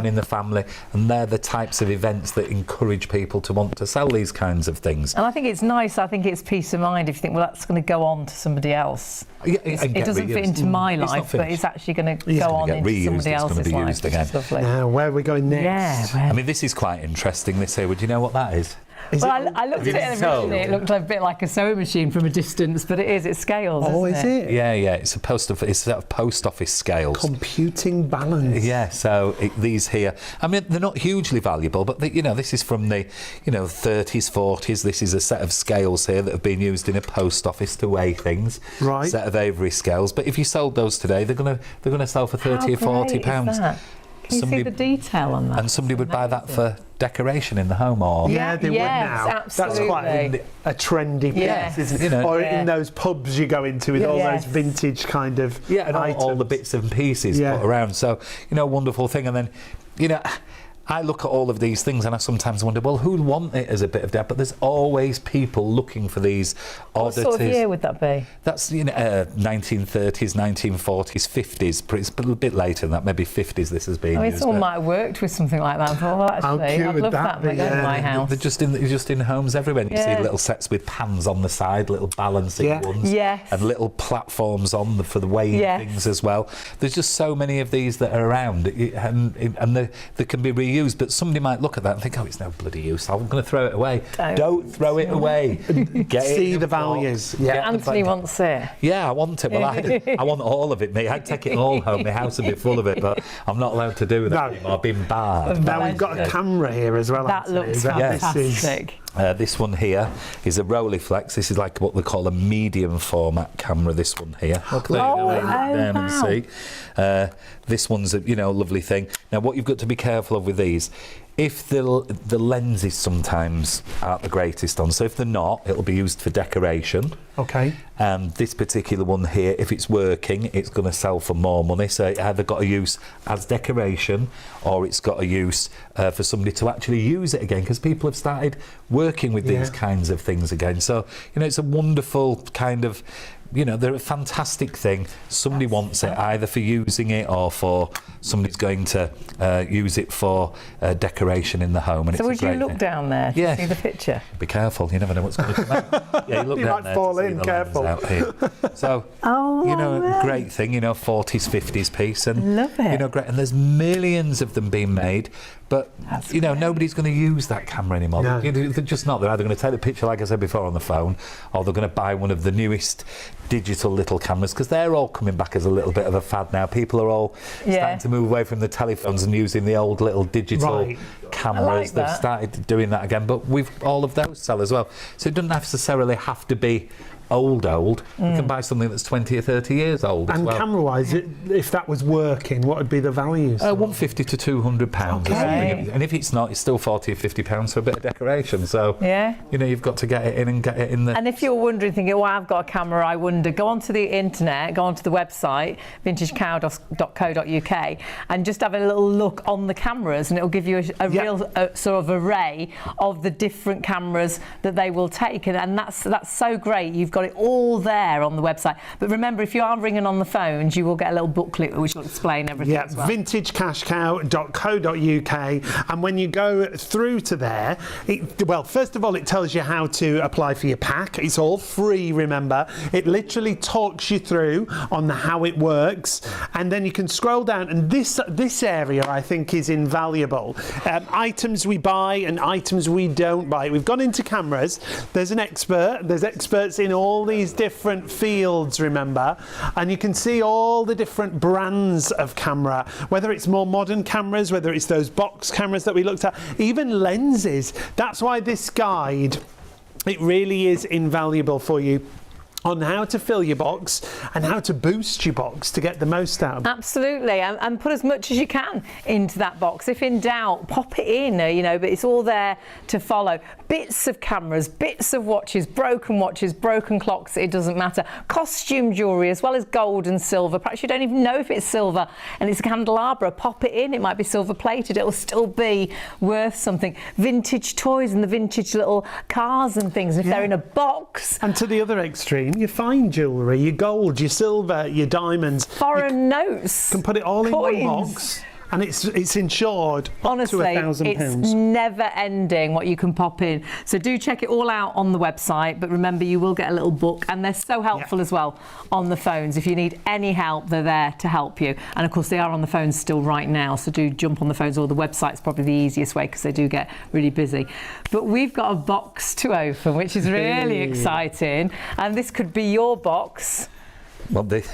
Speaker 3: in the family, and they're the types of events that encourage people to want to sell these kinds of things.
Speaker 1: And I think it's nice. I think it's peace of mind if you think, well, that's going to go on to somebody else. It doesn't fit into my life, but it's actually going to go on into somebody else's life. It's lovely.
Speaker 2: Now, where are we going next?
Speaker 3: I mean, this is quite interesting. This here, would you know what that is?
Speaker 1: I looked at it originally. It looked a bit like a sewing machine from a distance, but it scales.
Speaker 2: Oh, is it?
Speaker 3: Yeah. It's a post office scales.
Speaker 2: Computing balance.
Speaker 3: Yeah. So these here, I mean, they're not hugely valuable, but this is from the 30s, 40s. This is a set of scales here that have been used in a post office to weigh things.
Speaker 2: Right.
Speaker 3: Set of Avery scales. But if you sold those today, they're gonna sell for £30 or £40.
Speaker 1: Can you see the detail on that?
Speaker 3: And somebody would buy that for decoration in the home, or
Speaker 2: they would now.
Speaker 1: Absolutely.
Speaker 2: That's quite a trendy piece, isn't it? Or in those pubs you go into with all those vintage kind of
Speaker 3: and
Speaker 2: items.
Speaker 3: all the bits and pieces put around. So wonderful thing. And then I look at all of these things and I sometimes wonder, well, who'd want it as a bit of debt? But there's always people looking for these oddities.
Speaker 1: What sort of year would that be?
Speaker 3: That's 1930s, 1940s, 50s. But it's a bit later than that, maybe 50s. This has been.
Speaker 1: It's all might have worked with something like that. I thought, well, actually, I'd love that in my house.
Speaker 3: They're just in homes everywhere. You see little sets with pans on the side, little balancing ones, and little platforms for the weighing things as well. There's just so many of these that are around, and they can be reused. But somebody might look at that and think, oh, it's no bloody use, I'm going to throw it away. Don't throw it away.
Speaker 2: See the values.
Speaker 1: Anthony wants it.
Speaker 3: Yeah, I want it. Well, I want all of it, mate. I'd take it all home. My house would be full of it, but I'm not allowed to do that anymore. I've been barred.
Speaker 2: Now we've got a camera here as well.
Speaker 1: That looks fantastic.
Speaker 3: This one here is a Rolleiflex. This is like what we call a medium format camera. This one here. Down and see. This one's a lovely thing. Now, what you've got to be careful of with these, if the lenses sometimes aren't the greatest on, so if they're not, it'll be used for decoration.
Speaker 2: Okay.
Speaker 3: And this particular one here, if it's working, it's going to sell for more money. So it either got a use as decoration, or it's got a use for somebody to actually use it again, because people have started working with these kinds of things again. So it's a wonderful kind of, they're a fantastic thing. Somebody wants it either for using it or for somebody's going to use it for decoration in the home. And
Speaker 1: so would you look down there to see the picture?
Speaker 3: Be careful, you never know what's going to come out. Yeah, you look down there
Speaker 2: fall in, careful.
Speaker 3: Out here. So, great thing, 40s, 50s piece. And,
Speaker 1: love it.
Speaker 3: Great. And there's millions of them being made. But, you know, nobody's going to use that camera anymore.
Speaker 2: No.
Speaker 3: They're just not. They're either going to take the picture, like I said before, on the phone, or they're going to buy one of the newest digital little cameras, because they're all coming back as a little bit of a fad now. People are all starting to move away from the telephones and using the old little digital cameras. They've started doing that again, but all of those sell as well. So it doesn't necessarily have to be old. You can buy something that's 20 or 30 years old as
Speaker 2: and
Speaker 3: well.
Speaker 2: camera-wise, if that was working, what would be the value?
Speaker 3: £150 to £200.
Speaker 2: Okay.
Speaker 3: And if it's not, it's still £40 or £50 for a bit of decoration. So, you know, you've got to get it in and get it in the...
Speaker 1: And if you're wondering, thinking, well, I've got a camera, I wonder, go onto the internet, go onto the website, vintagecow.co.uk, and just have a little look on the cameras, and it'll give you a real sort of array of the different cameras that they will take. And that's so great. You've got it all there on the website. But remember, if you are ringing on the phones, you will get a little booklet which will explain everything as well.
Speaker 2: vintagecashcow.co.uk, and when you go through to there, well, first of all, it tells you how to apply for your pack. It's all free, remember. It literally talks you through on how it works, and then you can scroll down, and this area I think is invaluable. Items we buy and items we don't buy. We've gone into cameras. There's experts in all these different fields, remember, and you can see all the different brands of camera, whether it's more modern cameras, whether it's those box cameras that we looked at, even lenses. That's why this guide, it really is invaluable for you on how to fill your box and how to boost your box to get the most out of it.
Speaker 1: Absolutely, and put as much as you can into that box. If in doubt, pop it in, you know, but it's all there to follow. Bits of cameras, bits of watches, broken clocks, it doesn't matter. Costume jewellery, as well as gold and silver. Perhaps you don't even know if it's silver and it's a candelabra. Pop it in, it might be silver plated, it'll still be worth something. Vintage toys and the vintage little cars and things, if they're in a box.
Speaker 2: And to the other extreme, your fine jewellery, your gold, your silver, your diamonds.
Speaker 1: Foreign notes.
Speaker 2: You can put it all
Speaker 1: coins.
Speaker 2: in one box. And it's insured
Speaker 1: Honestly,
Speaker 2: up to £1,000.
Speaker 1: it's never ending what you can pop in. So do check it all out on the website. But remember, you will get a little book, and they're so helpful as well on the phones. If you need any help, they're there to help you. And of course, they are on the phones still right now. So do jump on the phones, or the website's probably the easiest way because they do get really busy. But we've got a box to open, which is really exciting. And this could be your box.
Speaker 3: Well, that's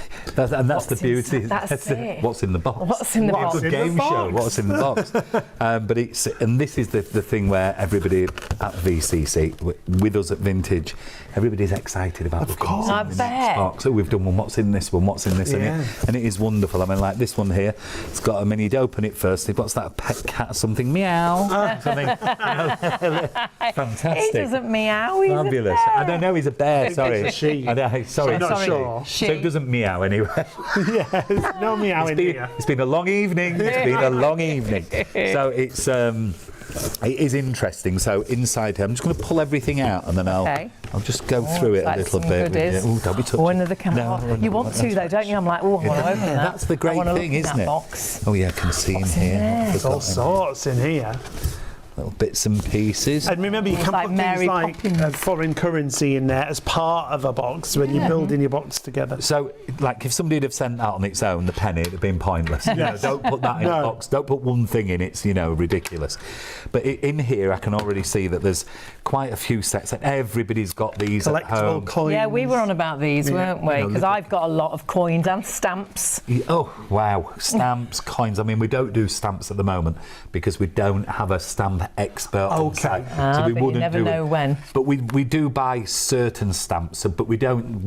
Speaker 3: the beauty. That's it. What's in the box?
Speaker 1: What's in the box?
Speaker 3: It's a good game show. What's in the box? But this is the thing where everybody at VCC, with us at Vintage, everybody's excited about the things in the next box. So we've done one. What's in this one? What's in this? And it is wonderful. I mean, like this one here. It's got. I mean, you'd open it first. What's that? A pet cat or something? Meow. Something. Fantastic.
Speaker 1: He doesn't meow. He's
Speaker 3: fabulous.
Speaker 1: A bear.
Speaker 3: I don't know. He's a bear. Sorry.
Speaker 2: It's a she.
Speaker 3: Sorry.
Speaker 2: I'm not sure.
Speaker 3: So it doesn't meow anyway.
Speaker 2: No meow in here.
Speaker 3: It's been a long evening. It's been a long evening. So it is interesting. So inside here, I'm just going to pull everything out, and then I'll just go through it a little bit.
Speaker 1: Ooh,
Speaker 3: don't be touching.
Speaker 1: One of the camera.
Speaker 3: No,
Speaker 1: you want to though, don't you? I'm like, oh, I want to open that.
Speaker 3: That's the great thing, isn't it?
Speaker 1: Box.
Speaker 3: Oh yeah, I can see in here.
Speaker 2: There's all sorts in here.
Speaker 3: Little bits and pieces.
Speaker 2: And remember, you can put things like foreign currency in there as part of a box when you're building your box together.
Speaker 3: So, like, if somebody had sent that on its own, the penny, it'd have been pointless. You know, don't put that in a box. Don't put one thing in. It's, you know, ridiculous. But in here, I can already see that there's quite a few sets, and everybody's got these at home.
Speaker 2: Coins.
Speaker 1: Yeah, we were on about these, weren't we? Because I've got a lot of coins and stamps.
Speaker 3: Oh, wow. Stamps, coins. I mean, we don't do stamps at the moment because we don't have a stamp expert on site. So we wouldn't
Speaker 1: you never know when.
Speaker 3: But we do buy certain stamps, but we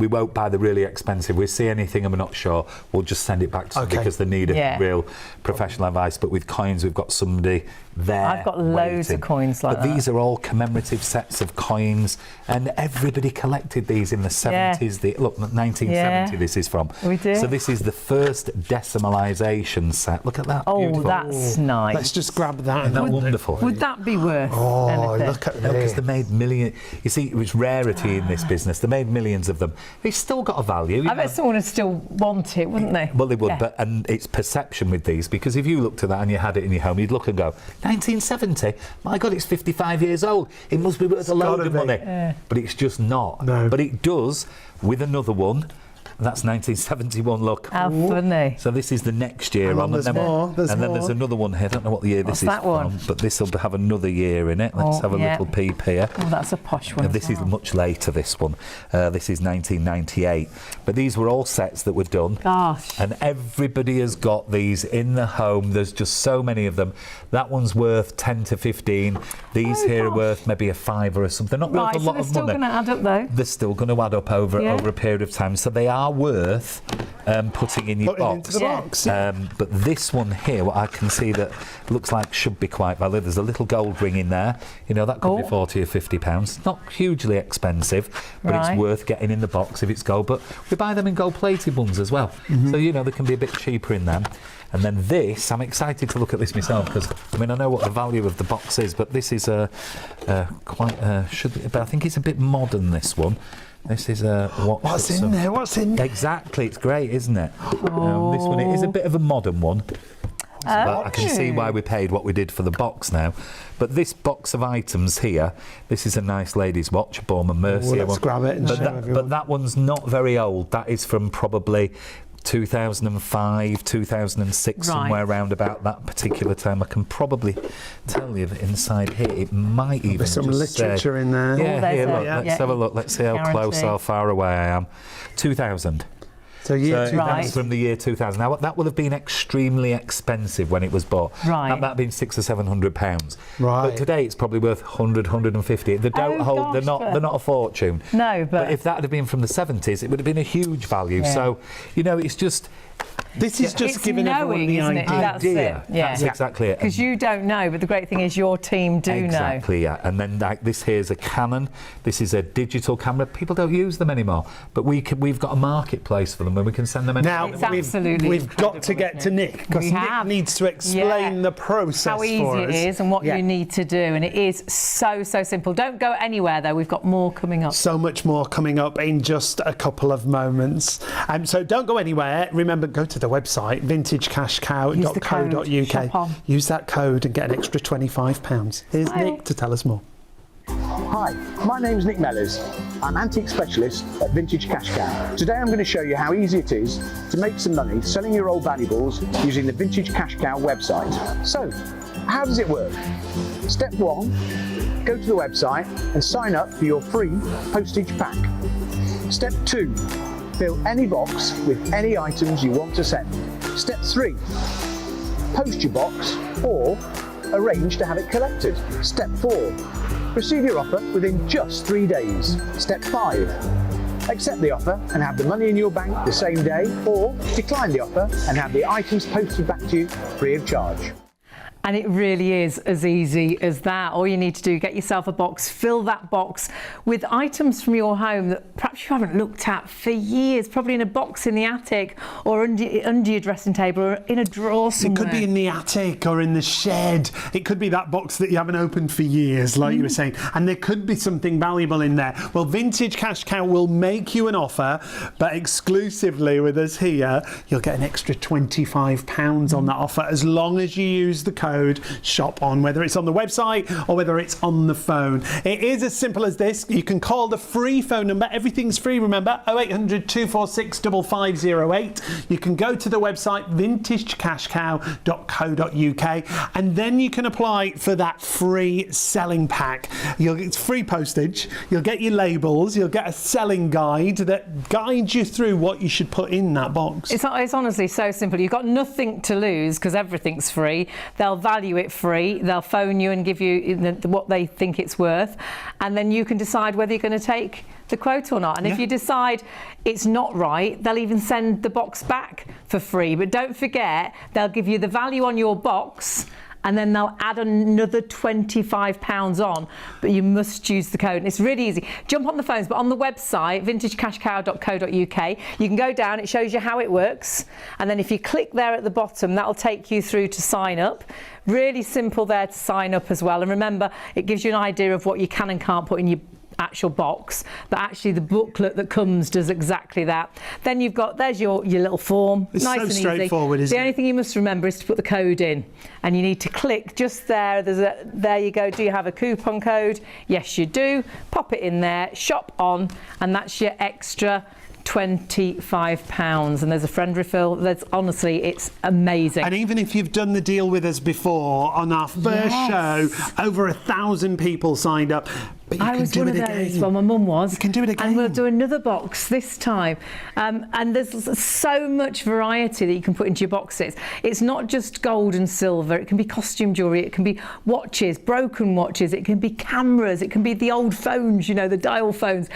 Speaker 3: won't buy the really expensive. We see anything and we're not sure, we'll just send it back to them because they need a real professional advice. But with coins, we've got somebody there.
Speaker 1: I've got loads of coins like that.
Speaker 3: But these are all commemorative sets of coins, and everybody collected these in the 70s. Look, 1970 this is from.
Speaker 1: We do.
Speaker 3: So this is the first decimalisation set. Look at that.
Speaker 1: Oh,
Speaker 3: beautiful.
Speaker 1: that's nice.
Speaker 2: Let's just grab that.
Speaker 3: Isn't that wonderful?
Speaker 1: Would that be worth anything?
Speaker 2: Look at
Speaker 3: No, because
Speaker 2: this.
Speaker 3: they made millions. You see, it was rarity in this business. They made millions of them. They've still got a value.
Speaker 1: I bet someone would still want it, wouldn't they?
Speaker 3: Well, they would, and it's perception with these, because if you looked at that and you had it in your home, you'd look and go, 1970? My God, it's 55 years old. It must be worth a load of money. But it's just not.
Speaker 2: No.
Speaker 3: But it does with another one. That's 1971, look.
Speaker 1: How funny.
Speaker 3: So this is the next year on.
Speaker 2: There's
Speaker 3: and then,
Speaker 2: more. There's
Speaker 3: and then
Speaker 2: more.
Speaker 3: there's another one here. I don't know what the year this is
Speaker 1: that one?
Speaker 3: from, but this will have another year in it. Let's have a little peep here.
Speaker 1: Oh, that's a posh one.
Speaker 3: This is much later, this one. This is 1998. But these were all sets that were done.
Speaker 1: Gosh.
Speaker 3: And everybody has got these in the home. There's just so many of them. That one's worth 10 to 15. These here are worth maybe a £5 or something. They're not worth a lot of money.
Speaker 1: They're still going to add up, though.
Speaker 3: They're still going to add up over a period of time. So they are worth putting in your box.
Speaker 2: Into the box. Yeah.
Speaker 3: But this one here, what I can see that looks like should be quite valid. There's a little gold ring in there. You know, that could be 40 or 50 pounds. Not hugely expensive, but it's worth getting in the box if it's gold. But we buy them in gold-plated ones as well. So, you know, they can be a bit cheaper in them. And then this, I'm excited to look at this myself because, I mean, I know what the value of the box is, but this is but I think it's a bit modern, this one. This is
Speaker 2: What's in there? What's in there?
Speaker 3: Exactly, it's great, isn't it? This one, it is a bit of a modern one. But I can see why we paid what we did for the box now. But this box of items here, this is a nice lady's watch, a Baume & Mercier
Speaker 2: let's grab it and show everyone.
Speaker 3: But that one's not very old. That is from probably 2005, 2006, somewhere around about that particular time. I can probably tell you that inside here it might even
Speaker 2: There's some literature in there.
Speaker 3: Yeah, here, look, let's have a look. Let's see how close or far away I am. 2000.
Speaker 2: So year 2000.
Speaker 3: That's from the year 2000. Now that will have been extremely expensive when it was bought.
Speaker 1: Right.
Speaker 3: That might have been £600 or £700.
Speaker 2: Right.
Speaker 3: But today it's probably worth 100, 150. They don't hold. They're not a fortune.
Speaker 1: No, but
Speaker 3: if that had been from the 70s, it would have been a huge value. So, you know, it's just.
Speaker 2: This is just
Speaker 1: it's
Speaker 2: giving everyone the
Speaker 1: isn't it?
Speaker 2: idea.
Speaker 3: That's exactly it.
Speaker 1: Because you don't know, but the great thing is your team do know.
Speaker 3: Exactly, yeah. And then like this here's a Canon. This is a digital camera. People don't use them anymore, but we've got a marketplace for them where we can send them anywhere.
Speaker 2: Now we've got to get to Nick because Nick needs to explain the process
Speaker 1: how easy
Speaker 2: for us.
Speaker 1: it is and what you need to do, and it is so simple. Don't go anywhere though. We've got more coming up.
Speaker 2: So much more coming up in just a couple of moments. So don't go anywhere. Remember, go to the website vintagecashcow.co.uk. Use that code and get an extra £25. Here's Nick to tell us more.
Speaker 14: Hi, my name's Nick Mellors. I'm Antique Specialist at Vintage Cash Cow. Today I'm going to show you how easy it is to make some money selling your old valuables using the Vintage Cash Cow website. So, how does it work? Step 1, go to the website and sign up for your free postage pack. Step 2, fill any box with any items you want to send. Step 3, post your box or arrange to have it collected. Step 4, receive your offer within just 3 days. Step 5, accept the offer and have the money in your bank the same day, or decline the offer and have the items posted back to you free of charge.
Speaker 1: And it really is as easy as that. All you need to do, get yourself a box, fill that box with items from your home that perhaps you haven't looked at for years, probably in a box in the attic or under your dressing table or in a drawer somewhere.
Speaker 2: It could be in the attic or in the shed. It could be that box that you haven't opened for years, like you were saying. And there could be something valuable in there. Well, Vintage Cash Cow will make you an offer, but exclusively with us here, you'll get an extra £25 on that offer as long as you use the code ShopOn, whether it's on the website or whether it's on the phone. It is as simple as this. You can call the free phone number. Everything's free, remember, 0800 246 5508. You can go to the website vintagecashcow.co.uk and then you can apply for that free selling pack. It's free postage. You'll get your labels. You'll get a selling guide that guides you through what you should put in that box.
Speaker 1: It's honestly so simple. You've got nothing to lose because everything's free. They'll value it free. They'll phone you and give you what they think it's worth, and then you can decide whether you're going to take the quote or not. And if you decide it's not right, they'll even send the box back for free. But don't forget, they'll give you the value on your box and then they'll add another £25 on, but you must use the code. And it's really easy. Jump on the phones, but on the website, vintagecashcow.co.uk, you can go down, it shows you how it works, and then if you click there at the bottom, that'll take you through to sign up. Really simple there to sign up as well. And remember, it gives you an idea of what you can and can't put in your actual box, but actually the booklet that comes does exactly that. Then there's your little form.
Speaker 2: It's
Speaker 1: nice
Speaker 2: so
Speaker 1: and
Speaker 2: straightforward,
Speaker 1: easy.
Speaker 2: isn't
Speaker 1: The only thing you must remember is to put the code in, and you need to click just there. There you go. Do you have a coupon code? Yes, you do. Pop it in there, shop on, and that's your extra £25. And there's a friend refill. There's honestly, it's amazing.
Speaker 2: And even if you've done the deal with us before, on our first show, over 1,000 people signed up. But you
Speaker 1: I
Speaker 2: can
Speaker 1: was
Speaker 2: do
Speaker 1: one
Speaker 2: it
Speaker 1: of
Speaker 2: again.
Speaker 1: those. Well, my mum was.
Speaker 2: You can do it again.
Speaker 1: And we'll do another box this time. And there's so much variety that you can put into your boxes. It's not just gold and silver. It can be costume jewellery. It can be watches, broken watches. It can be cameras. It can be the old phones, you know, the dial phones.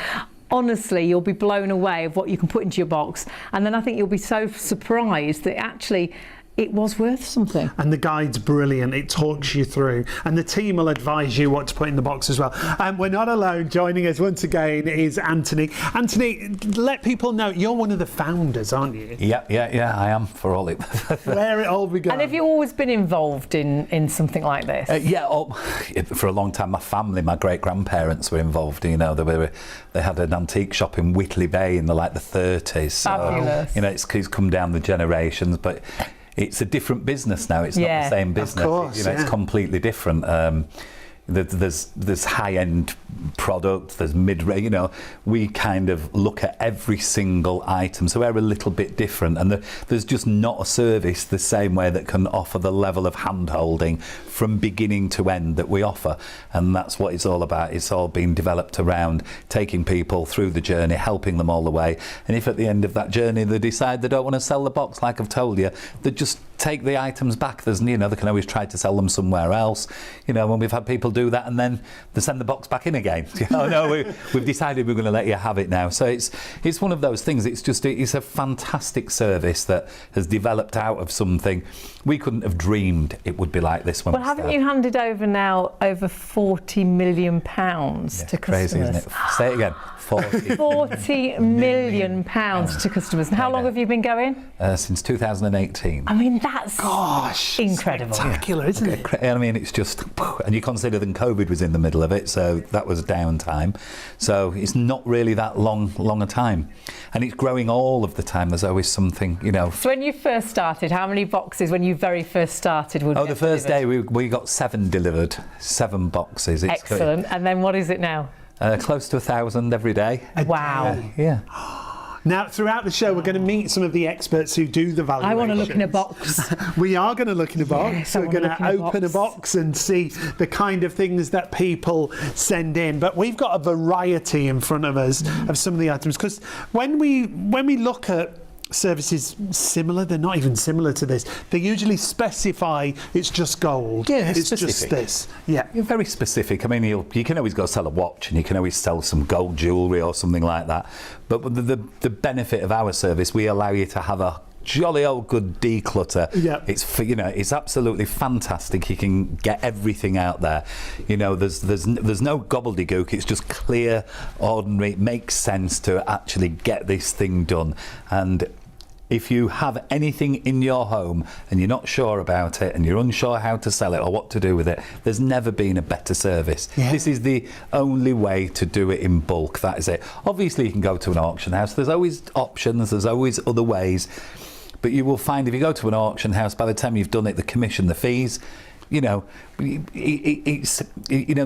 Speaker 1: Honestly, you'll be blown away of what you can put into your box. And then I think you'll be so surprised that actually it was worth something.
Speaker 2: And the guide's brilliant. It talks you through. And the team will advise you what to put in the box as well. We're not alone. Joining us once again is Anthony. Anthony, let people know you're one of the founders, aren't you?
Speaker 3: Yeah, I am, for all it.
Speaker 2: Where it all began.
Speaker 1: And have you always been involved in something like this?
Speaker 3: For a long time. My family, my great-grandparents were involved. You know, they had an antique shop in Whitley Bay in the 30s. So,
Speaker 1: fabulous.
Speaker 3: you know, it's come down the generations, but it's a different business now. It's not the same business.
Speaker 2: Of course,
Speaker 3: it's completely different. There's high-end product, there's mid-range, you know, we kind of look at every single item, so we're a little bit different, and there's just not a service the same way that can offer the level of hand-holding from beginning to end that we offer, and that's what it's all about. It's all been developed around taking people through the journey, helping them all the way, and if at the end of that journey they decide they don't want to sell the box, like I've told you, they just take the items back. There's, you know, they can always try to sell them somewhere else, you know, when we've had people do that and then they send the box back in again. You know, no, we've decided we're going to let you have it now. So it's one of those things. It's a fantastic service that has developed out of something we couldn't have dreamed it would be like this when we started.
Speaker 1: Haven't you handed over now over £40 million to customers?
Speaker 3: Crazy, isn't it? Say it again.
Speaker 1: 40 million pounds to customers. And how long have you been going?
Speaker 3: Since 2018.
Speaker 1: I mean, that's incredible.
Speaker 2: Spectacular, isn't it?
Speaker 3: I mean, it's just, and you consider that COVID was in the middle of it, so that was downtime. So it's not really that long a time, and it's growing all of the time. There's always something, you know.
Speaker 1: So when you first started, how many boxes when you very first started would
Speaker 3: the first day we got 7 delivered, 7 boxes. It's
Speaker 1: excellent.
Speaker 3: good.
Speaker 1: And then what is it now?
Speaker 3: Close to 1,000 every day.
Speaker 1: Wow.
Speaker 3: Yeah.
Speaker 2: Now, throughout the show, we're going to meet some of the experts who do the valuations.
Speaker 1: I want to look in a box.
Speaker 2: We are going to look in a box.
Speaker 1: Yes,
Speaker 2: we're going to open a box and see the kind of things that people send in. But we've got a variety in front of us of some of the items, because when we look at services similar, they're not even similar to this. They usually specify it's just gold.
Speaker 3: Yeah,
Speaker 2: it's
Speaker 3: specific.
Speaker 2: just this. Yeah,
Speaker 3: you're very specific. I mean, you can always go sell a watch, and you can always sell some gold jewellery or something like that. But the benefit of our service, we allow you to have a jolly old good declutter.
Speaker 2: Yeah.
Speaker 3: It's absolutely fantastic. You can get everything out there. You know, there's no gobbledygook. It's just clear, ordinary. It makes sense to actually get this thing done. And if you have anything in your home and you're not sure about it and you're unsure how to sell it or what to do with it, there's never been a better service.
Speaker 2: Yeah.
Speaker 3: This is the only way to do it in bulk. That is it. Obviously, you can go to an auction house. There's always options. There's always other ways. But you will find if you go to an auction house, by the time you've done it, the commission, the fees, you know, it's, you know,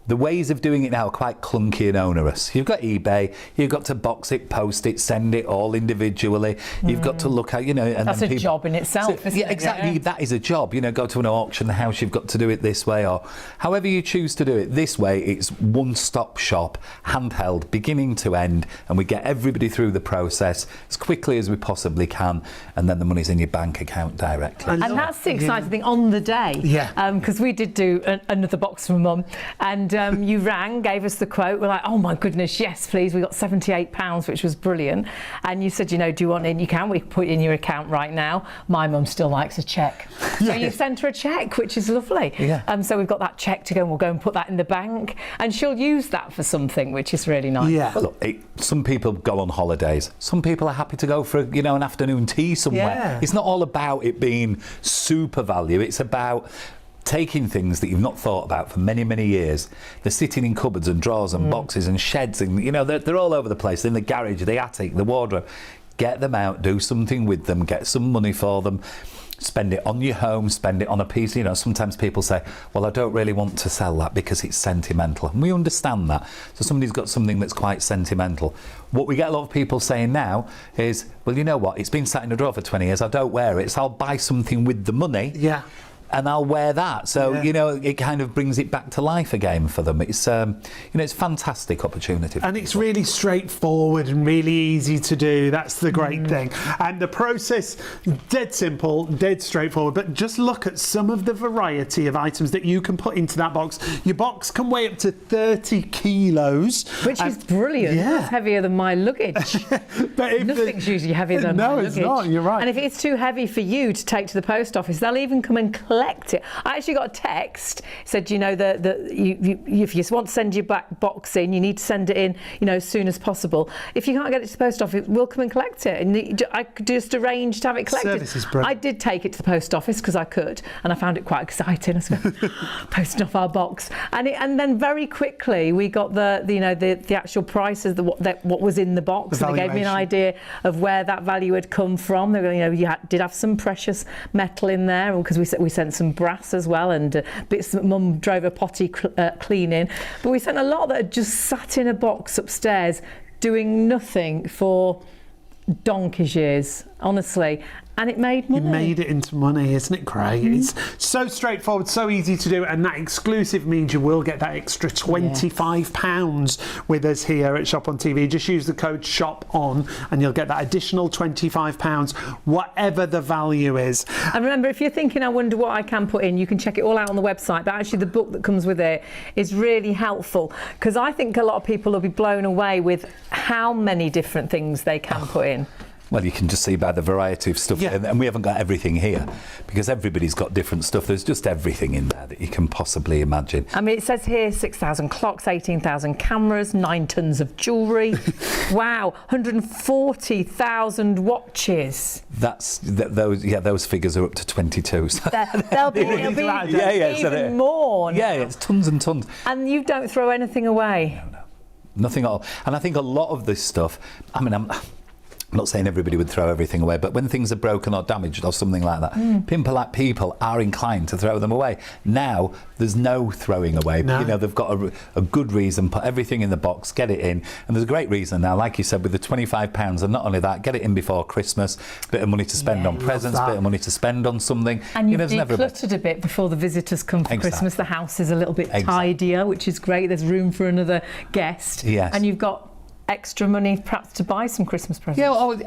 Speaker 3: the ways of doing it now are quite clunky and onerous. You've got eBay, you've got to box it, post it, send it all individually. You've got to look at, you know... And
Speaker 1: that's a job in itself, isn't it?
Speaker 3: Exactly, that is a job. You know, go to an auction house, you've got to do it this way, or however you choose to do it. This way, it's one-stop shop, handheld, beginning to end, and we get everybody through the process as quickly as we possibly can, and then the money's in your bank account directly.
Speaker 1: And that's the exciting thing on the day.
Speaker 2: Yeah.
Speaker 1: Because we did do another box from Mum, and you rang, gave us the quote. We're like, oh my goodness, yes, please. We got £78, which was brilliant. And you said, you know, do you want in? You can. We put it in your account right now. My mum still likes a cheque. So you sent her a cheque, which is lovely.
Speaker 3: Yeah.
Speaker 1: So we've got that cheque to go, and we'll go and put that in the bank. And she'll use that for something, which is really nice.
Speaker 2: Yeah.
Speaker 3: Well, look, some people go on holidays. Some people are happy to go for, you know, an afternoon tea somewhere.
Speaker 2: Yeah.
Speaker 3: It's not all about it being super value. It's about taking things that you've not thought about for many, many years. They're sitting in cupboards and drawers and boxes and sheds, and you know, they're all over the place, in the garage, the attic, the wardrobe. Get them out, do something with them, get some money for them. spend it on your home, spend it on a piece. You know, sometimes people say, well, I don't really want to sell that because it's sentimental. And we understand that. So somebody's got something that's quite sentimental. What we get a lot of people saying now is, well, you know what, it's been sat in a drawer for 20 years, I don't wear it, so I'll buy something with the money.
Speaker 2: Yeah.
Speaker 3: And I'll wear that. So, you know, it kind of brings it back to life again for them. It's, you know, it's a fantastic opportunity.
Speaker 2: And it's really straightforward and really easy to do. That's the great thing. And the process, dead simple, dead straightforward. But just look at some of the variety of items that you can put into that box. Your box can weigh up to 30 kilos.
Speaker 1: Which is brilliant.
Speaker 2: Yeah.
Speaker 1: That's heavier than my luggage.
Speaker 2: But
Speaker 1: Nothing's usually heavier than my luggage.
Speaker 2: No, it's not. You're right.
Speaker 1: And if it's too heavy for you to take to the post office, they'll even come and collect it. I actually got a text, said, you know, if you want to send your box in, you need to send it in, you know, as soon as possible. If you can't get it to the post office, we'll come and collect it. And I could just arrange to have it collected.
Speaker 2: Service is brilliant.
Speaker 1: I did take it to the post office because I could, and I found it quite exciting. I was posting off our box, and then very quickly we got the actual prices, what was in the box, and they gave me an idea of where that value had come from. They were, you know, did have some precious metal in there because we sent some brass as well, and bits that Mum drove a potty cleaning. But we sent a lot that had just sat in a box upstairs doing nothing for donkey's years, honestly. And it made money.
Speaker 2: You made it into money, isn't it great? It's so straightforward, so easy to do, and that exclusive means you will get that extra £25 with us here at Shop on TV. Just use the code SHOPON and you'll get that additional £25, whatever the value is.
Speaker 1: And remember, if you're thinking, I wonder what I can put in, you can check it all out on the website, but actually the book that comes with it is really helpful, because I think a lot of people will be blown away with how many different things they can put in.
Speaker 3: Well, you can just see by the variety of stuff, and we haven't got everything here because everybody's got different stuff. There's just everything in there that you can possibly imagine.
Speaker 1: I mean, it says here 6,000 clocks, 18,000 cameras, 9 tons of jewellery. Wow, 140,000 watches.
Speaker 3: Those figures are up to 22. So
Speaker 1: it'll be even more now.
Speaker 3: Yeah, it's tons and tons.
Speaker 1: And you don't throw anything away.
Speaker 3: No, nothing at all. And I think a lot of this stuff, I mean, I'm not saying everybody would throw everything away, but when things are broken or damaged or something like that, people are inclined to throw them away. Now, there's no throwing away.
Speaker 2: No.
Speaker 3: You know, they've got a good reason, put everything in the box, get it in. And there's a great reason now, like you said, with the £25, and not only that, get it in before Christmas, bit of money to spend on presents, bit of money to spend on something.
Speaker 1: And you've decluttered a bit before the visitors come for Christmas. The house is a little bit tidier, which is great. There's room for another guest.
Speaker 3: Yes.
Speaker 1: And you've got extra money perhaps to buy some Christmas presents.
Speaker 3: Yeah, look,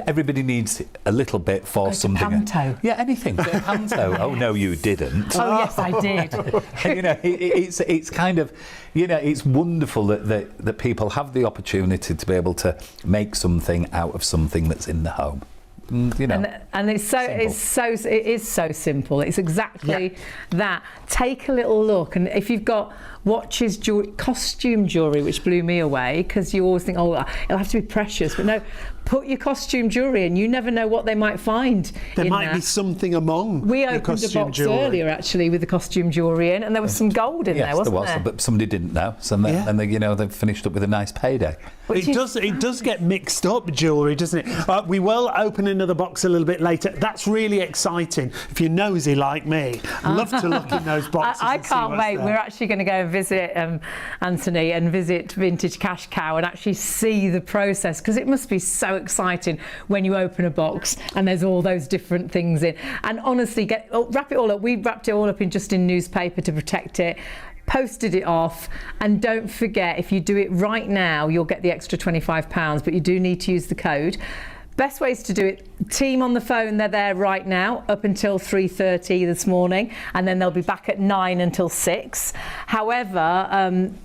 Speaker 3: everybody needs a little bit for something.
Speaker 1: Panto.
Speaker 3: Yeah, anything. Panto. Oh no, you didn't.
Speaker 1: Oh yes, I did.
Speaker 3: You know, it's kind of, you know, it's wonderful that people have the opportunity to be able to make something out of something that's in the home. You know,
Speaker 1: and it is so simple. It's exactly that. Take a little look, and if you've got watches, jewelry, costume jewelry, which blew me away, because you always think, oh, it'll have to be precious, but no, put your costume jewelry in. You never know what they might find.
Speaker 2: There might be something among.
Speaker 1: We opened a box earlier actually with the costume jewelry in, and there was some gold in there, wasn't there?
Speaker 3: But somebody didn't know, so then they, you know, they finished up with a nice payday.
Speaker 2: It does get mixed up, jewellery, doesn't it? We will open another box a little bit later. That's really exciting. If you're nosy like me, love to look in those boxes.
Speaker 1: I can't wait. We're actually going to go and visit Anthony and visit Vintage Cash Cow and actually see the process, because it must be so exciting when you open a box and there's all those different things in. And honestly, wrap it all up. We wrapped it all up in newspaper to protect it. Posted it off, and don't forget, if you do it right now, you'll get the extra £25, but you do need to use the code. Best ways to do it, team on the phone, they're there right now up until 3:30 this morning, and then they'll be back at 9 until 6. However,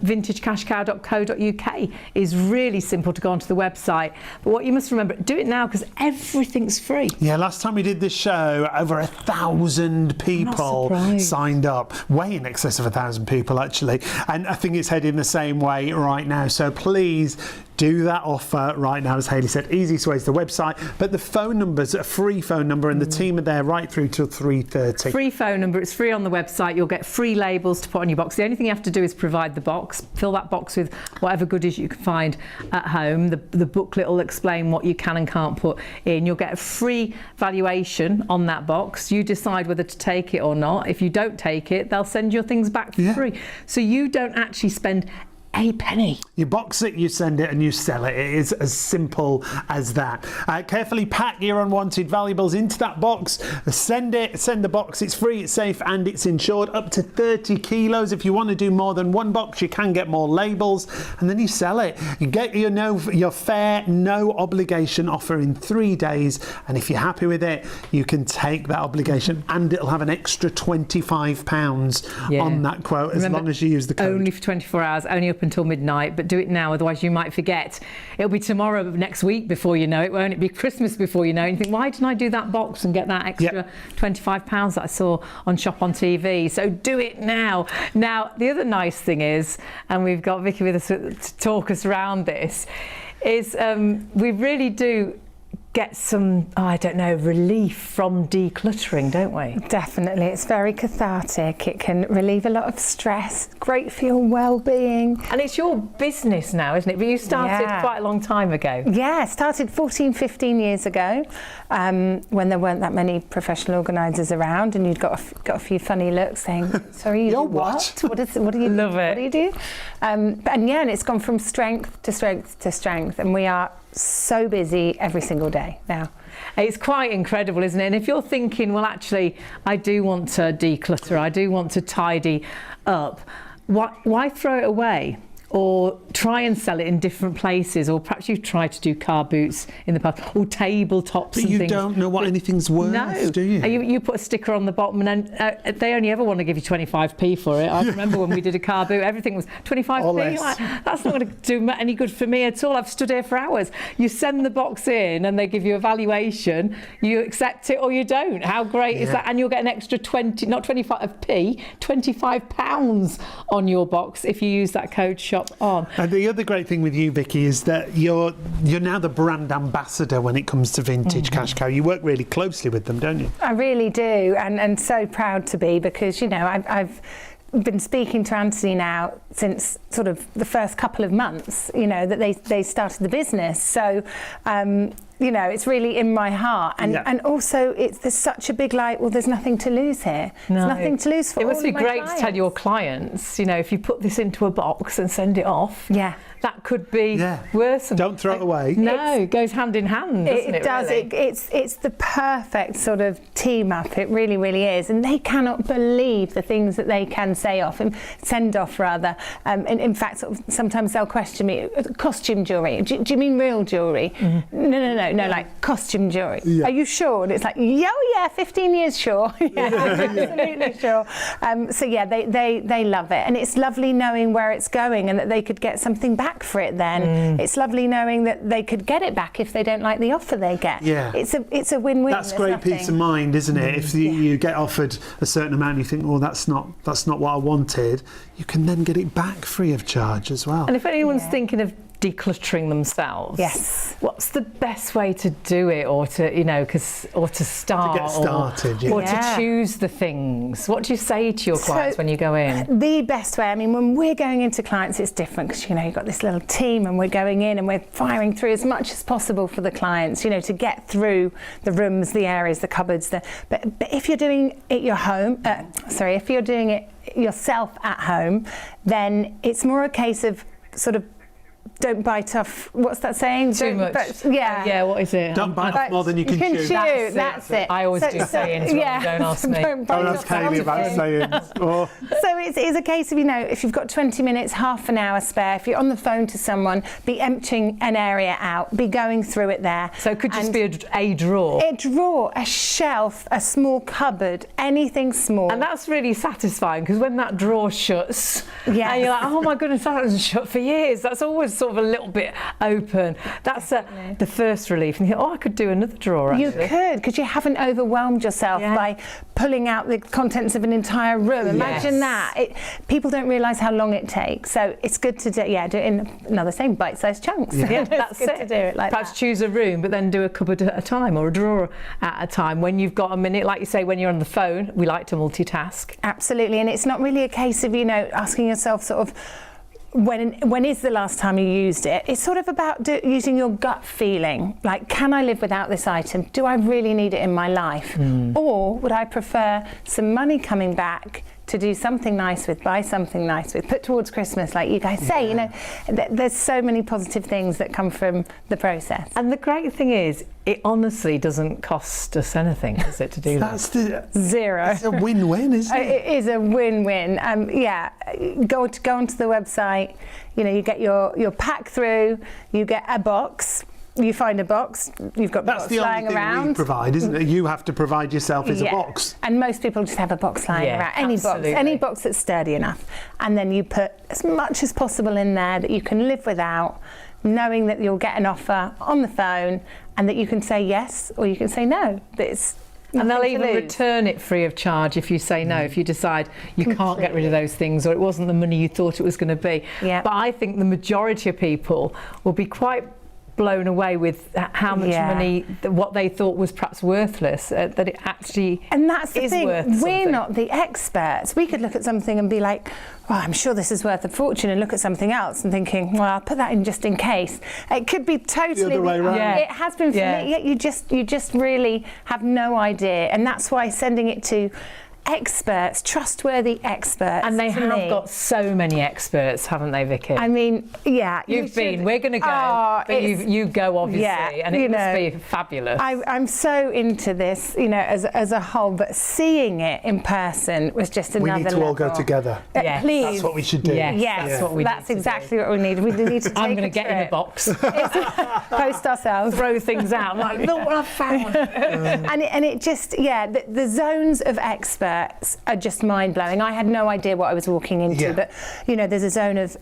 Speaker 1: vintagecashcow.co.uk is really simple to go onto the website, but what you must remember, do it now because everything's free.
Speaker 2: Yeah, last time we did this show, over 1,000 people signed up, way in excess of 1,000 people actually, and I think it's heading the same way right now, so please do that offer right now. As Hayley said, easiest way is the website, but the phone number number's a free phone number, and the team are there right through till 3:30.
Speaker 1: Free phone number, it's free on the website. You'll get free labels to put on your box. The only thing you have to do is provide the box. Fill that box with whatever goodies you can find at home. The booklet will explain what you can and can't put in. You'll get a free valuation on that box. You decide whether to take it or not. If you don't take it, they'll send your things back for free. So you don't actually spend a penny.
Speaker 2: You box it, you send it, and you sell it. It is as simple as that. Carefully pack your unwanted valuables into that box. Send the box. It's free, it's safe, and it's insured up to 30 kilos. If you want to do more than one box, you can get more labels, and then you sell it. You get your fair, no obligation offer in 3 days, and if you're happy with it, you can take that obligation, and it'll have an extra £25 on that quote. Remember, as long as you use the code.
Speaker 1: Only for 24 hours, only up until midnight, but do it now, otherwise you might forget. It'll be tomorrow next week before you know it, won't it? Be Christmas before you know it. And you think, why didn't I do that box and get that extra £25 that I saw on Shop-on-TV? So do it now. Now, the other nice thing is, and we've got Vicky with us to talk us around this, is we really do get some, relief from decluttering, don't we?
Speaker 4: Definitely. It's very cathartic. It can relieve a lot of stress, great for your well-being.
Speaker 1: And it's your business now, isn't it? But you started quite a long time ago.
Speaker 4: Yeah, started 14, 15 years ago, when there weren't that many professional organisers around, and you'd got a few funny looks saying, sorry, you do what? What do you
Speaker 1: Love it.
Speaker 4: What do you do? And it's gone from strength to strength to strength, and we are so busy every single day now.
Speaker 1: It's quite incredible, isn't it? And if you're thinking, well, actually, I do want to declutter, I do want to tidy up, why throw it away? Or try and sell it in different places, or perhaps you've tried to do car boots in the past, or tabletops and things.
Speaker 2: But you don't know what anything's worth, do you?
Speaker 1: You put a sticker on the bottom, and then they only ever want to give you 25p for it. I remember when we did a car boot, everything was 25p. Like, that's not going to do any good for me at all. I've stood here for hours. You send the box in, and they give you a valuation. You accept it or you don't. How great is that? And you'll get an extra 25 pounds on your box if you use that code ShopOn.
Speaker 2: And the other great thing with you, Vicky, is that you're now the brand ambassador when it comes to Vintage Cash Cow. You work really closely with them, don't you?
Speaker 4: I really do, and so proud to be, because I've been speaking to Anthony now since sort of the first couple of months, that they started the business. So it's really in my heart, and also there's such a big there's nothing to lose here. There's nothing to lose for all of my clients.
Speaker 1: It must be great to tell your clients, if you put this into a box and send it off, that could be worse.
Speaker 2: Don't throw it away.
Speaker 1: No, it goes hand in hand, doesn't it?
Speaker 4: It does.
Speaker 1: Really?
Speaker 4: It's the perfect sort of team up. It really, really is. And they cannot believe the things that they can send off rather. In fact, sometimes they'll question me, costume jewellery. Do you mean real jewellery? No, like costume jewellery. Yeah. Are you sure? And it's like, 15 years sure. Absolutely sure. They love it. And it's lovely knowing where it's going and that they could get something back for it then. It's lovely knowing that they could get it back if they don't like the offer they get. Yeah. It's a win-win.
Speaker 2: That's great peace of mind, isn't it? If you get offered a certain amount and you think, well, that's not what I wanted, you can then get it back free of charge as well.
Speaker 1: And if anyone's thinking of decluttering themselves, what's the best way to do it, or to start,
Speaker 2: to get started,
Speaker 1: or to choose the things? What do you say to your clients when you go in?
Speaker 4: The best way, when we're going into clients, it's different, because you've got this little team, and we're going in and we're firing through as much as possible for the clients, to get through the rooms, the areas, the cupboards. But if you're doing it if you're doing it yourself at home, then it's more a case of sort of, don't bite off. What's that saying?
Speaker 1: Too much. What is it?
Speaker 2: Don't bite off more than you can chew.
Speaker 4: That's it.
Speaker 1: I always do sayings. Don't ask me.
Speaker 2: Don't ask Kaylee about sayings.
Speaker 4: So it's a case of, if you've got 20 minutes, half an hour spare, if you're on the phone to someone, be emptying an area out, be going through it there.
Speaker 1: So it could just be a drawer.
Speaker 4: A drawer, a shelf, a small cupboard, anything small.
Speaker 1: And that's really satisfying, because when that drawer shuts, and you're like, oh my goodness, that hasn't shut for years. That's always sort of a little bit open. That's the first relief. And you think, oh, I could do another drawer.
Speaker 4: You
Speaker 1: actually.
Speaker 4: could, because you haven't overwhelmed yourself by pulling out the contents of an entire room. Imagine that. People don't realise how long it takes. So it's good to do it in another same bite-sized chunks.
Speaker 1: Yeah, that's
Speaker 4: good
Speaker 1: it.
Speaker 4: to do it like
Speaker 1: Perhaps
Speaker 4: that.
Speaker 1: choose a room, but then do a cupboard at a time or a drawer at a time. When you've got a minute, like you say, when you're on the phone, we like to multitask.
Speaker 4: Absolutely, and it's not really a case of, asking yourself sort of, when is the last time you used it? It's sort of about using your gut feeling. Like, can I live without this item? Do I really need it in my life? Or would I prefer some money coming back to do something nice with, buy something nice with, put towards Christmas, like you guys say? There's so many positive things that come from the process.
Speaker 1: And the great thing is, it honestly doesn't cost us anything, does it, to do that?
Speaker 4: Zero.
Speaker 2: It's a win-win, isn't it?
Speaker 4: It is a win-win. Go onto the website. You get your pack through. You get a box. You find a box. You've got
Speaker 2: That's
Speaker 4: box
Speaker 2: the
Speaker 4: lying
Speaker 2: only thing
Speaker 4: around.
Speaker 2: we provide, isn't it? You have to provide yourself as a box.
Speaker 4: And most people just have a box lying around. Any box that's sturdy enough, and then you put as much as possible in there that you can live without, knowing that you'll get an offer on the phone, and that you can say yes or you can say no.
Speaker 1: And they'll even return it free of charge if you say no, if you decide you can't get rid of those things or it wasn't the money you thought it was going to be. But I think the majority of people will be quite blown away with how much money, what they thought was perhaps worthless, that it actually
Speaker 4: and that's the
Speaker 1: is
Speaker 4: thing,
Speaker 1: worth
Speaker 4: we're
Speaker 1: something.
Speaker 4: not the experts. We could look at something and be like, well, I'm sure this is worth a fortune, and look at something else and thinking, well, I'll put that in just in case. It could be totally
Speaker 2: the other way around.
Speaker 4: It has been for me. You just really have no idea, and that's why sending it to experts, trustworthy experts.
Speaker 1: And they have got so many experts, haven't they, Vicky?
Speaker 4: I mean,
Speaker 1: You've been, we're going to go, but you go obviously, and it must be fabulous.
Speaker 4: I'm so into this, as a whole, but seeing it in person was just another level.
Speaker 2: We need to all go together.
Speaker 4: Please.
Speaker 2: That's what we should do.
Speaker 4: Yes,
Speaker 1: that's what we
Speaker 4: That's exactly what we need. We need to take
Speaker 1: I'm going to get in a box.
Speaker 4: Post ourselves.
Speaker 1: Throw things out. I'm like, look what I found.
Speaker 4: And it just, the zones of experts are just mind-blowing. I had no idea what I was walking into, but there's a zone of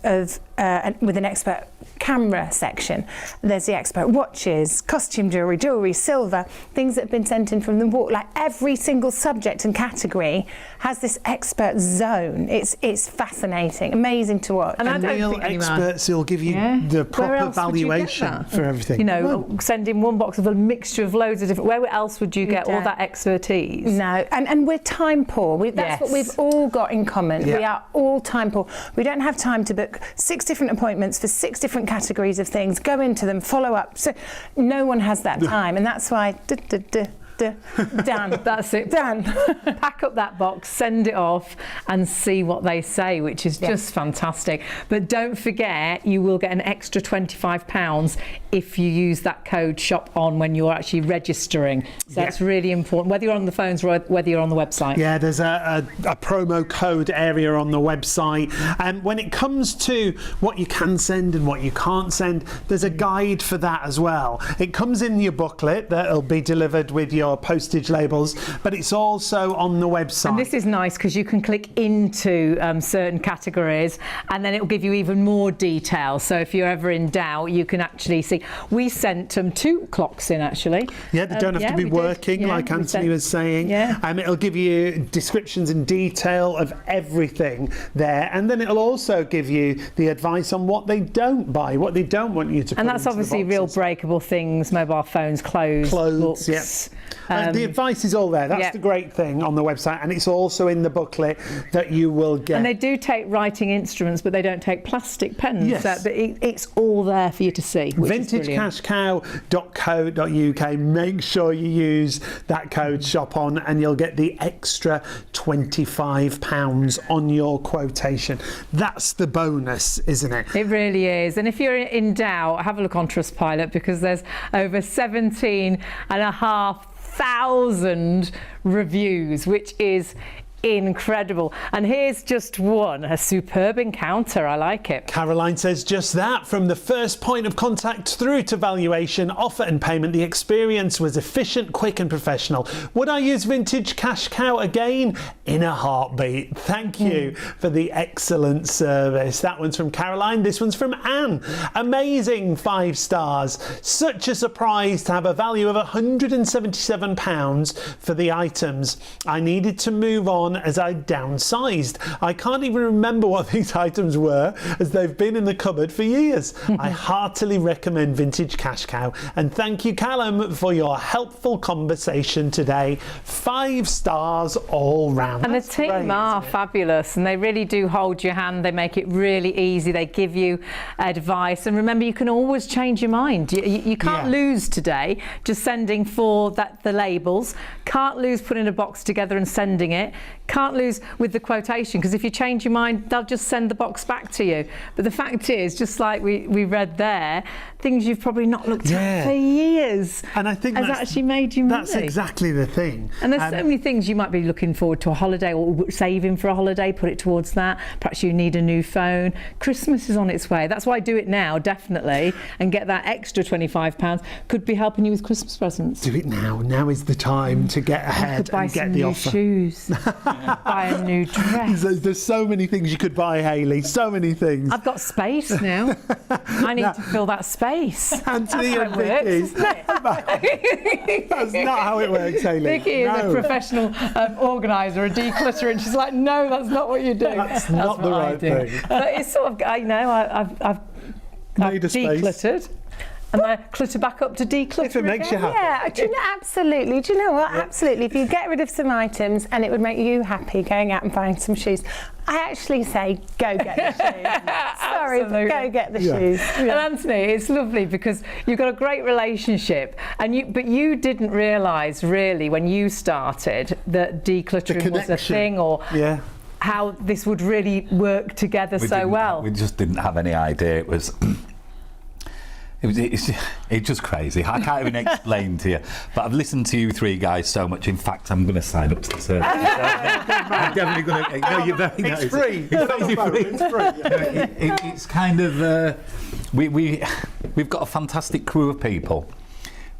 Speaker 4: with an expert camera section. There's the expert watches, costume jewellery, silver, things that have been sent in from the wall. Like every single subject and category has this expert zone. It's fascinating, amazing to watch.
Speaker 2: And real experts who'll give you the proper valuation for everything.
Speaker 1: Send in one box of a mixture of loads of different. Where else would you get all that expertise?
Speaker 4: No, and we're time poor. That's what we've all got in common. We are all time poor. We don't have time to book 6 different appointments for 6 different categories of things, go into them, follow up. So no one has that time, and that's why done.
Speaker 1: That's it.
Speaker 4: Done.
Speaker 1: Pack up that box, send it off, and see what they say, which is just fantastic. But don't forget, you will get an extra £25 if you use that code ShopOn when you're actually registering. So that's really important, whether you're on the phones or whether you're on the website.
Speaker 2: Yeah, there's a promo code area on the website. And when it comes to what you can send and what you can't send, there's a guide for that as well. It comes in your booklet that'll be delivered with your postage labels, but it's also on the website.
Speaker 1: And this is nice because you can click into certain categories and then it will give you even more detail. So if you're ever in doubt, you can actually see. We sent 2 clocks in actually.
Speaker 2: Yeah, they don't have to be working like Anthony was saying. It'll give you descriptions and detail of everything there, and then it'll also give you the advice on what they don't buy, what they don't want you to put
Speaker 1: and that's
Speaker 2: into
Speaker 1: obviously
Speaker 2: the
Speaker 1: real breakable things, mobile phones, clothes, books.
Speaker 2: The advice is all there. That's the great thing on the website, and it's also in the booklet that you will get.
Speaker 1: And they do take writing instruments, but they don't take plastic pens.
Speaker 2: Yes.
Speaker 1: But it's all there for you to see.
Speaker 2: VintageCashCow.co.uk. Make sure you use that code ShopOn, and you'll get the extra £25 on your quotation. That's the bonus, isn't it?
Speaker 1: It really is. And if you're in doubt, have a look on Trustpilot, because there's over 17,500 reviews, which is incredible. And here's just one, a superb encounter. I like it.
Speaker 2: Caroline says just that. From the first point of contact through to valuation, offer and payment, the experience was efficient, quick and professional. Would I use Vintage Cash Cow again? In a heartbeat. Thank you for the excellent service. That one's from Caroline. This one's from Anne. Amazing, 5 stars. Such a surprise to have a value of £177 for the items. I needed to move on as I downsized. I can't even remember what these items were, as they've been in the cupboard for years. I heartily recommend Vintage Cash Cow, and thank you, Callum, for your helpful conversation today. 5 stars all round.
Speaker 1: And the team are fabulous, and they really do hold your hand. They make it really easy. They give you advice, and remember, you can always change your mind. You can't lose today just sending for the labels. Can't lose putting a box together and sending it. Can't lose with the quotation, because if you change your mind, they'll just send the box back to you. But the fact is, just like we read there, things you've probably not looked at for years,
Speaker 2: and I think
Speaker 1: has actually made you money.
Speaker 2: That's exactly the thing.
Speaker 1: And there's so many things. You might be looking forward to a holiday or saving for a holiday, put it towards that. Perhaps you need a new phone. Christmas is on its way. That's why I do it now, definitely, and get that extra £25. Could be helping you with Christmas presents.
Speaker 2: Do it now. Now is the time to get ahead and get the offer.
Speaker 1: Shoes. Buy a new dress.
Speaker 2: There's so many things you could buy, Hayley. So many things.
Speaker 1: I've got space now. I need to fill that space.
Speaker 2: Anthony and
Speaker 1: Vicky.
Speaker 2: That's not how it works, Hayley.
Speaker 1: Vicky is a professional organiser, a declutterer, and she's like, no, that's not what you do.
Speaker 2: That's not the right thing.
Speaker 1: But it's sort of, I've
Speaker 2: made a space.
Speaker 1: decluttered. And I clutter back up to declutter.
Speaker 2: If it makes you happy.
Speaker 4: Yeah, do you know, absolutely. Do you know what? Absolutely. If you get rid of some items and it would make you happy going out and buying some shoes, I actually say go get the shoes. Sorry, but go get the shoes.
Speaker 1: And Anthony, it's lovely because you've got a great relationship, but you didn't realise really when you started that decluttering was a thing, or how this would really work together so well.
Speaker 3: We just didn't have any idea. It was. It's just crazy. I can't even explain to you. But I've listened to you 3 guys so much. In fact, I'm going to sign up to the service. I'm definitely going to. No, you're very nice.
Speaker 2: It's free. It's free.
Speaker 3: It's kind of. We've got a fantastic crew of people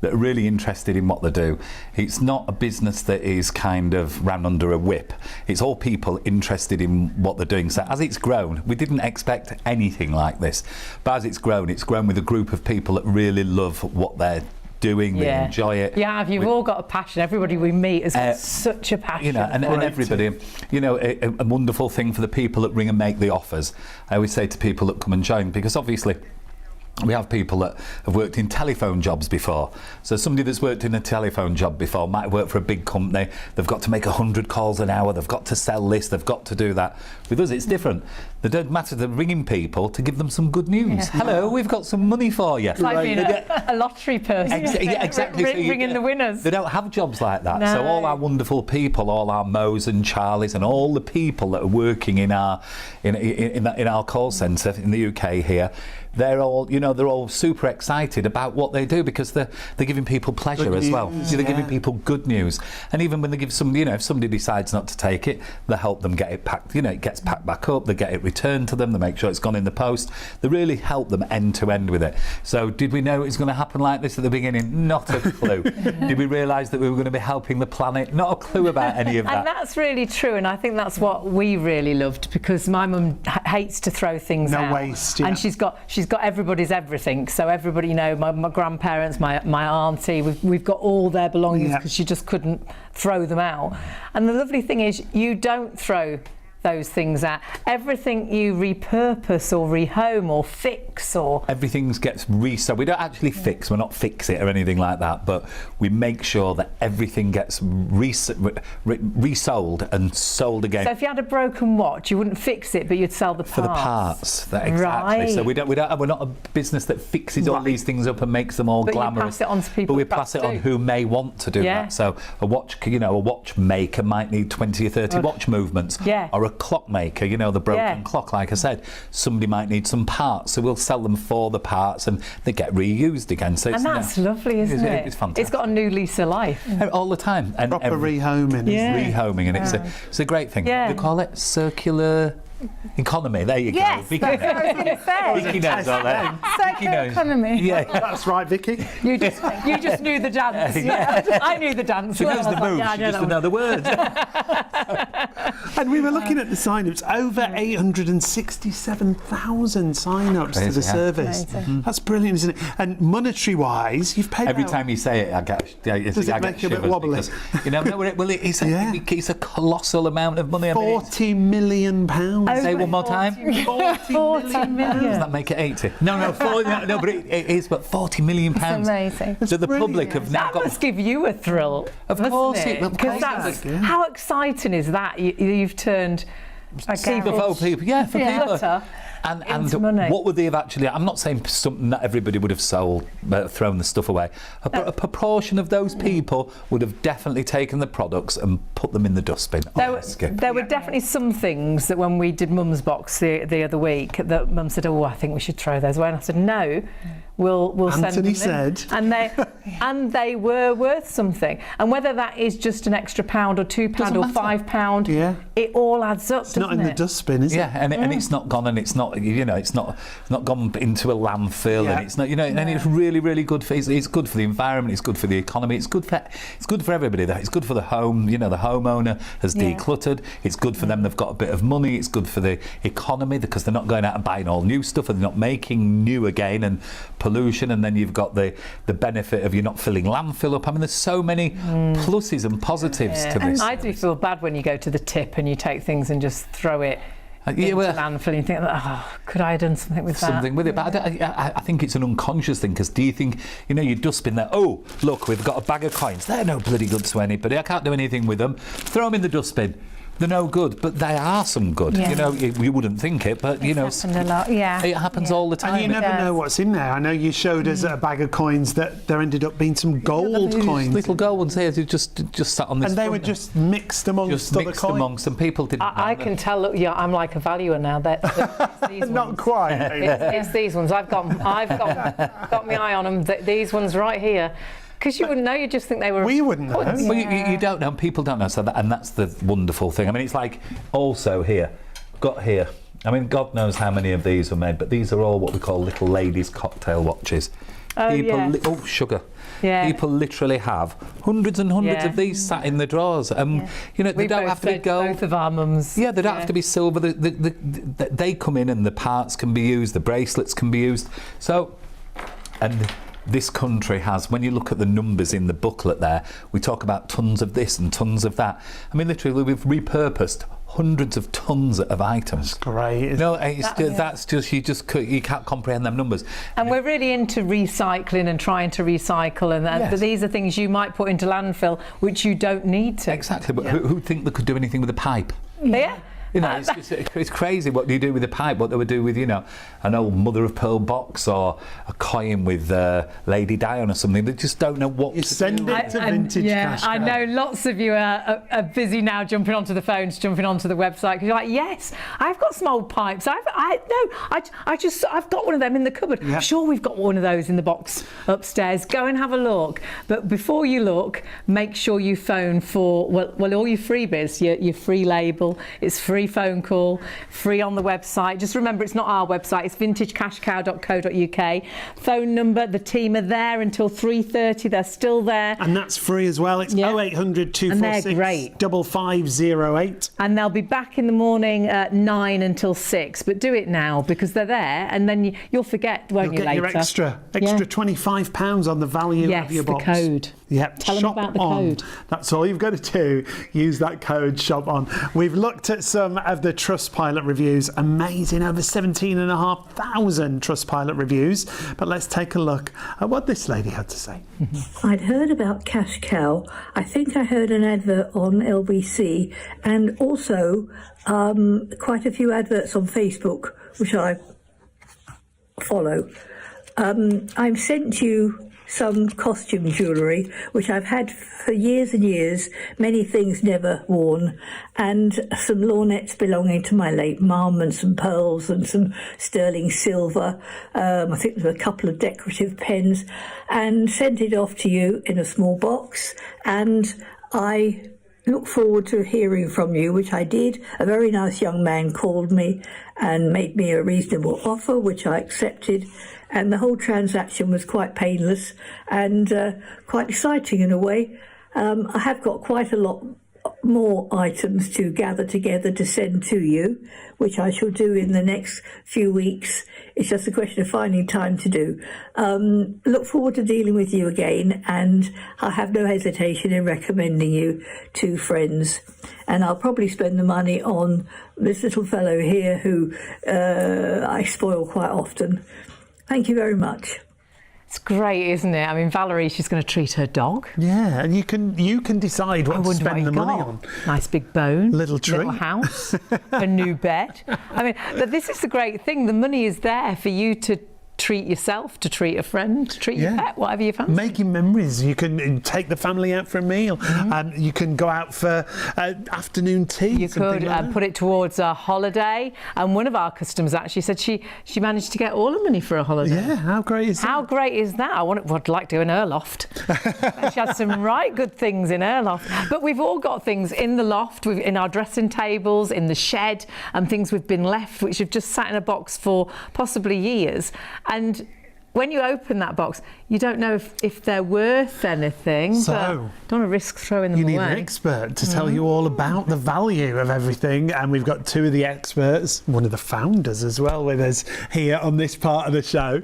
Speaker 3: that are really interested in what they do. It's not a business that is kind of ran under a whip. It's all people interested in what they're doing. So as it's grown, we didn't expect anything like this, but as it's grown with a group of people that really love what they're doing. They enjoy it.
Speaker 1: Yeah, you've all got a passion. Everybody we meet has got such a passion.
Speaker 3: You know, and everybody, you know, a wonderful thing for the people that ring and make the offers. I always say to people that come and join, because obviously we have people that have worked in telephone jobs before. So somebody that's worked in a telephone job before might work for a big company. They've got to make 100 calls an hour. They've got to sell this. They've got to do that. With us, it's different. They don't matter. They're ringing people to give them some good news. Hello, we've got some money for you.
Speaker 1: It's like being a lottery person.
Speaker 3: Exactly.
Speaker 1: Ringing the winners.
Speaker 3: They don't have jobs like that.
Speaker 1: No.
Speaker 3: So all our wonderful people, all our Mo's and Charlies, and all the people that are working in our call centre in the UK here, they're all super excited about what they do, because they're giving people pleasure as well. They're giving people good news. And even when they give somebody, if somebody decides not to take it, they help them get it packed. It gets packed back up. They get it returned to them. They make sure it's gone in the post. They really help them end to end with it. So did we know it was going to happen like this at the beginning? Not a clue. Did we realise that we were going to be helping the planet? Not a clue about any of that.
Speaker 1: And that's really true. And I think that's what we really loved, because my mum hates to throw things out.
Speaker 2: No waste.
Speaker 1: And she's got everybody's everything. So everybody, my grandparents, my auntie, we've got all their belongings, because she just couldn't throw them out. And the lovely thing is, you don't throw those things out. Everything you repurpose or rehome or fix, or
Speaker 3: everything gets resold. We don't actually fix. We're not fix it or anything like that, but we make sure that everything gets resold and sold again.
Speaker 1: So if you had a broken watch, you wouldn't fix it, but you'd sell the parts.
Speaker 3: For the parts, exactly.
Speaker 1: Right.
Speaker 3: So we're not a business that fixes all these things up and makes them all glamorous.
Speaker 1: But you pass it on to people.
Speaker 3: But we pass it on who may want to do that. So a watch maker might need 20 or 30 watch movements, or a clockmaker, you know, the broken clock, like I said, somebody might need some parts, so we'll sell them for the parts and they get reused again. So
Speaker 1: and that's lovely, isn't it?
Speaker 3: It's fantastic.
Speaker 1: It's got a new lease of life.
Speaker 3: All the time. And
Speaker 2: proper rehoming.
Speaker 3: Rehoming, and it's a great thing.
Speaker 1: Yeah.
Speaker 3: What do they call it? Circular economy. There you go.
Speaker 4: Vicky
Speaker 3: Vicky
Speaker 4: that's what I was going to say.
Speaker 3: Vicky knows all that.
Speaker 4: Circular economy.
Speaker 3: Yeah.
Speaker 2: That's right, Vicky.
Speaker 1: You just knew the dance. I knew the dance.
Speaker 3: She knows the moves, she just know the words.
Speaker 2: And we were looking at the sign-ups, over 867,000 sign-ups to the service. That's brilliant, isn't it? And monetary-wise, you've paid
Speaker 3: Every
Speaker 2: out...
Speaker 3: time you say it, I get
Speaker 2: Does it make you a bit wobbly?
Speaker 3: Because, you know, no, well, it's a colossal amount of money.
Speaker 2: £40 million.
Speaker 3: Say one more time.
Speaker 2: 40 million.
Speaker 3: Does that make it 80? No, 40, no, but it is. But 40 million pounds.
Speaker 4: Amazing.
Speaker 3: So the public have now
Speaker 1: That must give you a thrill.
Speaker 3: Of course it will.
Speaker 1: Because that's how exciting is that? You've turned a
Speaker 3: people, for people. And
Speaker 1: money.
Speaker 3: what would they have actually... I'm not saying something that everybody would have sold, thrown the stuff away. A proportion of those people would have definitely taken the products and put them in the dustbin.
Speaker 1: There were definitely some things that when we did Mum's Box the other week, that Mum said, I think we should throw those away. And I said, no, we'll send them
Speaker 2: Anthony
Speaker 1: in.
Speaker 2: said.
Speaker 1: And they were worth something. And whether that is just an extra £1 or £2 or £5, it all adds up,
Speaker 2: It's not in the dustbin, is it?
Speaker 3: Yeah, and it's not gone, and it's not, you know, it's not gone into a landfill, and it's not, you know, and it's really, really good for. It's good for the environment. It's good for the economy. It's good for everybody. It's good for the home. You know, the homeowner has decluttered. It's good for them. They've got a bit of money. It's good for the economy because they're not going out and buying all new stuff, and they're not making new again, and pollution. And then you've got the benefit of you're not filling landfill up. I mean, there's so many pluses and positives to this.
Speaker 1: I do feel bad when you go to the tip and you take things and just throw it into landfill and you think, could I have done something with that?
Speaker 3: Something with it, but I think it's an unconscious thing, because do you think, you know, your dustbin there, oh, look, we've got a bag of coins, they're no bloody good to anybody, I can't do anything with them, throw them in the dustbin. They're no good, but they are some good.
Speaker 4: Yeah.
Speaker 3: You know, you wouldn't think it, but, you know,
Speaker 4: It's happened a lot,
Speaker 3: it happens all the time.
Speaker 2: And you never know what's in there. I know you showed us a bag of coins that there ended up being some gold coins.
Speaker 3: Little gold ones here, just sat on this.
Speaker 2: And they were just mixed amongst other coins.
Speaker 3: Amongst, and people didn't.
Speaker 1: I can tell. Look, I'm like a valuer now. It's these
Speaker 2: Not
Speaker 1: ones.
Speaker 2: quite.
Speaker 1: It's these ones. I've got my eye on them. These ones right here. Because you wouldn't know, you just think they were...
Speaker 2: We wouldn't know.
Speaker 3: Well, you don't know, people don't know, and that's the wonderful thing. I mean, it's like, also here, got here, I mean, God knows how many of these were made, but these are all what we call little ladies' cocktail watches. Sugar.
Speaker 1: Yeah.
Speaker 3: People literally have hundreds and hundreds of these sat in the drawers. You know, they don't have to be gold.
Speaker 1: Both of our mums.
Speaker 3: Yeah, they don't have to be silver. They come in and the parts can be used, the bracelets can be used. So, and this country has, when you look at the numbers in the booklet there, we talk about tons of this and tons of that. I mean, literally, we've repurposed hundreds of tons of items.
Speaker 2: That's great.
Speaker 3: No, that's just you can't comprehend them numbers.
Speaker 1: And we're really into recycling and trying to recycle, and but these are things you might put into landfill which you don't need to.
Speaker 3: Exactly, but who'd think they could do anything with a pipe?
Speaker 1: Yeah.
Speaker 3: You know, it's crazy what do you do with a pipe, what they would do with, you know, an old mother of pearl box or a coin with Lady Di on or something. They just don't know what
Speaker 2: you
Speaker 3: to
Speaker 2: send
Speaker 3: do.
Speaker 2: it to Vintage Cash Cow.
Speaker 1: I know lots of you are busy now jumping onto the phones, jumping onto the website, because you're like, yes, I've got some old pipes. I've got one of them in the cupboard.
Speaker 2: Yeah.
Speaker 1: Sure, we've got one of those in the box upstairs. Go and have a look. But before you look, make sure you phone for all your freebies, your free label. It's free phone call, free on the website. Just remember, it's not our website, it's vintagecashcow.co.uk. Phone number, the team are there until 3:30. They're still there.
Speaker 2: And that's free as well. It's 0800 246 5508.
Speaker 1: And they'll be back in the morning at 9 until 6. But do it now, because they're there, and then you'll forget, won't you,
Speaker 2: get
Speaker 1: later?
Speaker 2: your extra £25 on the value of your box.
Speaker 1: Yes, the code.
Speaker 2: Yep.
Speaker 1: Tell them about the code.
Speaker 2: That's all you've got to do. Use that code, ShopOn. We've looked at some of the Trustpilot reviews. Amazing, over 17,500 Trustpilot reviews. But let's take a look at what this lady had to say.
Speaker 15: I'd heard about Cash Cow. I think I heard an advert on LBC, and also quite a few adverts on Facebook, which I follow. I've sent you some costume jewellery, which I've had for years and years, many things never worn, and some lorgnettes belonging to my late mum, and some pearls and some sterling silver. I think there were a couple of decorative pens, and sent it off to you in a small box. And I look forward to hearing from you, which I did. A very nice young man called me and made me a reasonable offer, which I accepted. And the whole transaction was quite painless and quite exciting in a way. I have got quite a lot more items to gather together to send to you, which I shall do in the next few weeks. It's just a question of finding time to do. Look forward to dealing with you again, and I have no hesitation in recommending you to friends. And I'll probably spend the money on this little fellow here who I spoil quite often. Thank you very much.
Speaker 1: It's great, isn't it? I mean, Valerie, she's going to treat her dog.
Speaker 2: Yeah, and you can decide what to spend the money on.
Speaker 1: Nice big bone,
Speaker 2: little tree,
Speaker 1: little house, a new bed. I mean, but this is the great thing. The money is there for you to treat yourself, to treat a friend, to treat your pet, whatever you fancy.
Speaker 2: Making memories. You can take the family out for a meal. You can go out for afternoon tea.
Speaker 1: You could put it towards a holiday. And one of our customers actually said she managed to get all the money for a holiday.
Speaker 2: Yeah, how great is that?
Speaker 1: How great is that? I'd like to in her loft. She had some right good things in her loft. But we've all got things in the loft, in our dressing tables, in the shed, and things we've been left, which have just sat in a box for possibly years. And when you open that box, you don't know if they're worth anything.
Speaker 2: So,
Speaker 1: but don't want to risk throwing them away.
Speaker 2: You need an expert to tell you all about the value of everything. And we've got two of the experts, one of the founders as well, with us here on this part of the show.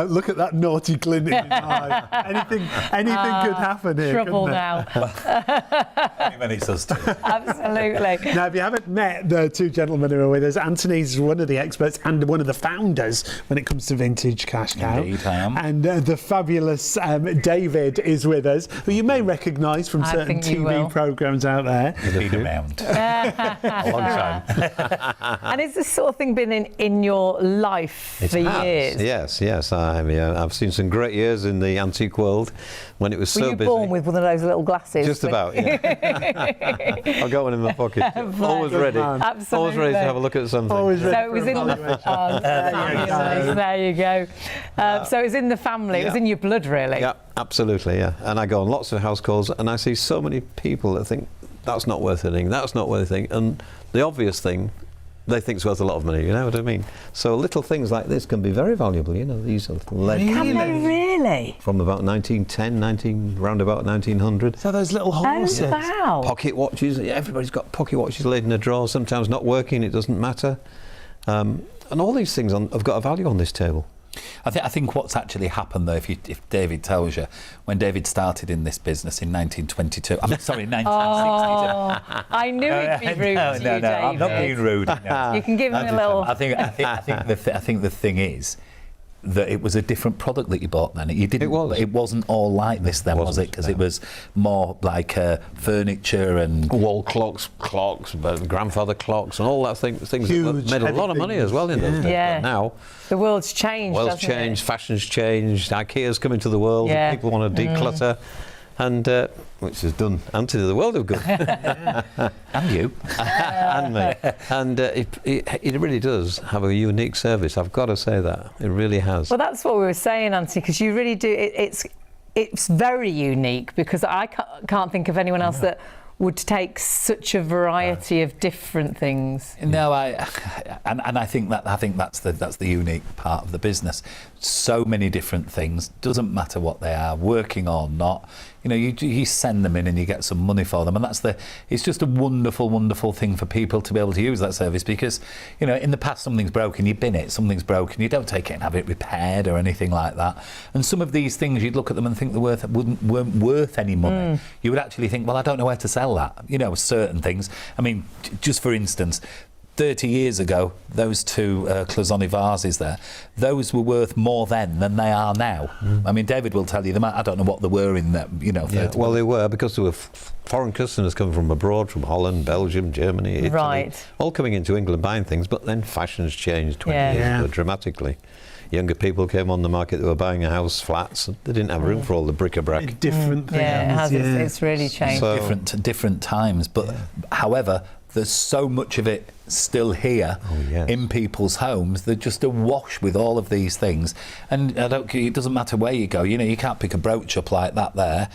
Speaker 2: Look at that naughty glint in his eye. Anything could happen here.
Speaker 1: Trouble now.
Speaker 3: Many us too.
Speaker 1: Absolutely.
Speaker 2: Now, if you haven't met the two gentlemen who are with us, Anthony's one of the experts and one of the founders when it comes to vintage cash cow.
Speaker 3: Indeed, I am.
Speaker 2: And the fabulous David is with us, who you may recognise from certain TV programmes out there.
Speaker 3: He's been around a long time.
Speaker 1: And has this sort of thing been in your life for years?
Speaker 6: Yes. I've seen some great years in the antique world when it was so busy.
Speaker 1: Were you born with one of those little glasses?
Speaker 6: Just about, yeah. I've got one in my pocket. Always ready.
Speaker 1: Absolutely.
Speaker 6: Always ready to have a look at something.
Speaker 2: Always ready.
Speaker 1: So it was in the there you go. So it was in the family. It was in your blood, really.
Speaker 6: Yeah, absolutely. Yeah, and I go on lots of house calls, and I see so many people that think that's not worth anything. That's not worth anything, and the obvious thing they think is worth a lot of money. You know what I mean? So little things like this can be very valuable. You know, these are little lead.
Speaker 1: Can they really?
Speaker 6: From about 1910, round about 1900.
Speaker 2: So those little horses.
Speaker 1: Oh, wow.
Speaker 6: Pocket watches. Everybody's got pocket watches laid in a drawer. Sometimes not working. It doesn't matter. And all these things have got a value on this table.
Speaker 3: I think what's actually happened though, if David tells you, when David started in this business in 1922, I'm sorry, 1962.
Speaker 1: Oh, I knew it'd be rude to you, David.
Speaker 3: I'm not being rude. No.
Speaker 1: You can give him a little.
Speaker 3: I think the thing is that it was a different product that you bought then. It wasn't all like this then, was it? Because it was more like furniture and
Speaker 6: wall clocks, grandfather clocks, and all that things that made a lot of money as well in those days.
Speaker 1: Yeah.
Speaker 6: But now
Speaker 1: the world's changed.
Speaker 6: Fashion's changed. IKEA's come into the world.
Speaker 1: Yeah.
Speaker 6: People want to declutter. And which has done Anthony the world of good.
Speaker 3: And you.
Speaker 6: And me. And it really does have a unique service. I've got to say that. It really has.
Speaker 1: Well, that's what we were saying, Anthony, because you really do. It's very unique, because I can't think of anyone else that would take such a variety of different things.
Speaker 3: No, I think that's the unique part of the business. So many different things, doesn't matter what they are, working or not. You know, you send them in and you get some money for them, and it's just a wonderful thing for people to be able to use that service, because, you know, in the past something's broken, you bin it, something's broken, you don't take it and have it repaired or anything like that. And some of these things, you'd look at them and think weren't worth any money. You would actually think, well, I don't know where to sell that. You know, certain things. I mean, just for instance, 30 years ago, those two Cloisonne vases there, those were worth more then than they are now. I mean, David will tell you them. I don't know what they were in that, you know.
Speaker 6: Yeah, well, they were, because there were foreign customers coming from abroad, from Holland, Belgium, Germany, Italy,
Speaker 1: Right.
Speaker 6: all coming into England buying things. But then fashions changed 20 years ago dramatically. Younger people came on the market that were buying a house, flats. They didn't have room for all the bric-a-brac.
Speaker 2: Different things.
Speaker 1: Yeah, it has. It's really changed.
Speaker 6: So-
Speaker 3: different times, but however, there's so much of it still here in people's homes. They're just awash with all of these things, and it doesn't matter where you go. You know, you can't pick a brooch up like that there,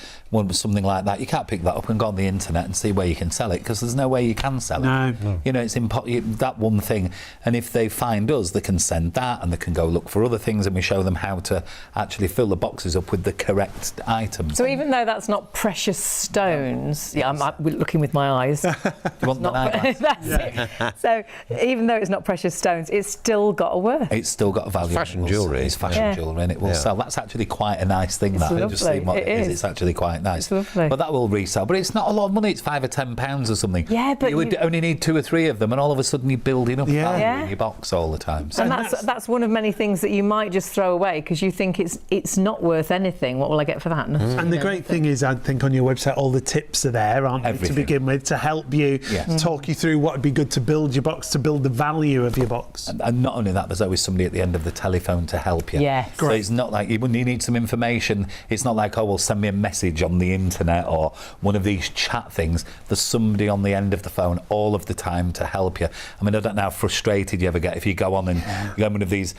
Speaker 3: something like that. You can't pick that up and go on the internet and see where you can sell it, because there's no way you can sell it.
Speaker 2: No.
Speaker 3: You know, it's that one thing. And if they find us, they can send that, and they can go look for other things, and we show them how to actually fill the boxes up with the correct items.
Speaker 1: So even though that's not precious stones, I'm looking with my eyes.
Speaker 3: You want the night
Speaker 1: That's it. So even though it's not precious stones, it's still got a worth.
Speaker 3: It's still got a value.
Speaker 6: Fashion jewellery.
Speaker 3: It's fashion jewellery, and it will sell. That's actually quite a nice thing.
Speaker 1: It's
Speaker 3: That
Speaker 1: lovely.
Speaker 3: just seeing what
Speaker 1: It
Speaker 3: it is.
Speaker 1: is.
Speaker 3: It's actually quite nice.
Speaker 1: It's lovely.
Speaker 3: But that will resell. But it's not a lot of money. It's £5 or £10 or something.
Speaker 1: Yeah, but
Speaker 3: you would only need 2 or 3 of them, and all of a sudden you're building up value
Speaker 1: Yeah.
Speaker 3: in your box all the time. So
Speaker 1: And that's one of many things that you might just throw away because you think it's not worth anything. What will I get for that?
Speaker 2: And the great thing is, I think on your website, all the tips are there, aren't they, to begin with, to help you, talk you through what would be good to build your box, to build the value of your box.
Speaker 3: And not only that, there's always somebody at the end of the telephone to help you.
Speaker 1: Yes.
Speaker 3: So it's not like you need some information. It's not like, oh, well, send me a message on the internet or one of these chat things. There's somebody on the end of the phone all of the time to help you. I mean, I don't know how frustrated you ever get if you go on and you go on one of these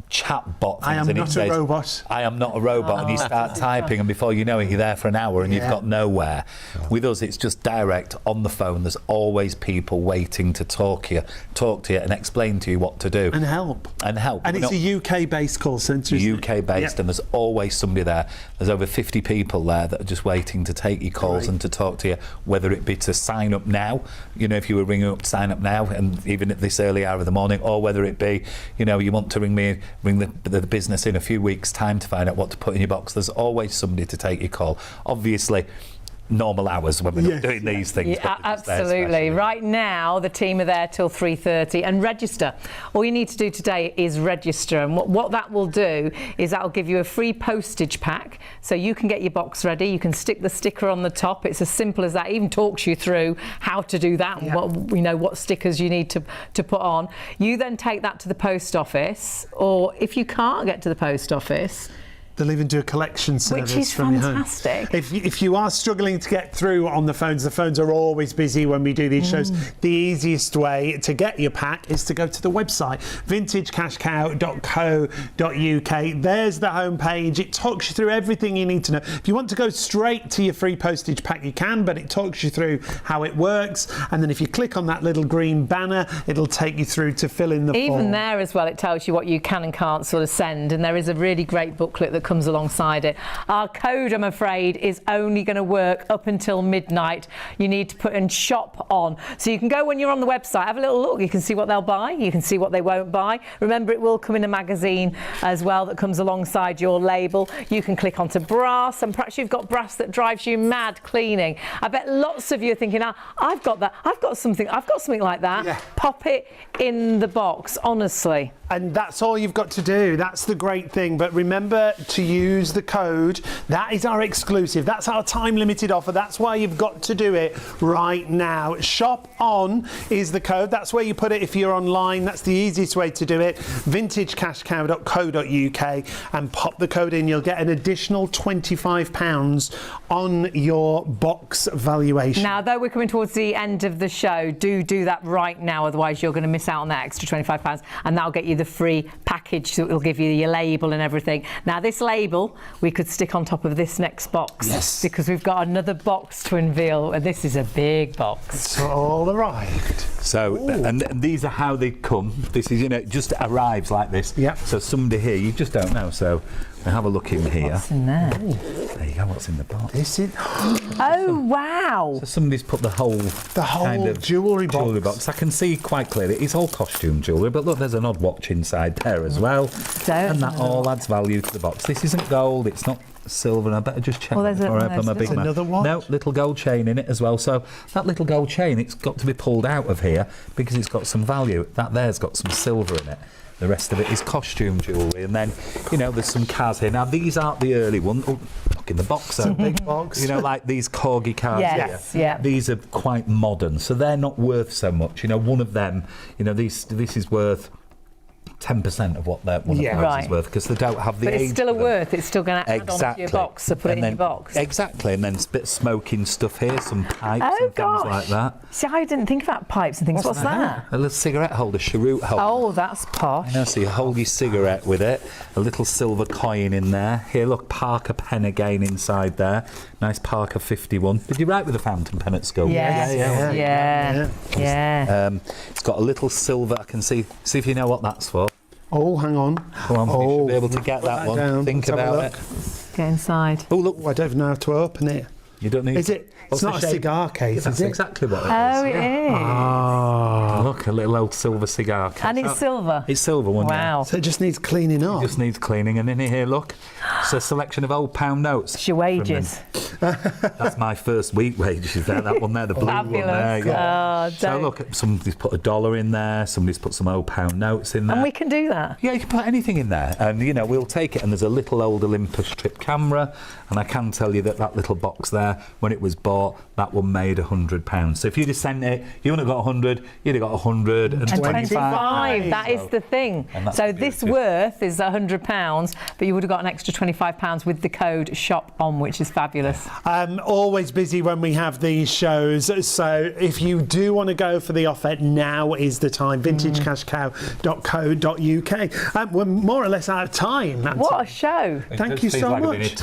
Speaker 3: chat bot things.
Speaker 2: I am
Speaker 3: and
Speaker 2: not
Speaker 3: it says,
Speaker 2: a robot.
Speaker 3: I am not a robot. And you start typing, and before you know it, you're there for an hour and you've got nowhere. With us, it's just direct on the phone. There's always people waiting to talk to you and explain to you what to do.
Speaker 2: And help.
Speaker 3: And
Speaker 2: it's a UK-based call centre, isn't it?
Speaker 3: UK-based, and there's always somebody there. There's over 50 people there that are just waiting to take your calls and to talk to you, whether it be to sign up now, you know, if you were ringing up to sign up now, and even at this early hour of the morning, or whether it be, you know, you want to ring the business in a few weeks' time to find out what to put in your box. There's always somebody to take your call. Obviously, normal hours when we're not doing these things.
Speaker 1: Yeah, absolutely. Right now, the team are there till 3:30 and register. All you need to do today is register, and what that will do is that'll give you a free postage pack, so you can get your box ready. You can stick the sticker on the top. It's as simple as that. It even talks you through how to do that and what stickers you need to put on. You then take that to the post office, or if you can't get to the post office,
Speaker 2: they'll even do a collection service
Speaker 1: which is
Speaker 2: from
Speaker 1: fantastic.
Speaker 2: your home. If you are struggling to get through on the phones are always busy when we do these shows. The easiest way to get your pack is to go to the website, vintagecashcow.co.uk. There's the homepage. It talks you through everything you need to know. If you want to go straight to your free postage pack, you can, but it talks you through how it works. And then if you click on that little green banner, it'll take you through to fill in the form.
Speaker 1: Even there as well, it tells you what you can and can't sort of send, and there is a really great booklet that comes alongside it. Our code, I'm afraid, is only going to work up until midnight. You need to put in shop on. So you can go when you're on the website, have a little look. You can see what they'll buy. You can see what they won't buy. Remember, it will come in a magazine as well that comes alongside your label. You can click onto brass, and perhaps you've got brass that drives you mad cleaning. I bet lots of you are thinking, I've got that. I've got something like that.
Speaker 2: Yeah.
Speaker 1: Pop it in the box, honestly.
Speaker 2: And that's all you've got to do. That's the great thing. But remember to use the code. That is our exclusive. That's our time-limited offer. That's why you've got to do it right now. Shop on is the code. That's where you put it if you're online. That's the easiest way to do it. vintagecashcow.co.uk, and pop the code in. You'll get an additional £25 on your box valuation.
Speaker 1: Now, though we're coming towards the end of the show, do that right now. Otherwise, you're going to miss out on that extra £25, and that'll get you the free package, so it'll give you your label and everything. Now, this label we could stick on top of this next box, because we've got another box to unveil, and this is a big box.
Speaker 2: It's all arrived.
Speaker 3: So, and these are how they come. This is, it just arrives like this.
Speaker 2: Yeah.
Speaker 3: So somebody here, you just don't know. So we have a look in here.
Speaker 1: What's in there?
Speaker 3: There you go, what's in the box?
Speaker 2: This is
Speaker 1: Oh, wow.
Speaker 3: So somebody's put the whole kind of
Speaker 2: jewellery box.
Speaker 3: I can see quite clearly it's all costume jewellery, but look, there's an odd watch inside there as well. And that all adds value to the box. This isn't gold, it's not silver, and I better just check before I put my big
Speaker 2: another watch.
Speaker 3: No, little gold chain in it as well. So that little gold chain, it's got to be pulled out of here because it's got some value. That there's got some silver in it. The rest of it is costume jewellery, and then, you know, there's some cars here. Now, these aren't the early ones. Oh, look in the box, though.
Speaker 2: Big box.
Speaker 3: You know, like these corgi cars
Speaker 1: Yes,
Speaker 3: here.
Speaker 1: yeah.
Speaker 3: These are quite modern, so they're not worth so much. You know, one of them, you know, this is worth 10% of what one of those is worth, because they don't have the
Speaker 1: But
Speaker 3: age.
Speaker 1: it's still a
Speaker 3: for them.
Speaker 1: worth. It's still going to add onto your box, so put it in your box.
Speaker 3: Exactly, and then a bit of smoking stuff here, some pipes
Speaker 1: Oh,
Speaker 3: and things like that.
Speaker 1: See, I didn't think about pipes and things. What's that?
Speaker 3: A little cigarette holder, cheroot holder.
Speaker 1: Oh, that's posh.
Speaker 3: I know, so you hold your cigarette with it. A little silver coin in there. Here, look, Parker pen again inside there. Nice Parker 51. Did you write with a fountain pen at school?
Speaker 1: Yes. Yeah.
Speaker 3: It's got a little silver. I can see if you know what that's for.
Speaker 2: Oh, hang on.
Speaker 3: Come on, you should be able to get that one.
Speaker 2: Down.
Speaker 3: Think
Speaker 2: Let's have a
Speaker 3: about
Speaker 2: look.
Speaker 3: it.
Speaker 1: Get inside.
Speaker 2: Oh, look, I don't know how to open it.
Speaker 3: You don't need.
Speaker 2: Is it?
Speaker 3: What's
Speaker 2: It's not
Speaker 3: the
Speaker 2: a
Speaker 3: shape?
Speaker 2: cigar case,
Speaker 3: That's
Speaker 2: is it?
Speaker 3: exactly what it is.
Speaker 1: Oh, it is.
Speaker 2: Ah.
Speaker 3: Look, a little old silver cigar case.
Speaker 1: And it's silver.
Speaker 3: It's silver one.
Speaker 1: Wow.
Speaker 2: So it just needs cleaning up.
Speaker 3: It just needs cleaning. And in here, look, it's a selection of old pound notes.
Speaker 1: It's your wages.
Speaker 3: That's my first week wages there. That one there, the blue
Speaker 1: Fabulous.
Speaker 3: one there. Yeah.
Speaker 1: Oh,
Speaker 3: So
Speaker 1: don't.
Speaker 3: look, somebody's put $1 in there. Somebody's put some old pound notes in there.
Speaker 1: And we can do that.
Speaker 3: Yeah, you can put anything in there, and you know we'll take it. And there's a little old Olympus trip camera, and I can tell you that little box there, when it was bought, that one made £100. So if you'd have sent it, you wouldn't have got 100. You'd have got 125.
Speaker 1: That is the thing.
Speaker 3: And that's
Speaker 1: So
Speaker 3: the
Speaker 1: this
Speaker 3: beauty.
Speaker 1: worth is £100, but you would have got an extra £25 with the code ShopOn, which is fabulous.
Speaker 2: Always busy when we have these shows. So if you do want to go for the offer, now is the time. VintageCashCow.co.uk. We're more or less out of time.
Speaker 1: What a show.
Speaker 2: Thank you so much.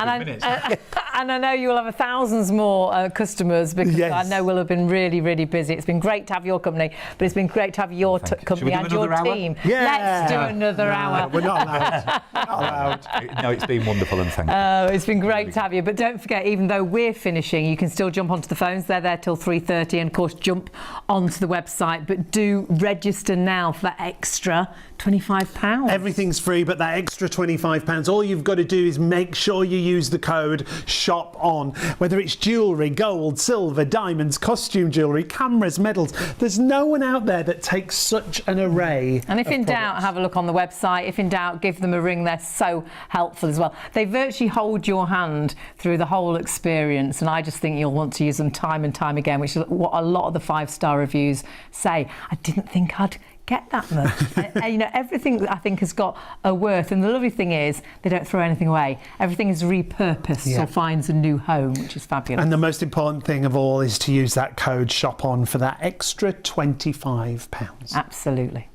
Speaker 1: And I know you will have thousands more customers, because I know we'll have been really, really busy. It's been great to have your company, but it's been great to have your company and your team.
Speaker 2: Yeah.
Speaker 1: Let's do another hour.
Speaker 2: We're not allowed. Not allowed.
Speaker 3: No, it's been wonderful, and thank you.
Speaker 1: It's been great to have you. But don't forget, even though we're finishing, you can still jump onto the phones. They're there till 3:30, and of course jump onto the website. But do register now for that extra £25.
Speaker 2: Everything's free, but that extra £25, all you've got to do is make sure you use the code SHOPON. Whether it's jewellery, gold, silver, diamonds, costume jewellery, cameras, medals, there's no one out there that takes such an array.
Speaker 1: And if in doubt, have a look on the website. If in doubt, give them a ring. They're so helpful as well. They virtually hold your hand through the whole experience, and I just think you'll want to use them time and time again, which is what a lot of the 5-star reviews say. I didn't think I'd get that much. You know, everything I think has got a worth, and the lovely thing is they don't throw anything away. Everything is repurposed or finds a new home, which is fabulous.
Speaker 2: And the most important thing of all is to use that code SHOPON for that extra £25.
Speaker 1: Absolutely.